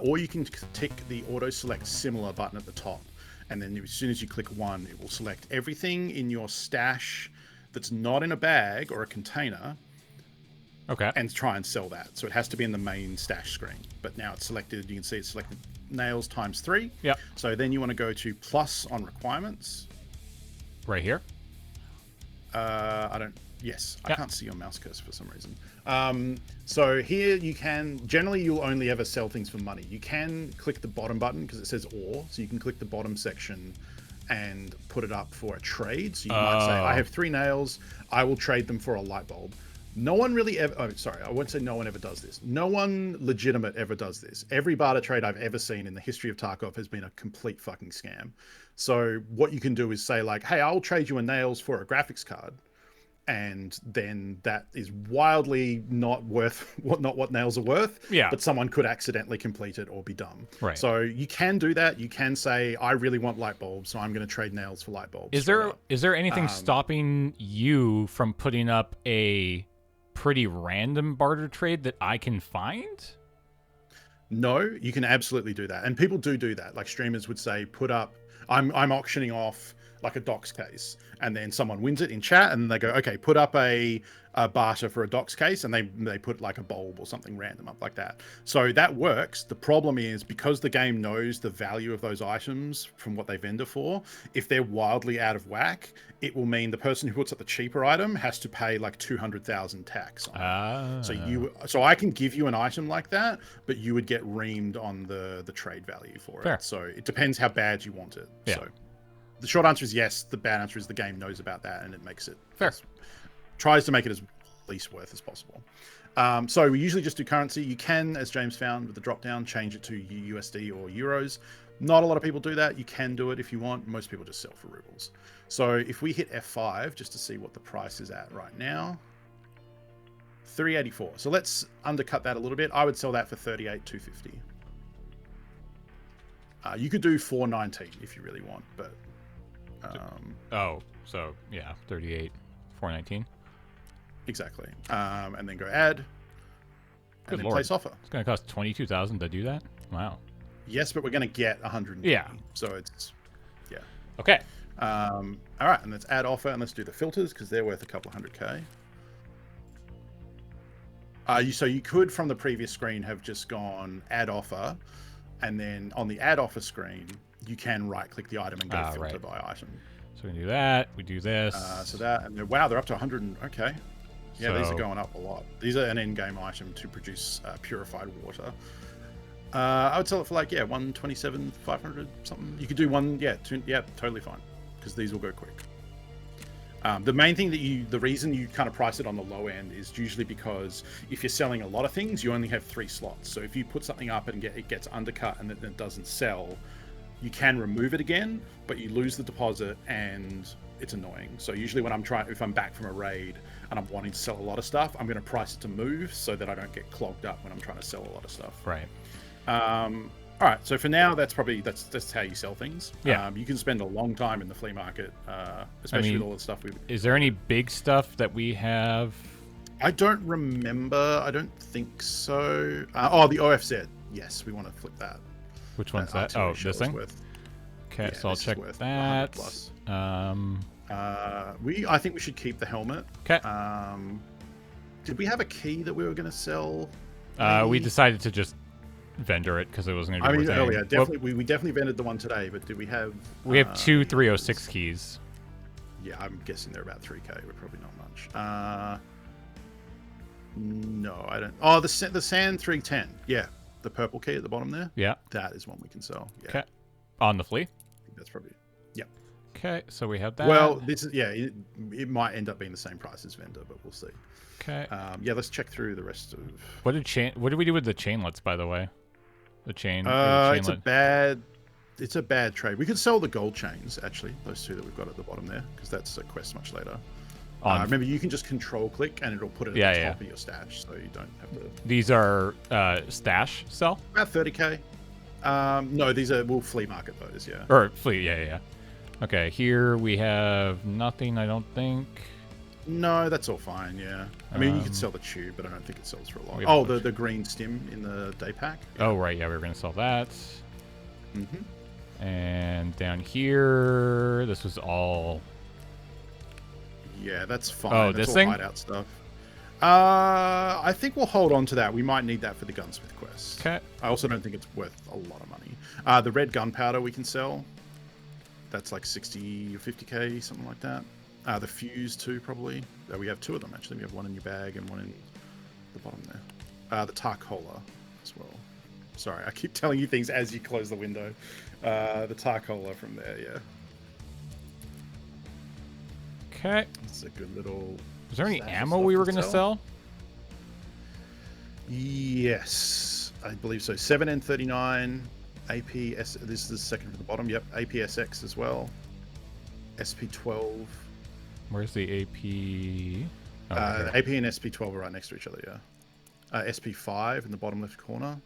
or you can tick the auto select similar button at the top. And then as soon as you click one, it will select everything in your stash that's not in a bag or a container. Okay. And try and sell that. So it has to be in the main stash screen. But now it's selected. You can see it's selected nails times 3. Yeah. So then you want to go to plus on requirements. Right here? Yes, I can't see your mouse cursor for some reason. So here you can, generally you'll only ever sell things for money. You can click the bottom button because it says or, so you can click the bottom section and put it up for a trade. So you might say, I have 3 nails, I will trade them for a light bulb. No one really ever, I won't say no one ever does this. No one legitimate ever does this. Every barter trade I've ever seen in the history of Tarkov has been a complete fucking scam. So what you can do is say like, hey, I'll trade you a nails for a graphics card. And then that is wildly not worth what nails are worth. Yeah. But someone could accidentally complete it or be dumb. Right. So you can do that. You can say, I really want light bulbs, so I'm going to trade nails for light bulbs. Is there anything stopping you from putting up a pretty random barter trade that I can find? No, you can absolutely do that, and people do that. Like streamers would say, put up. I'm auctioning off like a docs case, and then someone wins it in chat, and they go, okay, put up a barter for a docs case, and they put like a bulb or something random up like that. So that works. The problem is because the game knows the value of those items from what they vendor for, if they're wildly out of whack, it will mean the person who puts up the cheaper item has to pay like 200,000 tax on it. So I can give you an item like that, but you would get reamed on the trade value for Fair. it. So it depends how bad you want it. Yeah. So the short answer is yes. The bad answer is the game knows about that and it makes it fair. Tries to make it as least worth as possible. So we usually just do currency. You can, as James found with the drop down, change it to USD or euros. Not a lot of people do that. You can do it if you want. Most people just sell for rubles. So if we hit F5 just to see what the price is at right now, 384. So let's undercut that a little bit. I would sell that for 38,250. You could do 419 if you really want, but so yeah, 38, 419. Exactly. And then go add, and then place offer. It's going to cost 22,000 to do that. Wow. Yes, but we're going to get 120. Yeah. So it's Okay. all right, and let's add offer, and let's do the filters because they're worth a couple of 100K. So you could from the previous screen have just gone add offer, and then on the add offer screen you can right click the item and go filter by item. So we can do that. We do this. So that, and wow, they're up to 100. Okay. Yeah, these are going up a lot. These are an in-game item to produce purified water. I would sell it for like 127, 500 something. You could do one, totally fine, because these will go quick. The main thing the reason you kind of price it on the low end is usually because if you're selling a lot of things, you only have 3 slots. So if you put something up and it gets undercut and it doesn't sell, you can remove it again, but you lose the deposit and it's annoying. So usually when if I'm back from a raid and I'm wanting to sell a lot of stuff, I'm going to price it to move so that I don't get clogged up when I'm trying to sell a lot of stuff. Right. All right, so for now, that's how you sell things. Yeah. You can spend a long time in the flea market, especially with all the stuff Is there any big stuff that we have? I don't remember. I don't think so. The OFZ. Yes, we want to flip that. Which one's that? Oh, this thing? Okay, so I'll check that. I think we should keep the helmet. Okay. Did we have a key that we were going to sell? We decided to just vendor it because it wasn't going to be worth earlier. Definitely, we definitely vended the one today, but do we have... We have 2 306 keys. Yeah, I'm guessing they're about 3K. We're probably not much. No, I don't... Oh, the sand 310. Yeah, the purple key at the bottom there. Yeah. That is one we can sell. Yeah. Okay. On the flea? I think that's probably... Yeah. Okay, so we have that. Well, this is... Yeah, it might end up being the same price as vendor, but we'll see. Okay. Let's check through the rest of... What did we do with the chainlets, by the way? The chain. It's a bad trade. We could sell the gold chains, actually, those 2 that we've got at the bottom there, because that's a quest much later. Remember, you can just control click and it'll put it at the top of your stash, so you don't have to... These are stash sell? About 30K. No, these are flea market those, yeah. Or flea, yeah. Okay, here we have nothing, I don't think. No, that's all fine, yeah. I mean, you could sell the tube, but I don't think it sells for a lot. The green stim in the day pack. Yeah. Oh, right, yeah, we were going to sell that. Mm-hmm. And down here, this was all... Yeah, that's fine. Oh, that's this thing? Hideout stuff. I think we'll hold on to that. We might need that for the gunsmith quest. Okay. I also don't think it's worth a lot of money. The red gunpowder we can sell. That's like 60 or 50K, something like that. The fuse too, probably. We have 2 of them actually. We have one in your bag and one in the bottom there. The Tarkola as well. Sorry, I keep telling you things as you close the window. The Tarkola from there, yeah. Okay. It's a good little... Was there any ammo we were going to sell? Yes, I believe so. 7N39, APS. This is the second from the bottom. Yep, APSX as well. SP12. Where's the AP? AP and SP12 are right next to each other, yeah. SP5 in the bottom left corner.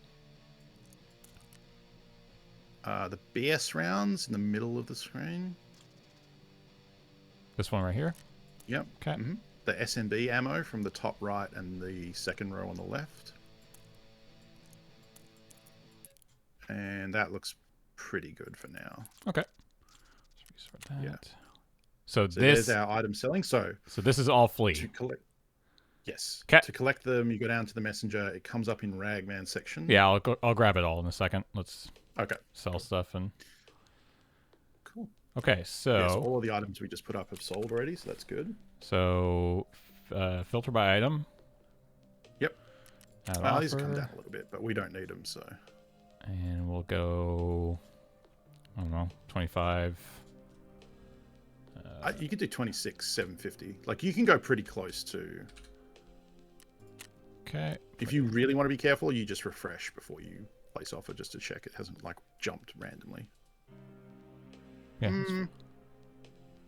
The BS rounds in the middle of the screen. This one right here? Yep. Okay. Mm-hmm. The SMB ammo from the top right and the second row on the left. And that looks pretty good for now. Okay. Sort that. Yeah. So there's this our item selling. So this is all to flea. collect, yes. 'Kay. To collect them, you go down to the messenger. It comes up in Ragman section. Yeah, I'll grab it all in a second. Let's Okay. sell stuff and. Cool. Okay, so Yeah, so all of the items we just put up have sold already, so that's good. So filter by item. Yep. Add These offer, come down a little bit, but we don't need them, so. and we'll go. I don't know, 25. You could do 26,750. Like you can go pretty close to. Okay. If you really want to be careful, you just refresh before you place offer just to check it hasn't like jumped randomly. Yeah.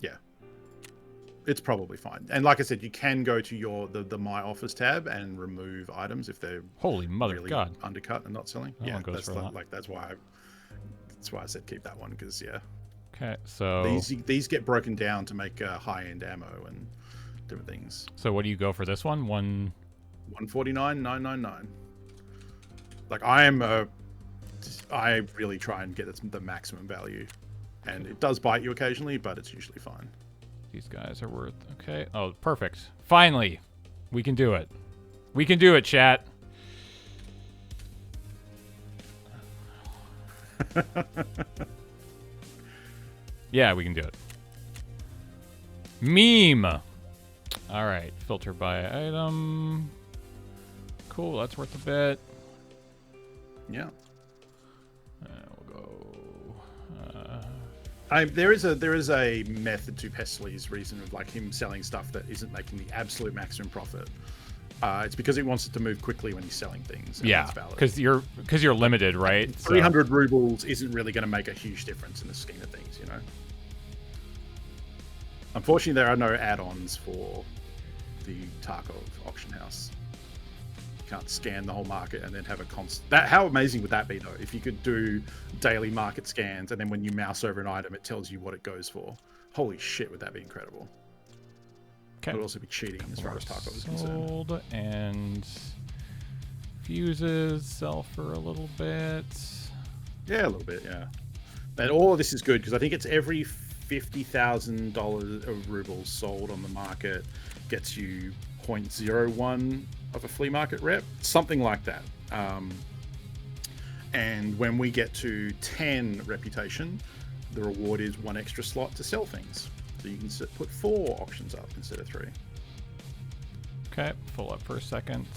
Yeah. It's probably fine. And like I said, you can go to the My Offers tab and remove items if they're Holy mother really God. undercut and not selling. That yeah, one goes that's for a lot. that's why I said keep that one because yeah. Okay, so These get broken down to make high-end ammo and different things. So what do you go for this one? 149,999. Like I really try and get the maximum value, and it does bite you occasionally, but it's usually fine. These guys are worth. Okay. Oh, perfect. Finally, we can do it. We can do it, chat. Yeah, we can do it. Meme. All right. Filter by item. Cool. That's worth a bit. Yeah. We'll go. There is a method to Pestely's reason of like him selling stuff that isn't making the absolute maximum profit. It's because he wants it to move quickly when he's selling things. Yeah, because you're limited, right? 300 rubles isn't really going to make a huge difference in the scheme of things, you know. Unfortunately, there are no add-ons for the Tarkov auction house. You can't scan the whole market and then have a constant. How amazing would that be, though? If you could do daily market scans and then when you mouse over an item, it tells you what it goes for. Holy shit, would that be incredible? Okay. It would also be cheating as far as Tarkov is concerned. Sold and fuses sell for a little bit. Yeah, a little bit, yeah. And all of this is good because I think it's every $50,000 of rubles sold on the market gets you 0.01 of a flea market rep, something like that. And when we get to 10 reputation, the reward is 1 extra slot to sell things. So you can put 4 auctions up instead of 3. Okay, pull up for a second.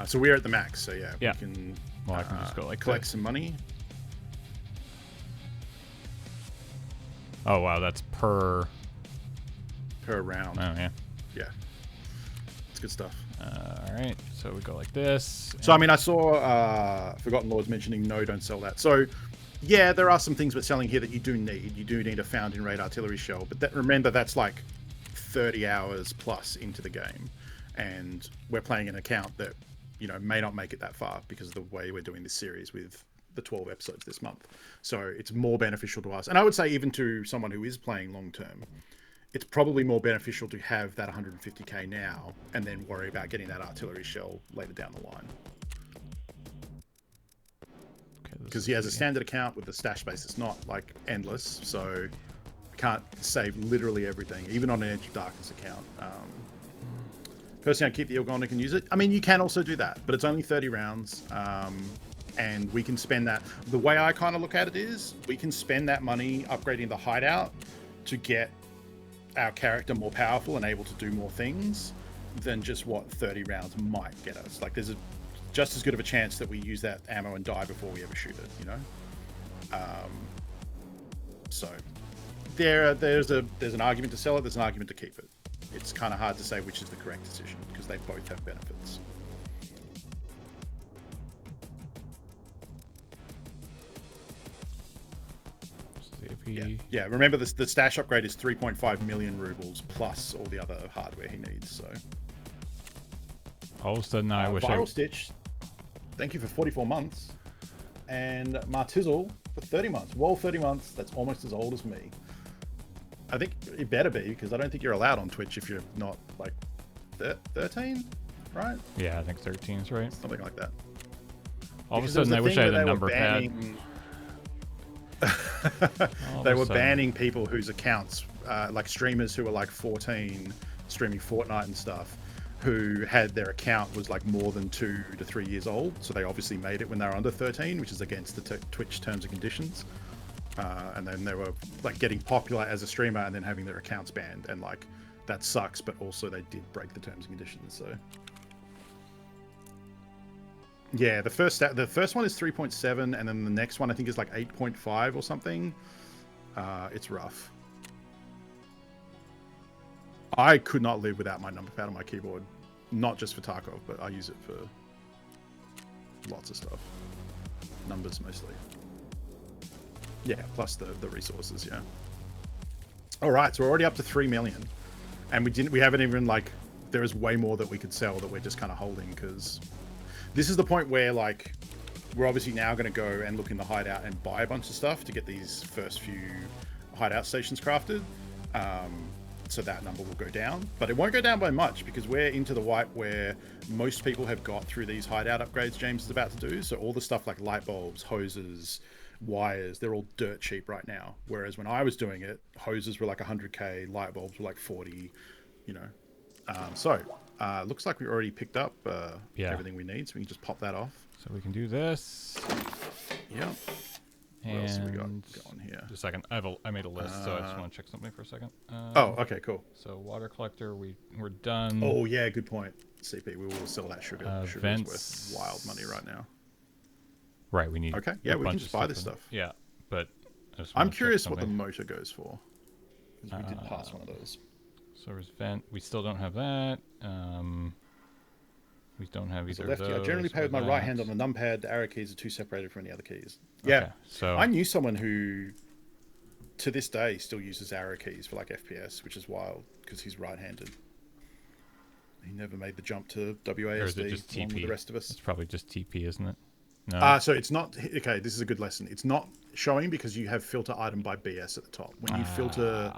So we're at the max. So yeah. Yeah. We can, Well, I can just go like collect this. some money. Oh wow, that's per round. Oh yeah. Yeah. It's good stuff. All right, so we go like this. So I mean, I saw Forgotten Lords mentioning no, don't sell that. So yeah, there are some things with selling here that you do need. You do need a found in raid artillery shell, but remember that's like 30 hours plus into the game, and we're playing an account that may not make it that far because of the way we're doing this series with the 12 episodes this month. So it's more beneficial to us, and I would say even to someone who is playing long term, it's probably more beneficial to have that 150k now and then worry about getting that artillery shell later down the line. Because he has a standard account with the stash space. It's not like endless, so you can't save literally everything, even on an Edge of Darkness account. Personally, I keep the Ilgonic and use it. I mean, you can also do that, but it's only 30 rounds, and we can spend that. The way I kind of look at it is, we can spend that money upgrading the hideout to get our character more powerful and able to do more things than just what 30 rounds might get us. Like, there's just as good of a chance that we use that ammo and die before we ever shoot it, So there's an argument to sell it, there's an argument to keep it. It's kind of hard to say which is the correct decision because they both have benefits. Yeah. Remember, the stash upgrade is 3.5 million rubles plus all the other hardware he needs. So all of a sudden, I wish Viral Stitch, thank you for 44 months, and Martizzle for 30 months. Whoa, 30 months. That's almost as old as me. I think it better be because I don't think you're allowed on Twitch if you're not like 13, right? Yeah, I think 13 is right. Something like that. All of a Because there was sudden, the I wish thing I had where a they were number pad. banning- All They of a were sudden. banning people whose accounts, like streamers who were like 14, streaming Fortnite and stuff, who had their account was like more than 2 to 3 years old. So they obviously made it when they were under 13, which is against the Twitch terms and conditions. And then they were like getting popular as a streamer and then having their accounts banned. And like, that sucks, but also they did break the terms and conditions. So yeah, the first one is 3.7, and then the next one I think is like 8.5 or something. It's rough. I could not live without my number pad on my keyboard, not just for Tarkov, but I use it for lots of stuff. Numbers mostly. Yeah, plus the resources. Yeah. All right, so we're already up to 3 million, and we haven't even like, there is way more that we could sell that we're just kind of holding, because this is the point where like we're obviously now going to go and look in the hideout and buy a bunch of stuff to get these first few hideout stations crafted. So that number will go down, but it won't go down by much because we're into the white where most people have got through these hideout upgrades James is about to do. So all the stuff like light bulbs, hoses, wires, they're all dirt cheap right now. Whereas when I was doing it, hoses were like 100k, light bulbs were like 40, you know. Looks like we already picked up everything we need, so we can just pop that off. So we can do this. Yeah. What else have we got And going here? just a second. I made a list, so I just want to check something for a second. Oh, okay, cool. So water collector, we're done. Oh yeah, good point. CP, we will sell that sugar. Sugar vents. is worth wild money right now. Right, we need. Okay, yeah, a we can bunch just of buy this in- stuff. Yeah, but I'm curious what the motor goes for. 'Cause we did pass one of those. So there's vent. We still don't have that. We don't have So either of lefty, I those. generally play or with my right that. hand on the numpad. The arrow keys are too separated from any other keys. Yeah, Okay, so I knew someone who, to this day, still uses arrow keys for like FPS, which is wild because he's right-handed. He never made the jump to WASD or is it just along TP? with the rest of us. It's probably just TP, isn't it? No. So it's not okay. This is a good lesson. It's not showing because you have filter item by BS at the top. When you filter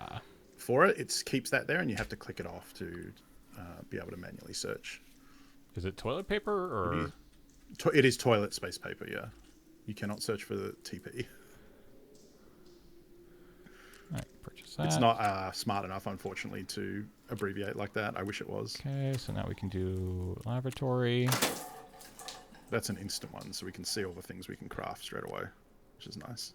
for it, it keeps that there, and you have to click it off to be able to manually search. Is it toilet paper or? It is toilet space paper. Yeah, you cannot search for the TP. All right, purchase that. It's not smart enough, unfortunately, to abbreviate like that. I wish it was. Okay, so now we can do laboratory. That's an instant one, so we can see all the things we can craft straight away, which is nice.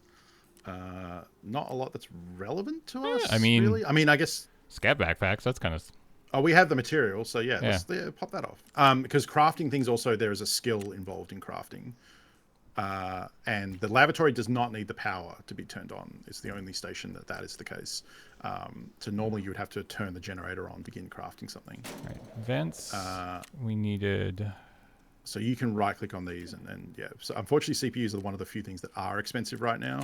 Not a lot that's relevant to us. I mean, really. I mean, I guess. Scat backpacks. That's kind of. Oh, we have the material, so yeah, Yeah. let's pop that off. Because crafting things also, there is a skill involved in crafting. And the lavatory does not need the power to be turned on. It's the only station that is the case. So normally you would have to turn the generator on, begin crafting something. Right. Vents. We needed. So you can right click on these and then, yeah. So unfortunately CPUs are one of the few things that are expensive right now.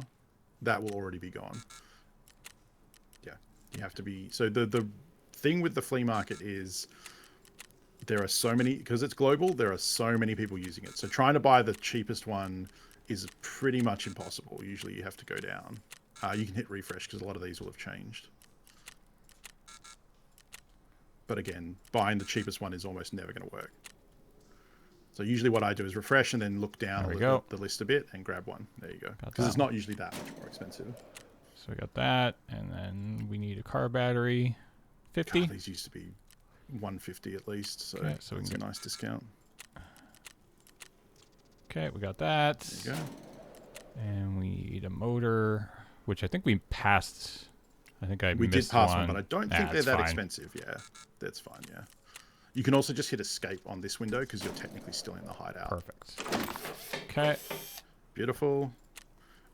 That will already be gone. Yeah, you have to be, so the thing with the flea market is there are so many, because it's global, there are so many people using it. So trying to buy the cheapest one is pretty much impossible. Usually you have to go down. You can hit refresh because a lot of these will have changed. But again, buying the cheapest one is almost never going to work. So usually what I do is refresh and then look down the list a bit and grab one. There you go. Because it's not usually that much more expensive. So we got that, and then we need a car battery. 50. God, these used to be 150 at least, so, okay, so it's a nice discount. Okay, we got that. There you go. And we need a motor, which I think we passed. I think we did pass one, but I don't think they're that fine. expensive. Yeah, that's fine. Yeah. You can also just hit escape on this window because you're technically still in the hideout. Perfect. Okay. Beautiful.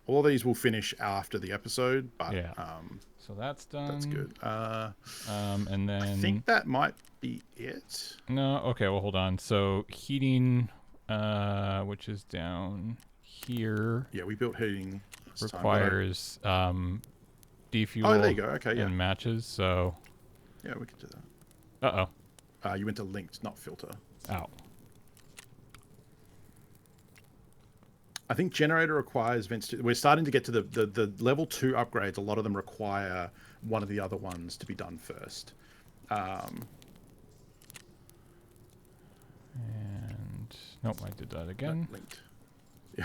All these will finish after the episode, but yeah. So that's done. That's good. And then I think that might be it. No. Okay. Well, hold on. So heating, which is down here. Yeah, we built heating. Requires defuel. Oh, there you go. Okay, yeah. And matches. So. Yeah, we can do that. Uh-oh. You went to linked, not filter. Ow. I think generator requires vents. We're starting to get to the level 2 upgrades. A lot of them require one of the other ones to be done first. And nope, I did that again. Linked. Yeah.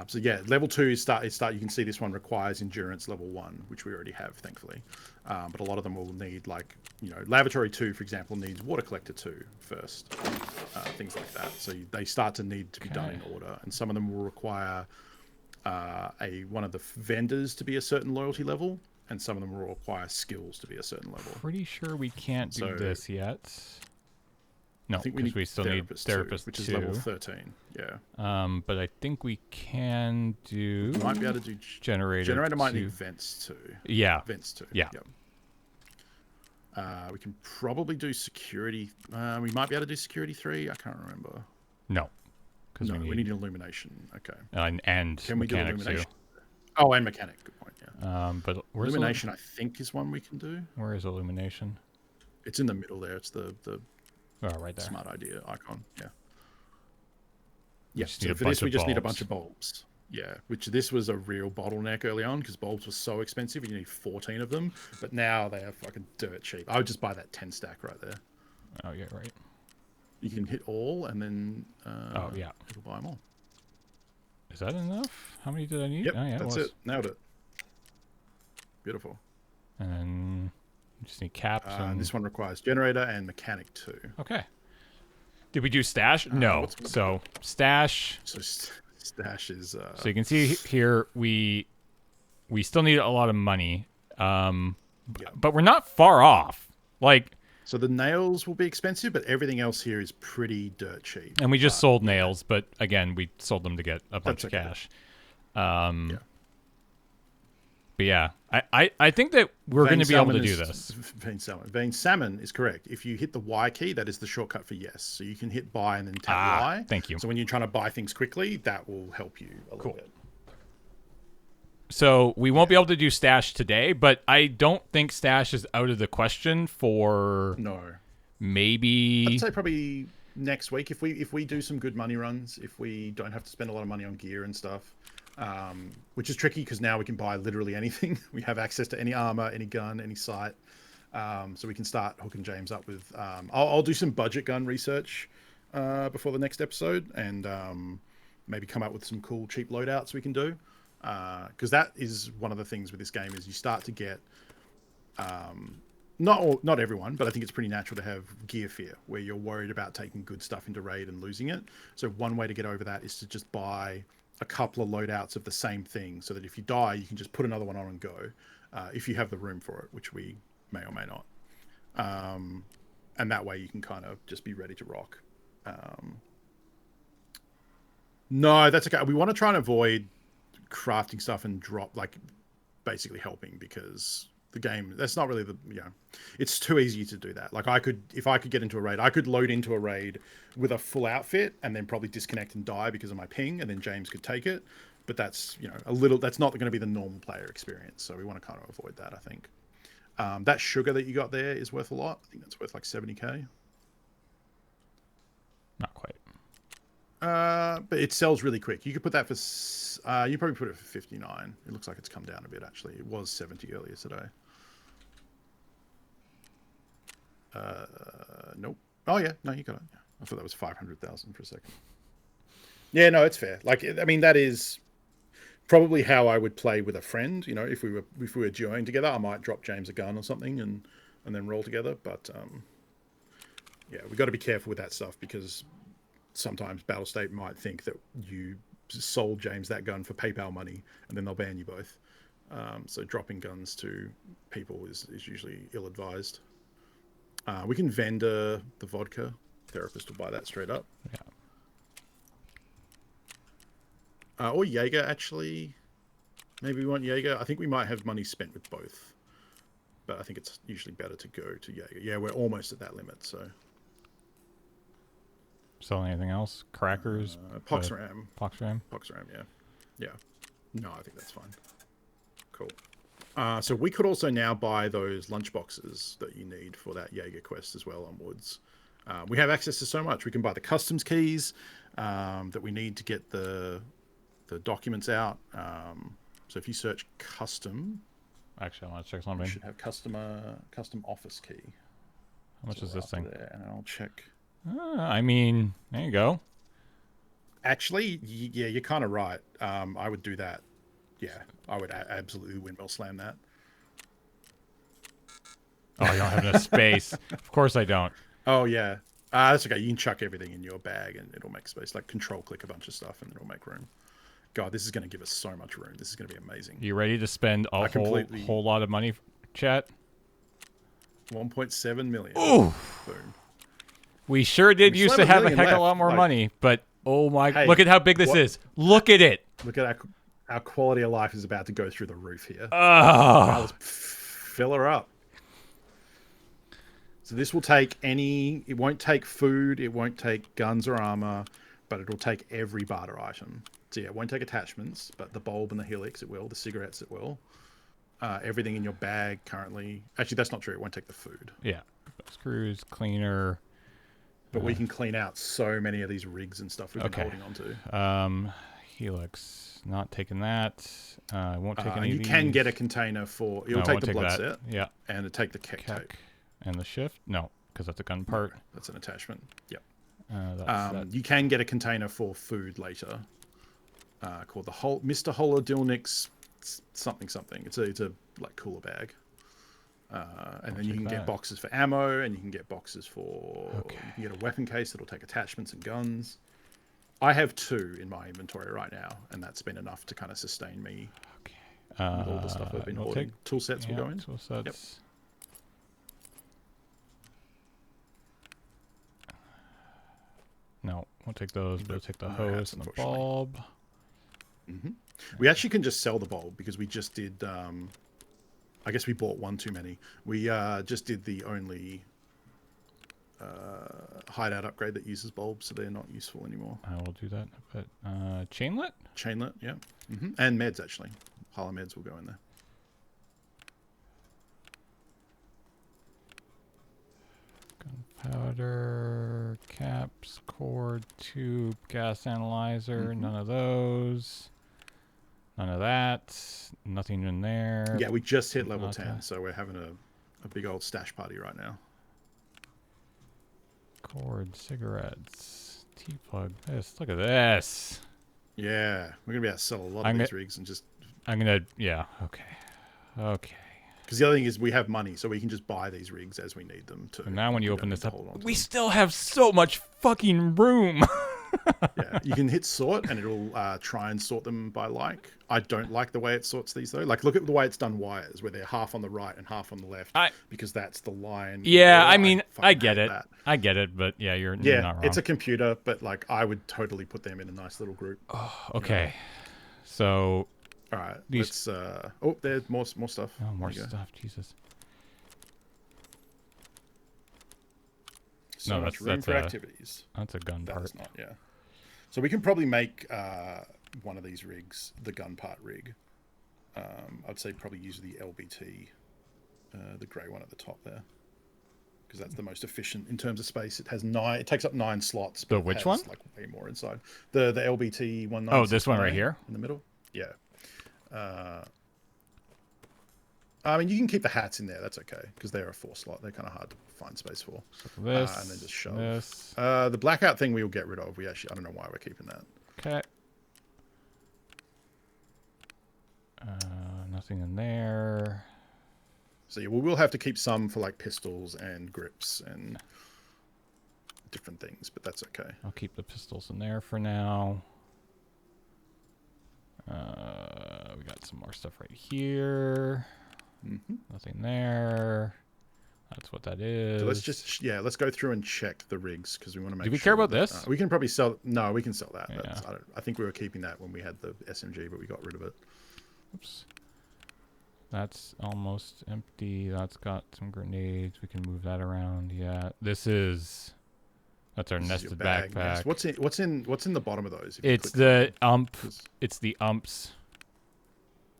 So yeah, level 2 is start. You can see this one requires endurance level 1, which we already have, thankfully. But a lot of them will need, like, lavatory 2, for example, needs water collector 2 first. Things like that. So they start to need to be done in order, and some of them will require one of the vendors to be a certain loyalty level, and some of them will require skills to be a certain level. Pretty sure we can't do this yet. No, I think we still need therapist 2, which is level 13. Yeah. But I think we can do. You might be able to do generator. Generator might need vents 2. Yeah. Vents 2. Yeah. Yep. We can probably do security. We might be able to do security 3. I can't remember. No. No, we need illumination. Okay. And can we do mechanic illumination? too. Oh, and mechanic. Good point. Yeah. But where's illumination? I think is one we can do. Where is illumination? It's in the middle there. It's the right there. Smart idea icon. Yeah. Yeah. So for this, we just need a bunch of bulbs. Yeah, which this was a real bottleneck early on because bulbs were so expensive. You need 14 of them, but now they are fucking dirt cheap. I would just buy that 10 stack right there. Oh yeah, right. You can hit all, and then oh yeah, it'll buy them all. Is that enough? How many did I need? Yep, oh, yeah, that's it. Nailed it. Beautiful. And then just need caps. And this one requires generator and mechanic 2. Okay. Did we do stash? No. So stash. So stash is. So you can see here we still need a lot of money, but we're not far off. Like. So the nails will be expensive, but everything else here is pretty dirt cheap. And we just sold nails, but again, we sold them to get a bunch of cash. Yeah. But yeah, I think that we're going to be able to do this. Vein salmon is correct. If you hit the Y key, that is the shortcut for yes. So you can hit buy and then tap Y. Thank you. So when you're trying to buy things quickly, that will help you a little bit. So we won't be able to do stash today, but I don't think stash is out of the question for maybe. I'd say probably next week if we do some good money runs, if we don't have to spend a lot of money on gear and stuff, which is tricky because now we can buy literally anything. We have access to any armor, any gun, any sight, so we can start hooking James up with. I'll do some budget gun research before the next episode and maybe come up with some cool cheap loadouts we can do. Because that is one of the things with this game is you start to get not everyone, but I think it's pretty natural to have gear fear where you're worried about taking good stuff into raid and losing it. So one way to get over that is to just buy a couple of loadouts of the same thing so that if you die you can just put another one on and go if you have the room for it, which we may or may not, and that way you can kind of just be ready to rock. No, that's okay. We want to try and avoid crafting stuff and drop, like, basically helping, because the game, that's not really it's too easy to do that. Like, if I could get into a raid, I could load into a raid with a full outfit and then probably disconnect and die because of my ping, and then James could take it. But that's that's not going to be the normal player experience, so we want to kind of avoid that. I think that sugar that you got there is worth a lot. I think that's worth like 70k. Not quite. But it sells really quick. You could put that for you probably put it for 59. It looks like it's come down a bit, actually. It was 70 earlier today. Nope. Oh yeah, no, you got it. Yeah. I thought that was 500,000 for a second. Yeah, no, it's fair. Like, I mean, that is probably how I would play with a friend. If we were duoing together, I might drop James a gun or something and then roll together. But yeah, we got to be careful with that stuff because sometimes Battlestate might think that you sold James that gun for PayPal money and then they'll ban you both. So dropping guns to people is usually ill-advised. We can vendor the vodka. Therapist will buy that straight up. Yeah. Or Jaeger, actually. Maybe we want Jaeger. I think we might have money spent with both. But I think it's usually better to go to Jaeger. Yeah, we're almost at that limit, so... Selling anything else? Crackers? Poxram. Poxram? Poxram, yeah. Yeah. No, I think that's fine. Cool. So we could also now buy those lunch boxes that you need for that Jaeger quest as well onwards. We have access to so much. We can buy the customs keys that we need to get the documents out. So if you search custom... Actually, I want to check something. You should have custom office key. How much is this thing? There, and I'll check... I mean, there you go. Actually, yeah, you're kind of right. I would do that. Yeah, I would absolutely windmill slam that. Oh, you don't have enough space. Of course I don't. Oh yeah, that's okay. You can chuck everything in your bag and it'll make space. Like control click a bunch of stuff and it'll make room. God, this is going to give us so much room. This is going to be amazing. You ready to spend a whole lot of money, chat? 1.7 million. Ooh. Boom. We sure did used to have a heck of a lot more money, but oh my, look at how big this is. Look at it. Look at our quality of life is about to go through the roof here. Oh. Let's fill her up. So this will take it won't take food, it won't take guns or armor, but it'll take every barter item. So yeah, it won't take attachments, but the bulb and the helix it will, the cigarettes it will. Everything in your bag currently. Actually, that's not true. It won't take the food. Yeah. Screws, cleaner. But we can clean out so many of these rigs and stuff we've been holding on to. Helix. Not taking that. I won't take any of you these. can get a container for... It'll take the blood set. Yeah. And it'll take the keck tape. And the shift? No, because that's a gun part. That's an attachment. Yep. That. You can get a container for food later. Called the Mr. Holodilnick's something. It's a like cooler bag. And then you can get boxes for ammo, and you can get boxes for... You can get a weapon case that'll take attachments and guns. I have 2 in my inventory right now, and that's been enough to kind of sustain me with all the stuff I've been hoarding. Tool sets will go in. Tool sets. Yep. No, we'll take those. We'll take the hose and the bulb. Mm-hmm. We actually can just sell the bulb because we just did... I guess we bought one too many. We just did the only hideout upgrade that uses bulbs, so they're not useful anymore. I will do that. But chainlet? Chainlet, yeah. Mm-hmm. And meds, actually. Hala meds will go in there. Gunpowder, caps, cord, tube, gas analyzer, none of those. None of that. Nothing in there. Yeah, we just hit level 10, so we're having a big old stash party right now. Cord, cigarettes, T-plug. Look at this. Yeah, we're going to be able to sell a lot of these rigs and just... Yeah, okay. Okay. Because the other thing is we have money, so we can just buy these rigs as we need them too. And now when you open this up, we still have so much fucking room. Yeah, you can hit sort and it'll try and sort them by like. I don't like the way it sorts these though. Like look at the way it's done wires, where they're half on the right and half on the left, because that's the line. Yeah, I mean, I get it. I get it, but yeah, you're not wrong. It's a computer, but like I would totally put them in a nice little group. Oh, okay. So, all right, let's. There's more stuff. Oh, more stuff. Jesus. So much room for activities. That's a gun part. Not, yeah. So we can probably make one of these rigs the gun part rig. I'd say probably use the LBT, the grey one at the top there, because that's the most efficient in terms of space. It has 9. It takes up 9 slots. The which one? Like way more inside. The LBT one. Oh, this one right here in the middle. Yeah. I mean, you can keep the hats in there. That's okay, because they're a 4 slot. They're kind of hard to find space for. This, and then just shove. This. The blackout thing we'll get rid of. I don't know why we're keeping that. Okay. Nothing in there. So yeah, we will have to keep some for like pistols and grips and different things, but that's okay. I'll keep the pistols in there for now. We got some more stuff right here. Nothing there. That's what that is. So let's just let's go through and check the rigs because we want to make. Do we care about this? We can probably sell. No, we can sell that. Yeah. I think we were keeping that when we had the SMG, but we got rid of it. Oops. That's almost empty. That's got some grenades. We can move that around. Yeah. That's our nested backpack. Yes. What's in the bottom of those? It's the It's the umps.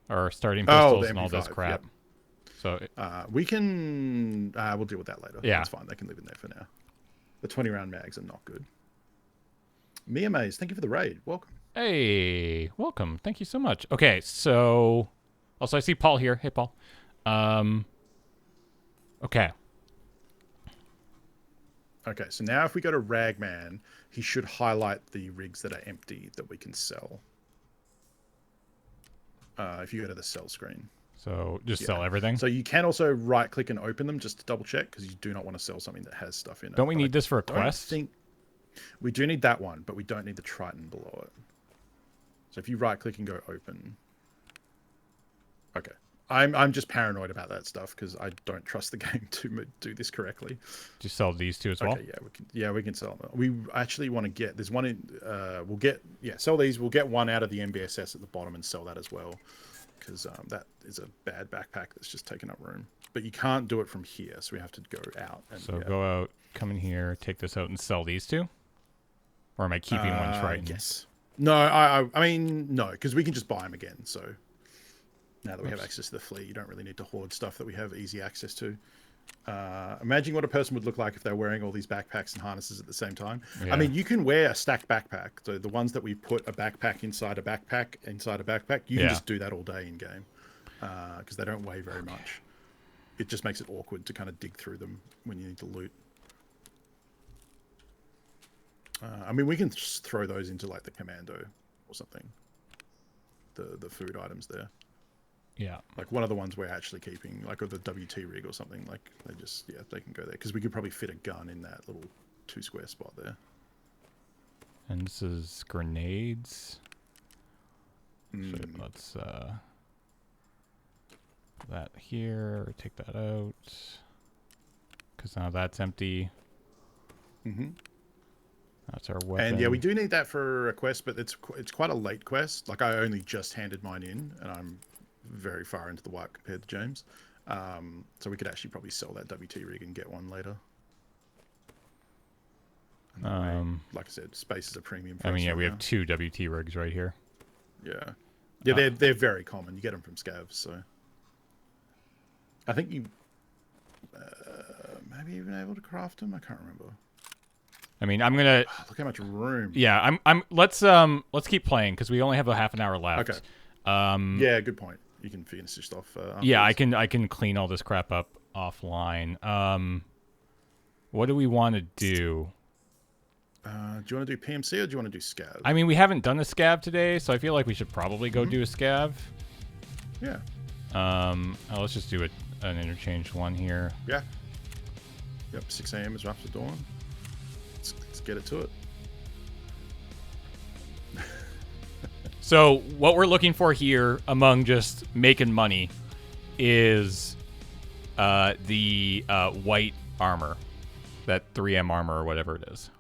Or starting pistols and all this crap. Yep. So we can we'll deal with that later. Yeah, that's fine. They can live in there for now. The 20-round mags are not good. Mia Maze, thank you for the raid. Welcome. Hey, welcome. Thank you so much. Okay, so also I see Paul here. Hey, Paul. Okay. Okay, so now if we go to Ragman, he should highlight the rigs that are empty that we can sell. If you go to the sell screen. So just sell everything? So you can also right-click and open them just to double-check, because you do not want to sell something that has stuff in it. Don't we need this for a quest? We do need that one, but we don't need the Triton below it. So if you right-click and go open... Okay. I'm just paranoid about that stuff, because I don't trust the game to do this correctly. Just sell these two as well? Okay, we can sell them. We actually want to get... There's one in... sell these. We'll get one out of the MBSS at the bottom and sell that as well. Because that is a bad backpack that's just taking up room. But you can't do it from here, so we have to go out. And, go out, come in here, take this out, and sell these two? Or am I keeping one Triton? Yes. No, I mean, no, because we can just buy them again. So now that we have access to the fleet, you don't really need to hoard stuff that we have easy access to. Imagine what a person would look like if they're wearing all these backpacks and harnesses at the same time. Yeah. I mean, you can wear a stacked backpack. So the ones that we put a backpack inside a backpack, you can just do that all day in game, because they don't weigh very much. It just makes it awkward to kind of dig through them when you need to loot. I mean, we can just throw those into like the commando or something. The food items there. Yeah. Like one of the ones we're actually keeping, like with the WT rig or something, like they can go there, because we could probably fit a gun in that little 2 square spot there. And this is grenades. So let's that here, take that out, because now that's empty. That's our weapon. And yeah, we do need that for a quest, but it's quite a late quest. Like I only just handed mine in, and I'm very far into the wipe compared to James. So we could actually probably sell that WT rig and get one later. Like I said, space is a premium for us. We have 2 WT rigs right here. Yeah, they're very common. You get them from scavs, so I think you maybe even able to craft them. I can't remember. I mean, I'm gonna look how much room. Yeah, let's keep playing, because we only have a half an hour left. Okay. Yeah, good point. You can finish this off. Yeah, I can clean all this crap up offline. What do we want to do? Do you want to do PMC or do you want to do scav? I mean, we haven't done a scav today, so I feel like we should probably go do a scav. Yeah. Let's just do an interchange one here. Yeah. Yep. 6 a.m. is after dawn. Let's get it to it. So what we're looking for here, among just making money, is the white armor, that 3M armor or whatever it is.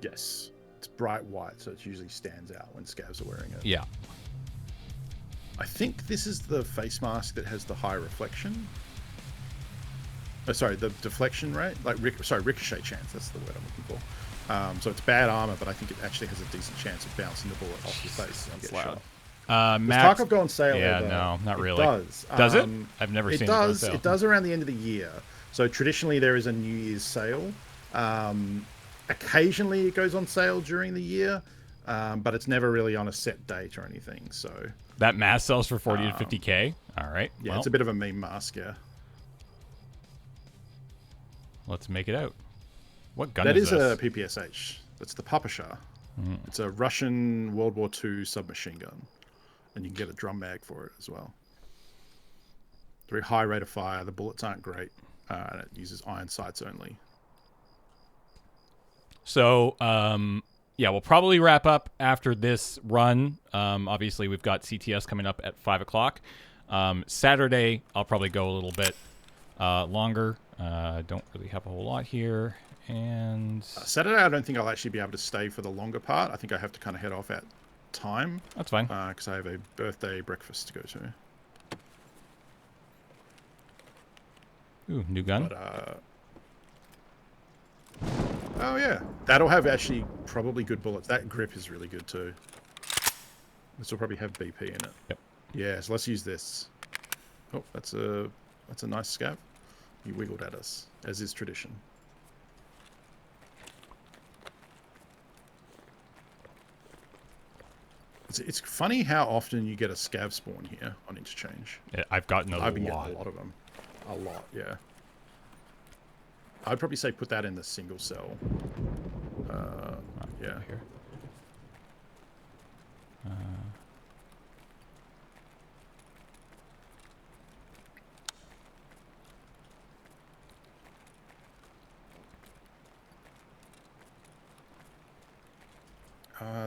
Yes, it's bright white, so it usually stands out when scavs are wearing it. Yeah. I think this is the face mask that has the high reflection. Oh, sorry, the deflection rate, like ricochet chance. That's the word I'm looking for. So it's bad armor, but I think it actually has a decent chance of bouncing the bullet off your face and get shot. Does Tarkov go on sale? Yeah, no, not really. It does. Does it? I've never seen it on sale. It does around the end of the year. So traditionally there is a New Year's sale. Occasionally it goes on sale during the year, but it's never really on a set date or anything. So that mask sells for 40 to 50K. All right. Yeah, well, it's a bit of a meme mask. Yeah. Let's make it out. What gun is this? That is a PPSH. That's the Papasha. It's a Russian World War II submachine gun. And you can get a drum mag for it as well. Very high rate of fire. The bullets aren't great. And it uses iron sights only. So, yeah, we'll probably wrap up after this run. Obviously, we've got CTS coming up at 5 o'clock. Saturday, I'll probably go a little bit longer. Don't really have a whole lot here. And Saturday, I don't think I'll actually be able to stay for the longer part. I think I have to kind of head off at time. That's fine. Because I have a birthday breakfast to go to. Ooh, new gun. But, oh, yeah. That'll have actually probably good bullets. That grip is really good, too. This will probably have BP in it. Yep. Yeah, so let's use this. Oh, that's a nice scav. He wiggled at us, as is tradition. It's funny how often you get a scav spawn here on interchange. Yeah, I've gotten a lot. I've been getting a lot of them. A lot, yeah. I'd probably say put that in the single cell. Yeah. Here.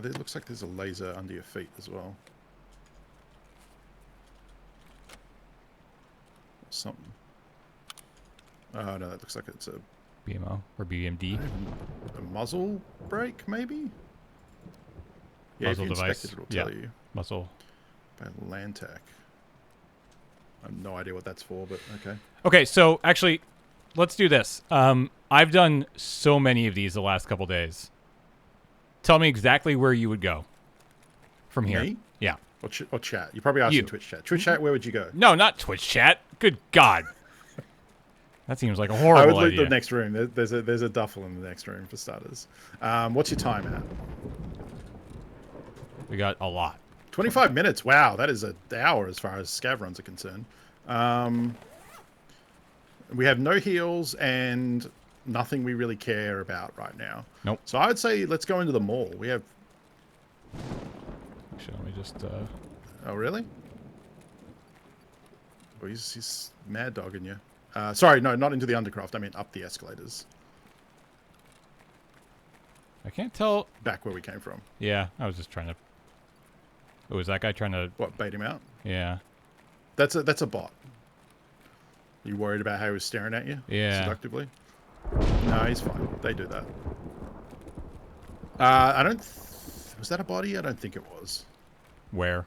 It looks like there's a laser under your feet as well. Something. Oh no, that looks like it's a BMO or BMD. A muzzle brake, maybe? Yeah, Muzzle if you device. inspect it, it'll tell you. Muzzle. By Lantac. I have no idea what that's for, but okay. Okay, so actually, let's do this. I've done so many of these the last couple days. Tell me exactly where you would go from here. Me? Yeah. Or chat. You're probably asking Twitch chat. Twitch chat, where would you go? No, not Twitch chat. Good God. That seems like a I horrible would loot idea. the next room. There's a duffel in the next room for starters. What's your time at? We got a lot. 25 minutes. Wow, that is an hour as far as scav runs are concerned. We have no heals and nothing we really care about right now. Nope. So I would say let's go into the mall. We have... Actually, let me just... Oh, really? Oh, he's mad dogging you. Sorry, no, not into the undercroft. I mean up the escalators. I can't tell... Back where we came from. Yeah, I was just trying to... Oh, is that guy trying to... What, bait him out? Yeah. That's a bot. You worried about how he was staring at you? Yeah. Seductively? No, he's fine. They do that. I don't... Was that a body? I don't think it was. Where?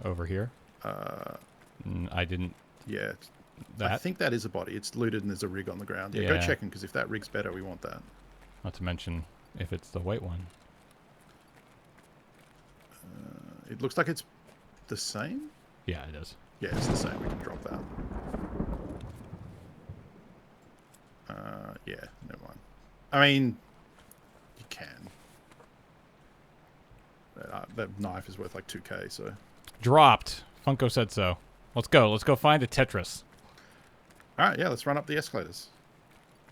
Over here? I didn't... Yeah. That? I think that is a body. It's looted and there's a rig on the ground. Yeah, Yeah. go check him, because if that rig's better, we want that. Not to mention if it's the white one. It looks like it's the same? Yeah, it is. Yeah, it's the same. We can drop that. Yeah, never mind. I mean, you can. That knife is worth like 2k, so... Dropped. Funko said so. Let's go. Let's go find the Tetris. Alright, yeah, let's run up the escalators.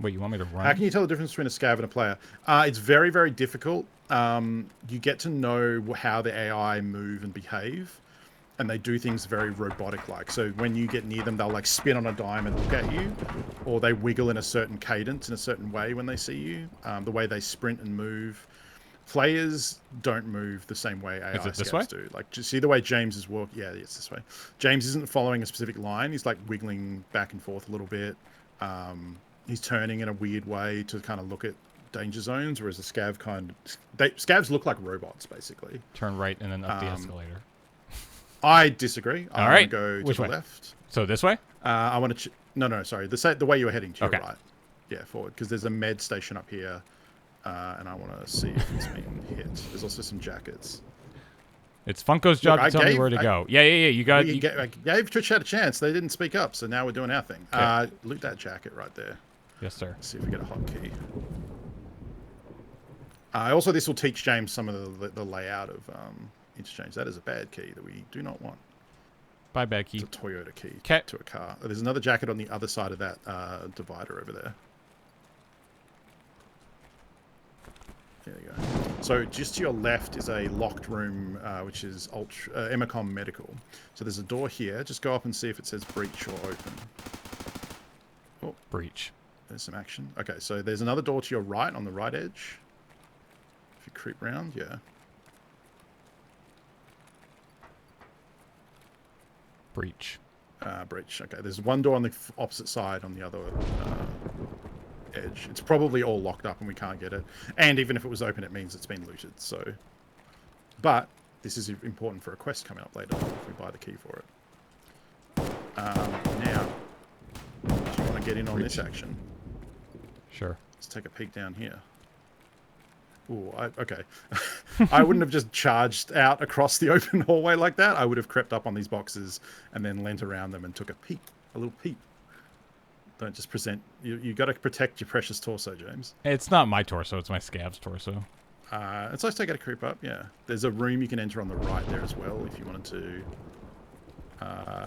Wait, you want me to run? How can you tell the difference between a scav and a player? It's very, very difficult. You get to know how the AI move and behave, and they do things very robotic-like. So when you get near them, they'll like spin on a dime and look at you, or they wiggle in a certain cadence in a certain way when they see you. The way they sprint and move. Players don't move the same way AI Is it this scouts way? do. Like, just see the way James is walking. Yeah, it's this way. James isn't following a specific line. He's like wiggling back and forth a little bit. He's turning in a weird way to kind of look at danger zones, whereas a scav scavs look like robots, basically. Turn right and then up the escalator. I disagree. All I right. want to go to Which the way? left. So this way? I want to... No, sorry. The way you were heading to Okay. your right. Yeah, forward. Because there's a med station up here, and I want to see if it's been hit. There's also some jackets. It's Funko's job Look, to tell me where to go. Yeah. You got... I gave Twitch Chat a chance. They didn't speak up, so now we're doing our thing. Okay. Loot that jacket right there. Yes, sir. Let's see if we get a hotkey. Also, this will teach James some of the layout of interchange. That is a bad key that we do not want. Bye, bad key. It's a Toyota key Okay. to a car. There's another jacket on the other side of that divider over there. There you go. So just to your left is a locked room, which is Emacom Medical. So there's a door here. Just go up and see if it says breach or open. Oh, Breach. there's some action. Okay, so there's another door to your right on the right edge. If you creep round, yeah. Breach. Breach. Okay, there's one door on the opposite side on the other edge. It's probably all locked up and we can't get it. And even if it was open, it means it's been looted. So, but this is important for a quest coming up later on if we buy the key for it. Now, do you want to get in on this action? Sure. Let's take a peek down here. Ooh, okay. I wouldn't have just charged out across the open hallway like that. I would have crept up on these boxes and then leant around them and took a peek, a little peek. Don't just present. You got to protect your precious torso, James. It's not my torso. It's my scav's torso. It's nice to take a creep up. Yeah, there's a room you can enter on the right there as well if you wanted to.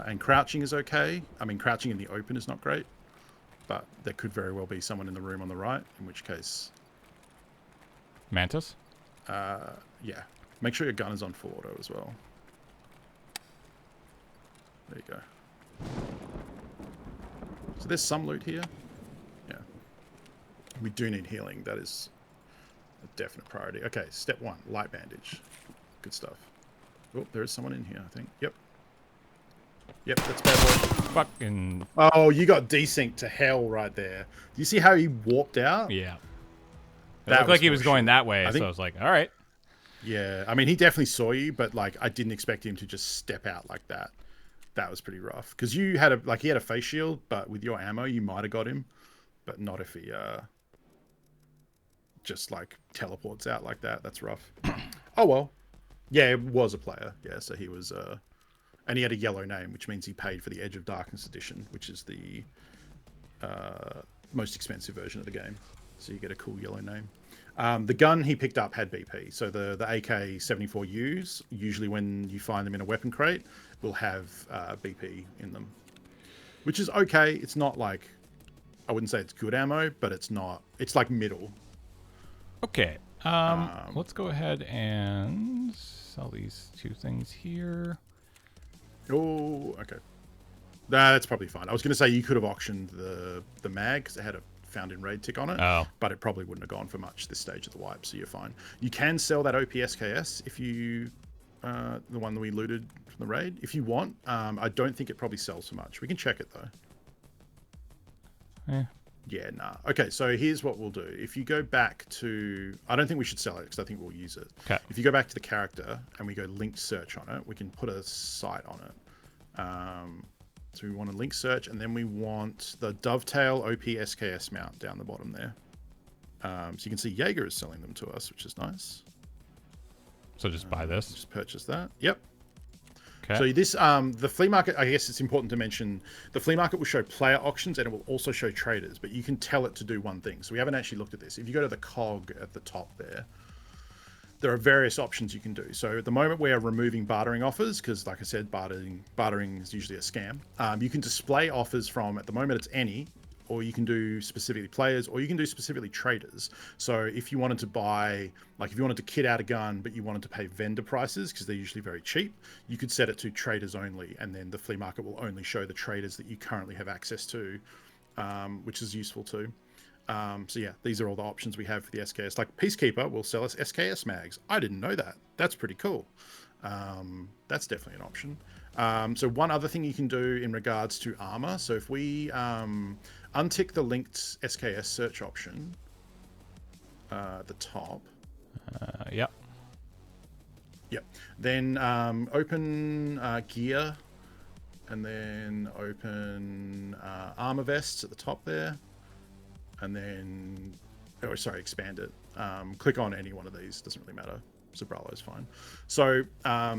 And crouching is okay. I mean, crouching in the open is not great. but there could very well be someone in the room on the right, in which case, Mantis? yeah. Make sure your gun is on full auto as well. There you go. So there's some loot here. Yeah. We do need healing. That is a definite priority. Okay, step 1, light bandage. Good stuff. Oh, there is someone in here, I think. Yep. Yep, that's bad boy. Fucking... Oh, you got desynced to hell right there. Do you see how he warped out? Yeah. It That looked like he was horseshit. going that way, I think- so I was like, all right. Yeah, I mean, he definitely saw you, but like, I didn't expect him to just step out like that. That was pretty rough. Because you had he had a face shield, but with your ammo, you might have got him, but not if he just like teleports out like that. That's rough. Oh well. Yeah, it was a player. Yeah, so he was, and he had a yellow name, which means he paid for the Edge of Darkness edition, which is the most expensive version of the game. So you get a cool yellow name. The gun he picked up had BP. So the AK-74Us, usually when you find them in a weapon crate, will have BP in them, which is okay. It's not like, I wouldn't say it's good ammo, but it's not. It's like middle. Okay. Let's go ahead and sell these 2 things here. Oh, okay. That's probably fine. I was going to say you could have auctioned the mag because it had a found in raid tick on it, but it probably wouldn't have gone for much this stage of the wipe, so you're fine. You can sell that OPSKS if you, the one that we looted from the raid, if you want. I don't think it probably sells for much. We can check it though. Yeah, nah. Okay, so here's what we'll do. If you go back to, I don't think we should sell it because I think we'll use it. Okay. If you go back to the character and we go linked search on it, we can put a site on it. So we want a link search, and then we want the Dovetail OP SKS mount down the bottom there. So you can see Jaeger is selling them to us, which is nice. So just buy this. Just purchase that. Yep. Okay. So this, the flea market, I guess it's important to mention, the flea market will show player auctions and it will also show traders, but you can tell it to do one thing. So we haven't actually looked at this. If you go to the cog at the top there are various options you can do. So at the moment we are removing bartering offers because, like I said, bartering is usually a scam. You can display offers from, at the moment it's any, or you can do specifically players, or you can do specifically traders. So if you wanted to buy, like if you wanted to kit out a gun, but you wanted to pay vendor prices because they're usually very cheap, you could set it to traders only, and then the flea market will only show the traders that you currently have access to, which is useful too. So yeah, these are all the options we have for the SKS. Like Peacekeeper will sell us SKS mags. I didn't know that. That's pretty cool. That's definitely an option. So one other thing you can do in regards to armor. So if we untick the linked SKS search option at the top. Yep. Yep. Then open gear, and then open armor vests at the top there. And then, oh, sorry, expand it. Click on any one of these. Doesn't really matter. Sobralo is fine. So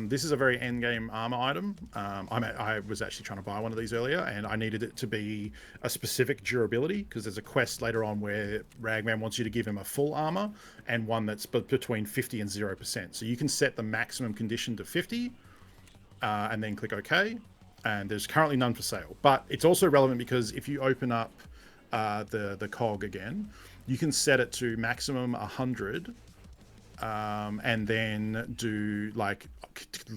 this is a very end game armor item. I was actually trying to buy one of these earlier, and I needed it to be a specific durability because there's a quest later on where Ragman wants you to give him a full armor and one that's between 50 and 0%. So you can set the maximum condition to 50 and then click OK. And there's currently none for sale. But it's also relevant because if you open up the cog again, you can set it to maximum 100 and then do like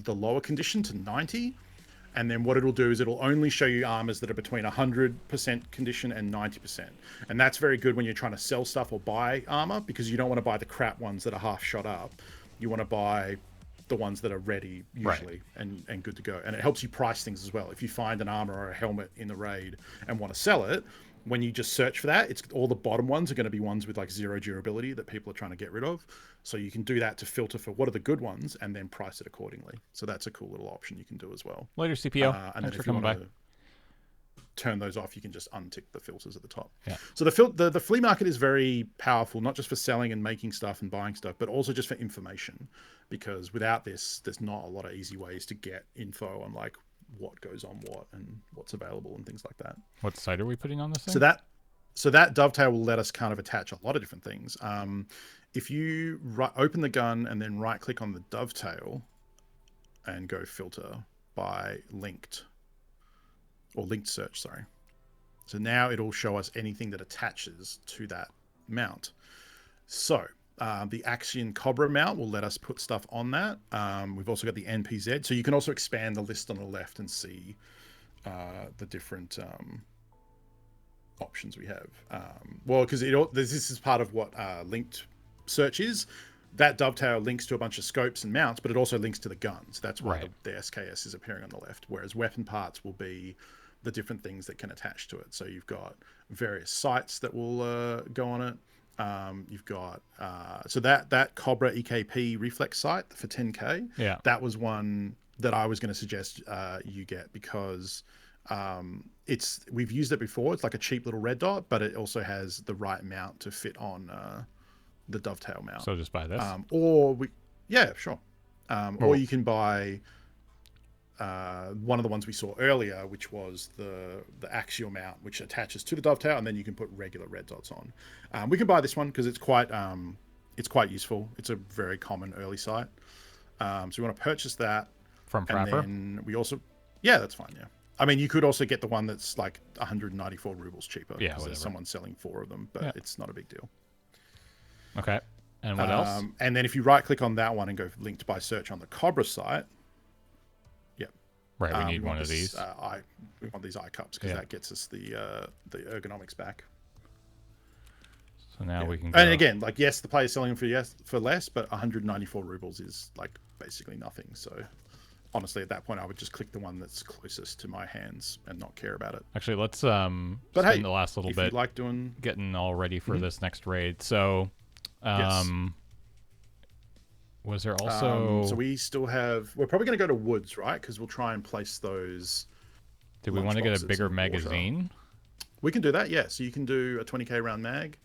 the lower condition to 90, and then what it'll do is it'll only show you armors that are between 100% condition and 90%, and that's very good when you're trying to sell stuff or buy armor, because you don't want to buy the crap ones that are half shot up. You want to buy the ones that are ready usually, right, and good to go, and it helps you price things as well. If you find an armor or a helmet in the raid and want to sell it, when you just search for that, it's all the bottom ones are going to be ones with like 0 durability that people are trying to get rid of. So you can do that to filter for what are the good ones and then price it accordingly. So that's a cool little option you can do as well. Later, CPO. And Thanks then for coming by. Turn those off, you can just untick the filters at the top. Yeah. So the flea market is very powerful, not just for selling and making stuff and buying stuff, but also just for information. Because without this, there's not a lot of easy ways to get info on like what goes on what and what's available and things like that. What site are we putting on this thing? So that dovetail will let us kind of attach a lot of different things. If you open the gun and then right click on the dovetail and go filter by linked, or linked search, sorry. So now it'll show us anything that attaches to that mount. So the Axion Cobra mount will let us put stuff on that. We've also got the NPZ. So you can also expand the list on the left and see the different options we have. Well, because this is part of what linked search is. That dovetail links to a bunch of scopes and mounts, but it also links to the guns. That's why the SKS is appearing on the left, whereas weapon parts will be the different things that can attach to it. So you've got various sights that will go on it. You've got so that Cobra EKP reflex sight for 10k. Yeah, that was one that I was going to suggest you get because we've used it before. It's like a cheap little red dot, but it also has the right mount to fit on the dovetail mount. so just buy this. Sure. Or you can buy one of the ones we saw earlier, which was the axial mount, which attaches to the dovetail, and then you can put regular red dots on. We can buy this one because it's quite useful. It's a very common early sight. So we want to purchase that from and Frapper. then we also, that's fine. Yeah, I mean, you could also get the one that's like 194 rubles cheaper. Yeah, because there's someone selling 4 of them, but it's not a big deal. Okay, and what else? And then if you right click on that one and go linked by search on the Cobra site. Right, we need one of these. We want these eye cups because that gets us the ergonomics back. So now we can go. And again, like, yes, the player's selling them for less, but 194 rubles is like basically nothing. So honestly, at that point, I would just click the one that's closest to my hands and not care about it. Actually, let's spend the last little bit like getting all ready for this next raid. So, was there also... so we still have... We're probably going to go to woods, right? Because we'll try and place those... Did we want to get a bigger magazine? We can do that, yeah. So you can do a 20k round mag.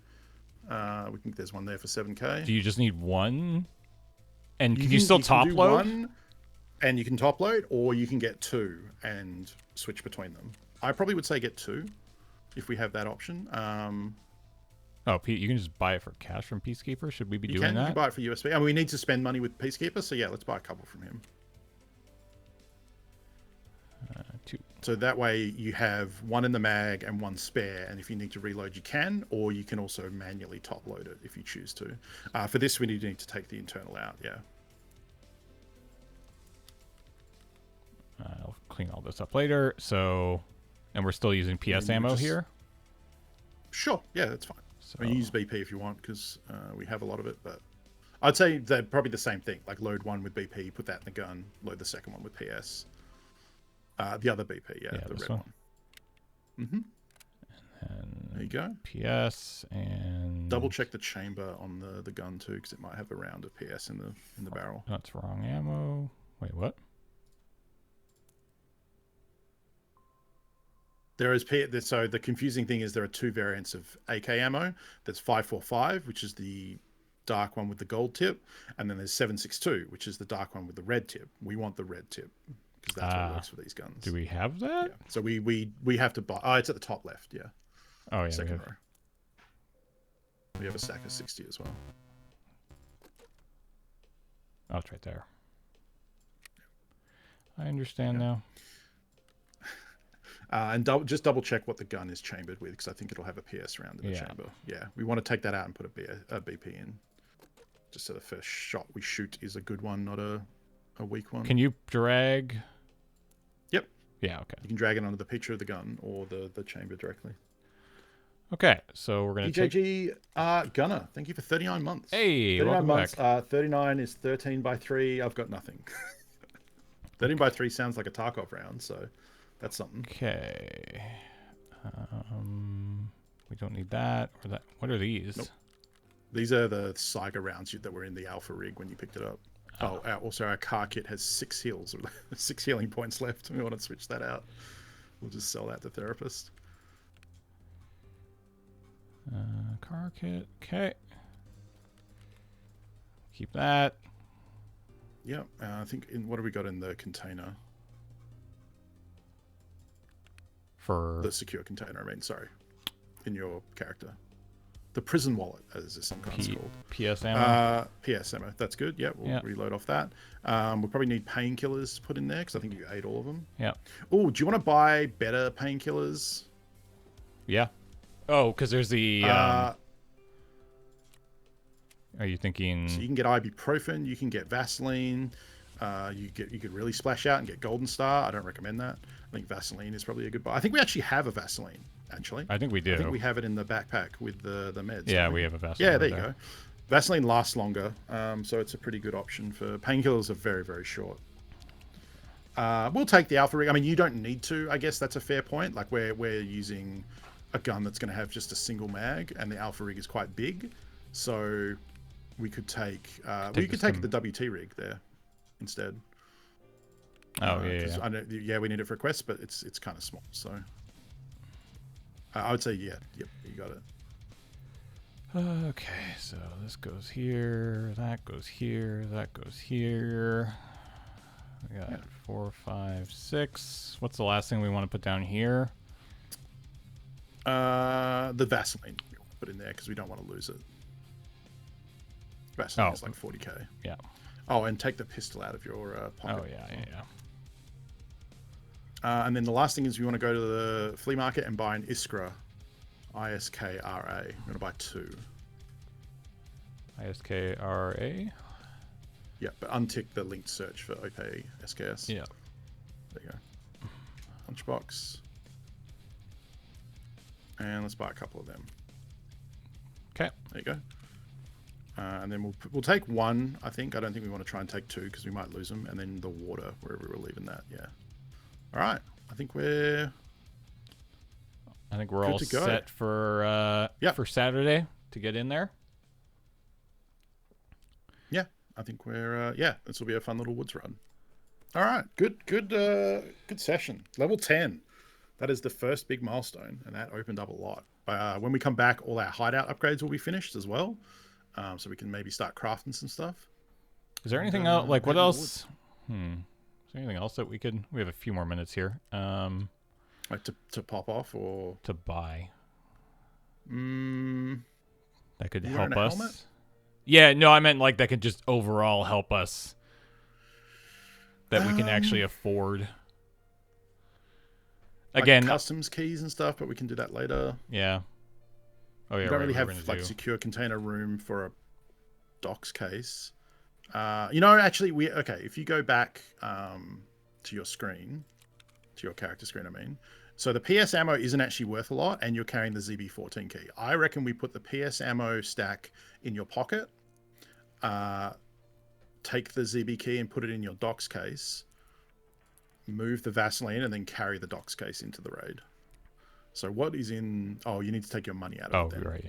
There's one there for 7k. Do you just need one? And can you still top load? One, and you can top load, or you can get 2 and switch between them. I probably would say get 2 if we have that option. Oh, you can just buy it for cash from Peacekeeper? Should we be doing that? You can buy it for USB. I mean, we need to spend money with Peacekeeper, so yeah, let's buy a couple from him. 2. So that way you have 1 in the mag and 1 spare, and if you need to reload, you can, or you can also manually top load it if you choose to. For this, we need to take the internal out, yeah. I'll clean all this up later. So, and we're still using PS ammo here? Sure, yeah, that's fine. So, I mean, use BP if you want, because we have a lot of it, but I'd say they're probably the same thing. Like, load 1 with BP, put that in the gun, load the second one with PS. The other BP, the red one. Mm-hmm. And there you go. PS and... Double check the chamber on the gun, too, because it might have a round of PS in the barrel. That's wrong ammo. Wait, what? So the confusing thing is there are 2 variants of AK ammo. There's 545, which is the dark one with the gold tip, and then there's 762, which is the dark one with the red tip. We want the red tip because that's what works for these guns. Do we have that? Yeah. So we have to buy. Oh, it's at the top left. Yeah. Oh yeah. Second row. We have a stack of 60 as well. Oh, it's right there. I understand now. And just double check what the gun is chambered with, because I think it'll have a PS round in the chamber. Yeah, we want to take that out and put a BP in, just so the first shot we shoot is a good one, not a weak one. Can you drag? Yep. Yeah. Okay. You can drag it onto the picture of the gun or the chamber directly. Okay, so we're gonna EJG Gunner. Thank you for 39 months. Hey, 39 months. Back. 39 is 13 by 3. I've got nothing. 13 by 3 sounds like a Tarkov round, so. That's something. Okay. We don't need that or that. What are these? Nope. These are the Saiga rounds that were in the Alpha rig when you picked it up. Oh, also our car kit has 6 heals, 6 healing points left. We want to switch that out. We'll just sell that to Therapist. Car kit. Okay. Keep that. Yep. I think what have we got in the container? For the secure container, I mean, sorry, in your character, the prison wallet, as is sometimes called. PS ammo. PS ammo. That's good. Yeah, we'll reload off that. We'll probably need painkillers to put in there because I think you ate all of them. Yeah. Oh, do you want to buy better painkillers? Yeah. Oh, because there's the. Are you thinking? So you can get ibuprofen, you can get Vaseline, you could really splash out and get Golden Star. I don't recommend that. I think Vaseline is probably a good buy. I think we actually have a Vaseline. Actually, I think we do. I think we have it in the backpack with the meds. Yeah, we have a Vaseline. Yeah, there you go. Vaseline lasts longer, so it's a pretty good option for painkillers. Are very, very short. We'll take the Alpha Rig. I mean, you don't need to. I guess that's a fair point. Like we're using a gun that's going to have just a single mag, and the Alpha Rig is quite big, so we could take we could take the WT rig there instead. Oh yeah. I know, yeah, we need it for a quest, but it's kind of small. So I would say yep, you got it. Okay, so this goes here, that goes here, that goes here. We got 4, 5, 6. What's the last thing we want to put down here? The Vaseline we put in there because we don't want to lose it. Vaseline is like 40k. Yeah. Oh, and take the pistol out of your pocket. Oh yeah. And then the last thing is we want to go to the flea market and buy an Iskra. Iskra. I'm going to buy 2. Iskra. Yeah, but untick the linked search for OP SKS. Yeah. There you go. Lunchbox. And let's buy a couple of them. Okay. There you go. And then we'll take 1, I think. I don't think we want to try and take 2 because we might lose them. And then the water, wherever we're leaving that. Yeah. All right. I think we're all set for Saturday to get in there. Yeah, I think we're this will be a fun little woods run. All right, good session. Level 10. That is the first big milestone, and that opened up a lot. When we come back, all our hideout upgrades will be finished as well, so we can maybe start crafting some stuff. Is there anything else? Like what else? Is there anything else that we could? We have a few more minutes here. Like to pop off or to buy. That could you help wearing a us. helmet? Yeah, no, I meant like that could just overall help us. That we can actually afford. Again, like customs keys and stuff, but we can do that later. Yeah. Oh yeah. We don't really have like secure container room for a docs case. Actually, if you go back to your screen, to your character screen, I mean. So the PS ammo isn't actually worth a lot, and you're carrying the ZB14 key. I reckon we put the PS ammo stack in your pocket, take the ZB key and put it in your docs case, move the Vaseline, and then carry the docs case into the raid. So what is in... Oh, you need to take your money out of it then. Right,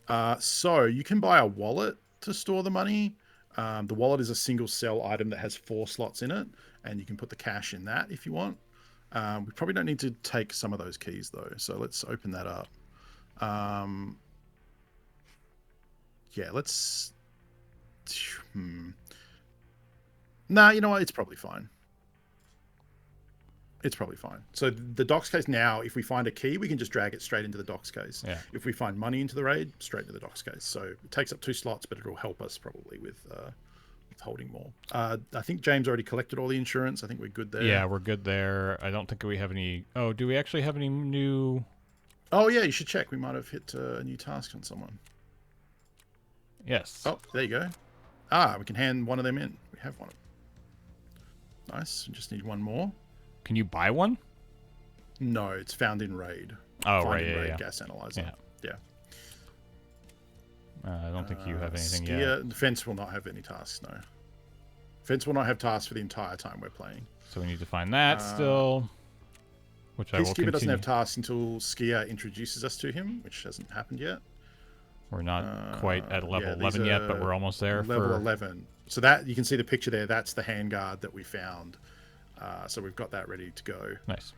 yeah. So you can buy a wallet to store the money. The wallet is a single cell item that has 4 slots in it, and you can put the cash in that if you want. We probably don't need to take some of those keys though, so let's open that up. Yeah, let's... Nah, you know what? It's probably fine. It's probably fine. So the docs case now, if we find a key, we can just drag it straight into the docs case. Yeah. If we find money into the raid, straight into the docs case. So it takes up 2 slots, but it'll help us probably with holding more. I think James already collected all the insurance. I think we're good there. Yeah, we're good there. I don't think we have any... Oh, do we actually have any new... Oh, yeah, you should check. We might have hit a new task on someone. Yes. Oh, there you go. We can hand one of them in. We have one. Nice. We just need one more. Can you buy one? No, it's found in raid. Oh, Find right, in raid yeah. gas analyzer. Yeah. I don't think you have anything yet. yet. Fence will not have any tasks, no. Fence will not have tasks for the entire time we're playing. So we need to find that still, which I will continue. Peacekeeper doesn't have tasks until Skier introduces us to him, which hasn't happened yet. We're not quite at level 11 yet, but we're almost there. Level 11. So that you can see the picture there. That's the handguard that we found. So we've got that ready to go. Nice.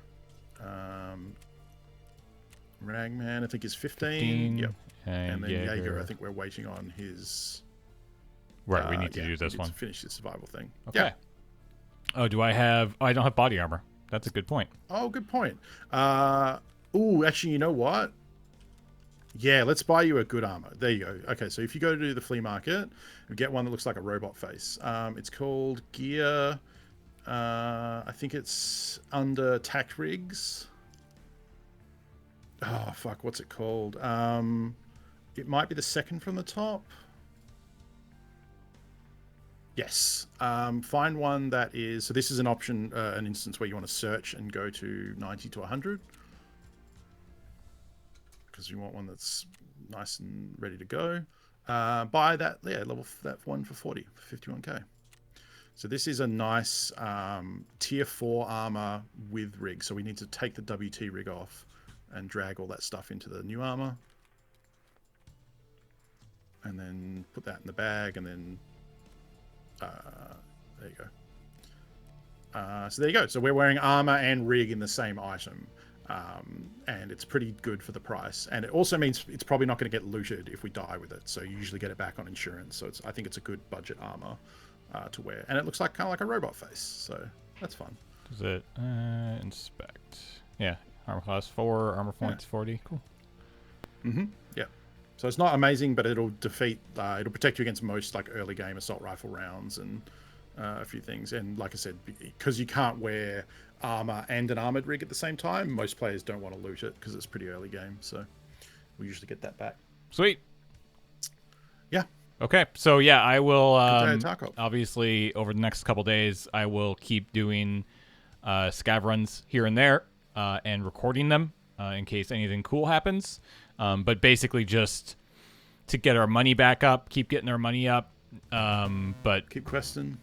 Ragman, I think, is 15. Yep. And then Jaeger, Jaeger, I think we're waiting on his... Right, we need to do this one. To finish the survival thing. Okay. Yeah. Oh, do I have... Oh, I don't have body armor. That's a good point. Oh, good point. Actually, you know what? Yeah, let's buy you a good armor. There you go. Okay, so if you go to the flea market and get one that looks like a robot face, it's called Gear... I think it's under Tact Rigs. Oh fuck, what's it called? It might be the second from the top. Yes. Find one that is. So this is an option, an instance where you want to search and go to 90 to 100, because you want one that's nice and ready to go. Buy that, that one for 40, 51k. So this is a nice tier 4 armor with rig. So we need to take the WT rig off and drag all that stuff into the new armor, and then put that in the bag, and then there you go. So there you go. So we're wearing armor and rig in the same item, and it's pretty good for the price. And it also means it's probably not going to get looted if we die with it. So you usually get it back on insurance. So I think it's a good budget armor to wear, and it looks like kind of like a robot face. So that's fun. Does it inspect? Yeah, armor class 4, armor points 40. Cool. Yeah. So it's not amazing, but it'll it'll protect you against most like early game assault rifle rounds and a few things. And like I said, because you can't wear armor and an armored rig at the same time, most players don't want to loot it because it's pretty early game. So we usually get that back. Sweet. Yeah. Okay. So yeah, I will Tarkov. obviously over the next couple days, I will keep doing scav runs here and there and recording them in case anything cool happens. But basically just to get our money back up, keep getting our money up. But keep questing.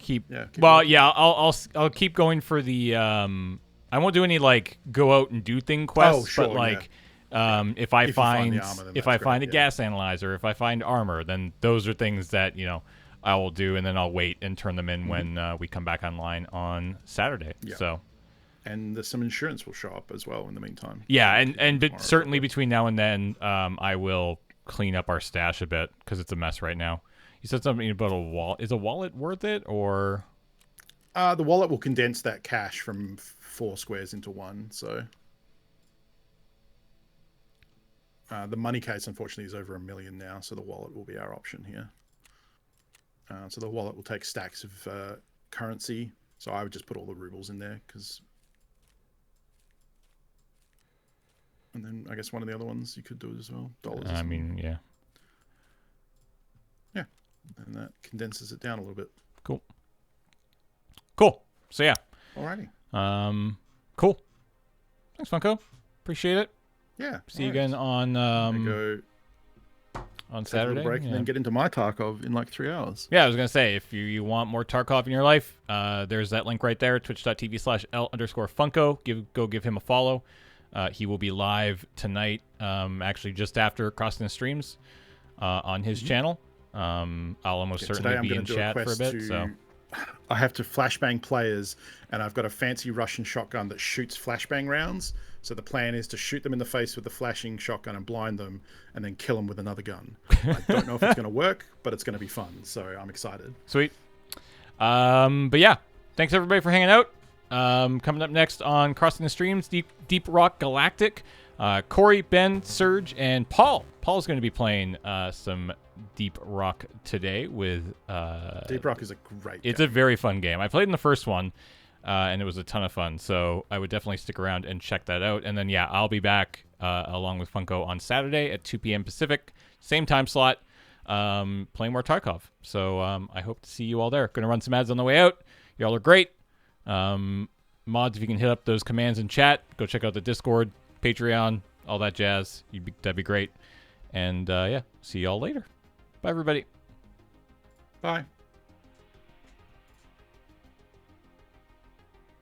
I'll keep going for the I won't do any like go out and do thing quests, but like if I find a gas analyzer, if I find armor, then those are things that, you know, I will do, and then I'll wait and turn them in when we come back online on Saturday. Yeah. So and some insurance will show up as well in the meantime. Yeah, but certainly between now and then, I will clean up our stash a bit because it's a mess right now. You said something about a wallet. Is a wallet worth it, or? The wallet will condense that cash from 4 squares into 1. So the money case, unfortunately, is over 1 million now. So the wallet will be our option here. So the wallet will take stacks of currency. So I would just put all the rubles in there because. And then I guess one of the other ones you could do it as well. Dollars. I mean, yeah. Yeah. And that condenses it down a little bit. Cool. Cool. So yeah. Alrighty. Cool. Thanks, Funko. Appreciate it. Yeah. See you again on Saturday. Break and then get into my Tarkov in like 3 hours. Yeah, I was gonna say if you want more Tarkov in your life, there's that link right there, twitch.tv/L_Funko. Go give him a follow. He will be live tonight, actually just after Crossing the Streams on his channel. I'll almost certainly be in chat for a bit. So I have to flashbang players, and I've got a fancy Russian shotgun that shoots flashbang rounds. So the plan is to shoot them in the face with the flashing shotgun and blind them, and then kill them with another gun. I don't know if it's going to work, but it's going to be fun. So I'm excited. Sweet. But yeah, thanks everybody for hanging out. Coming up next on Crossing the Streams, Deep Rock Galactic, Corey, Ben, Serge, and Paul. Paul's going to be playing some Deep Rock today with... Deep Rock is a great game. It's a very fun game. I played in the first one, and it was a ton of fun, so I would definitely stick around and check that out. And then, yeah, I'll be back along with Funko on Saturday at 2 p.m. Pacific, same time slot, playing more Tarkov. So I hope to see you all there. Going to run some ads on the way out. Y'all are great. Mods, if you can hit up those commands in chat, go check out the Discord, Patreon, all that jazz. That'd be great. And yeah, see y'all later. Bye, everybody. Bye.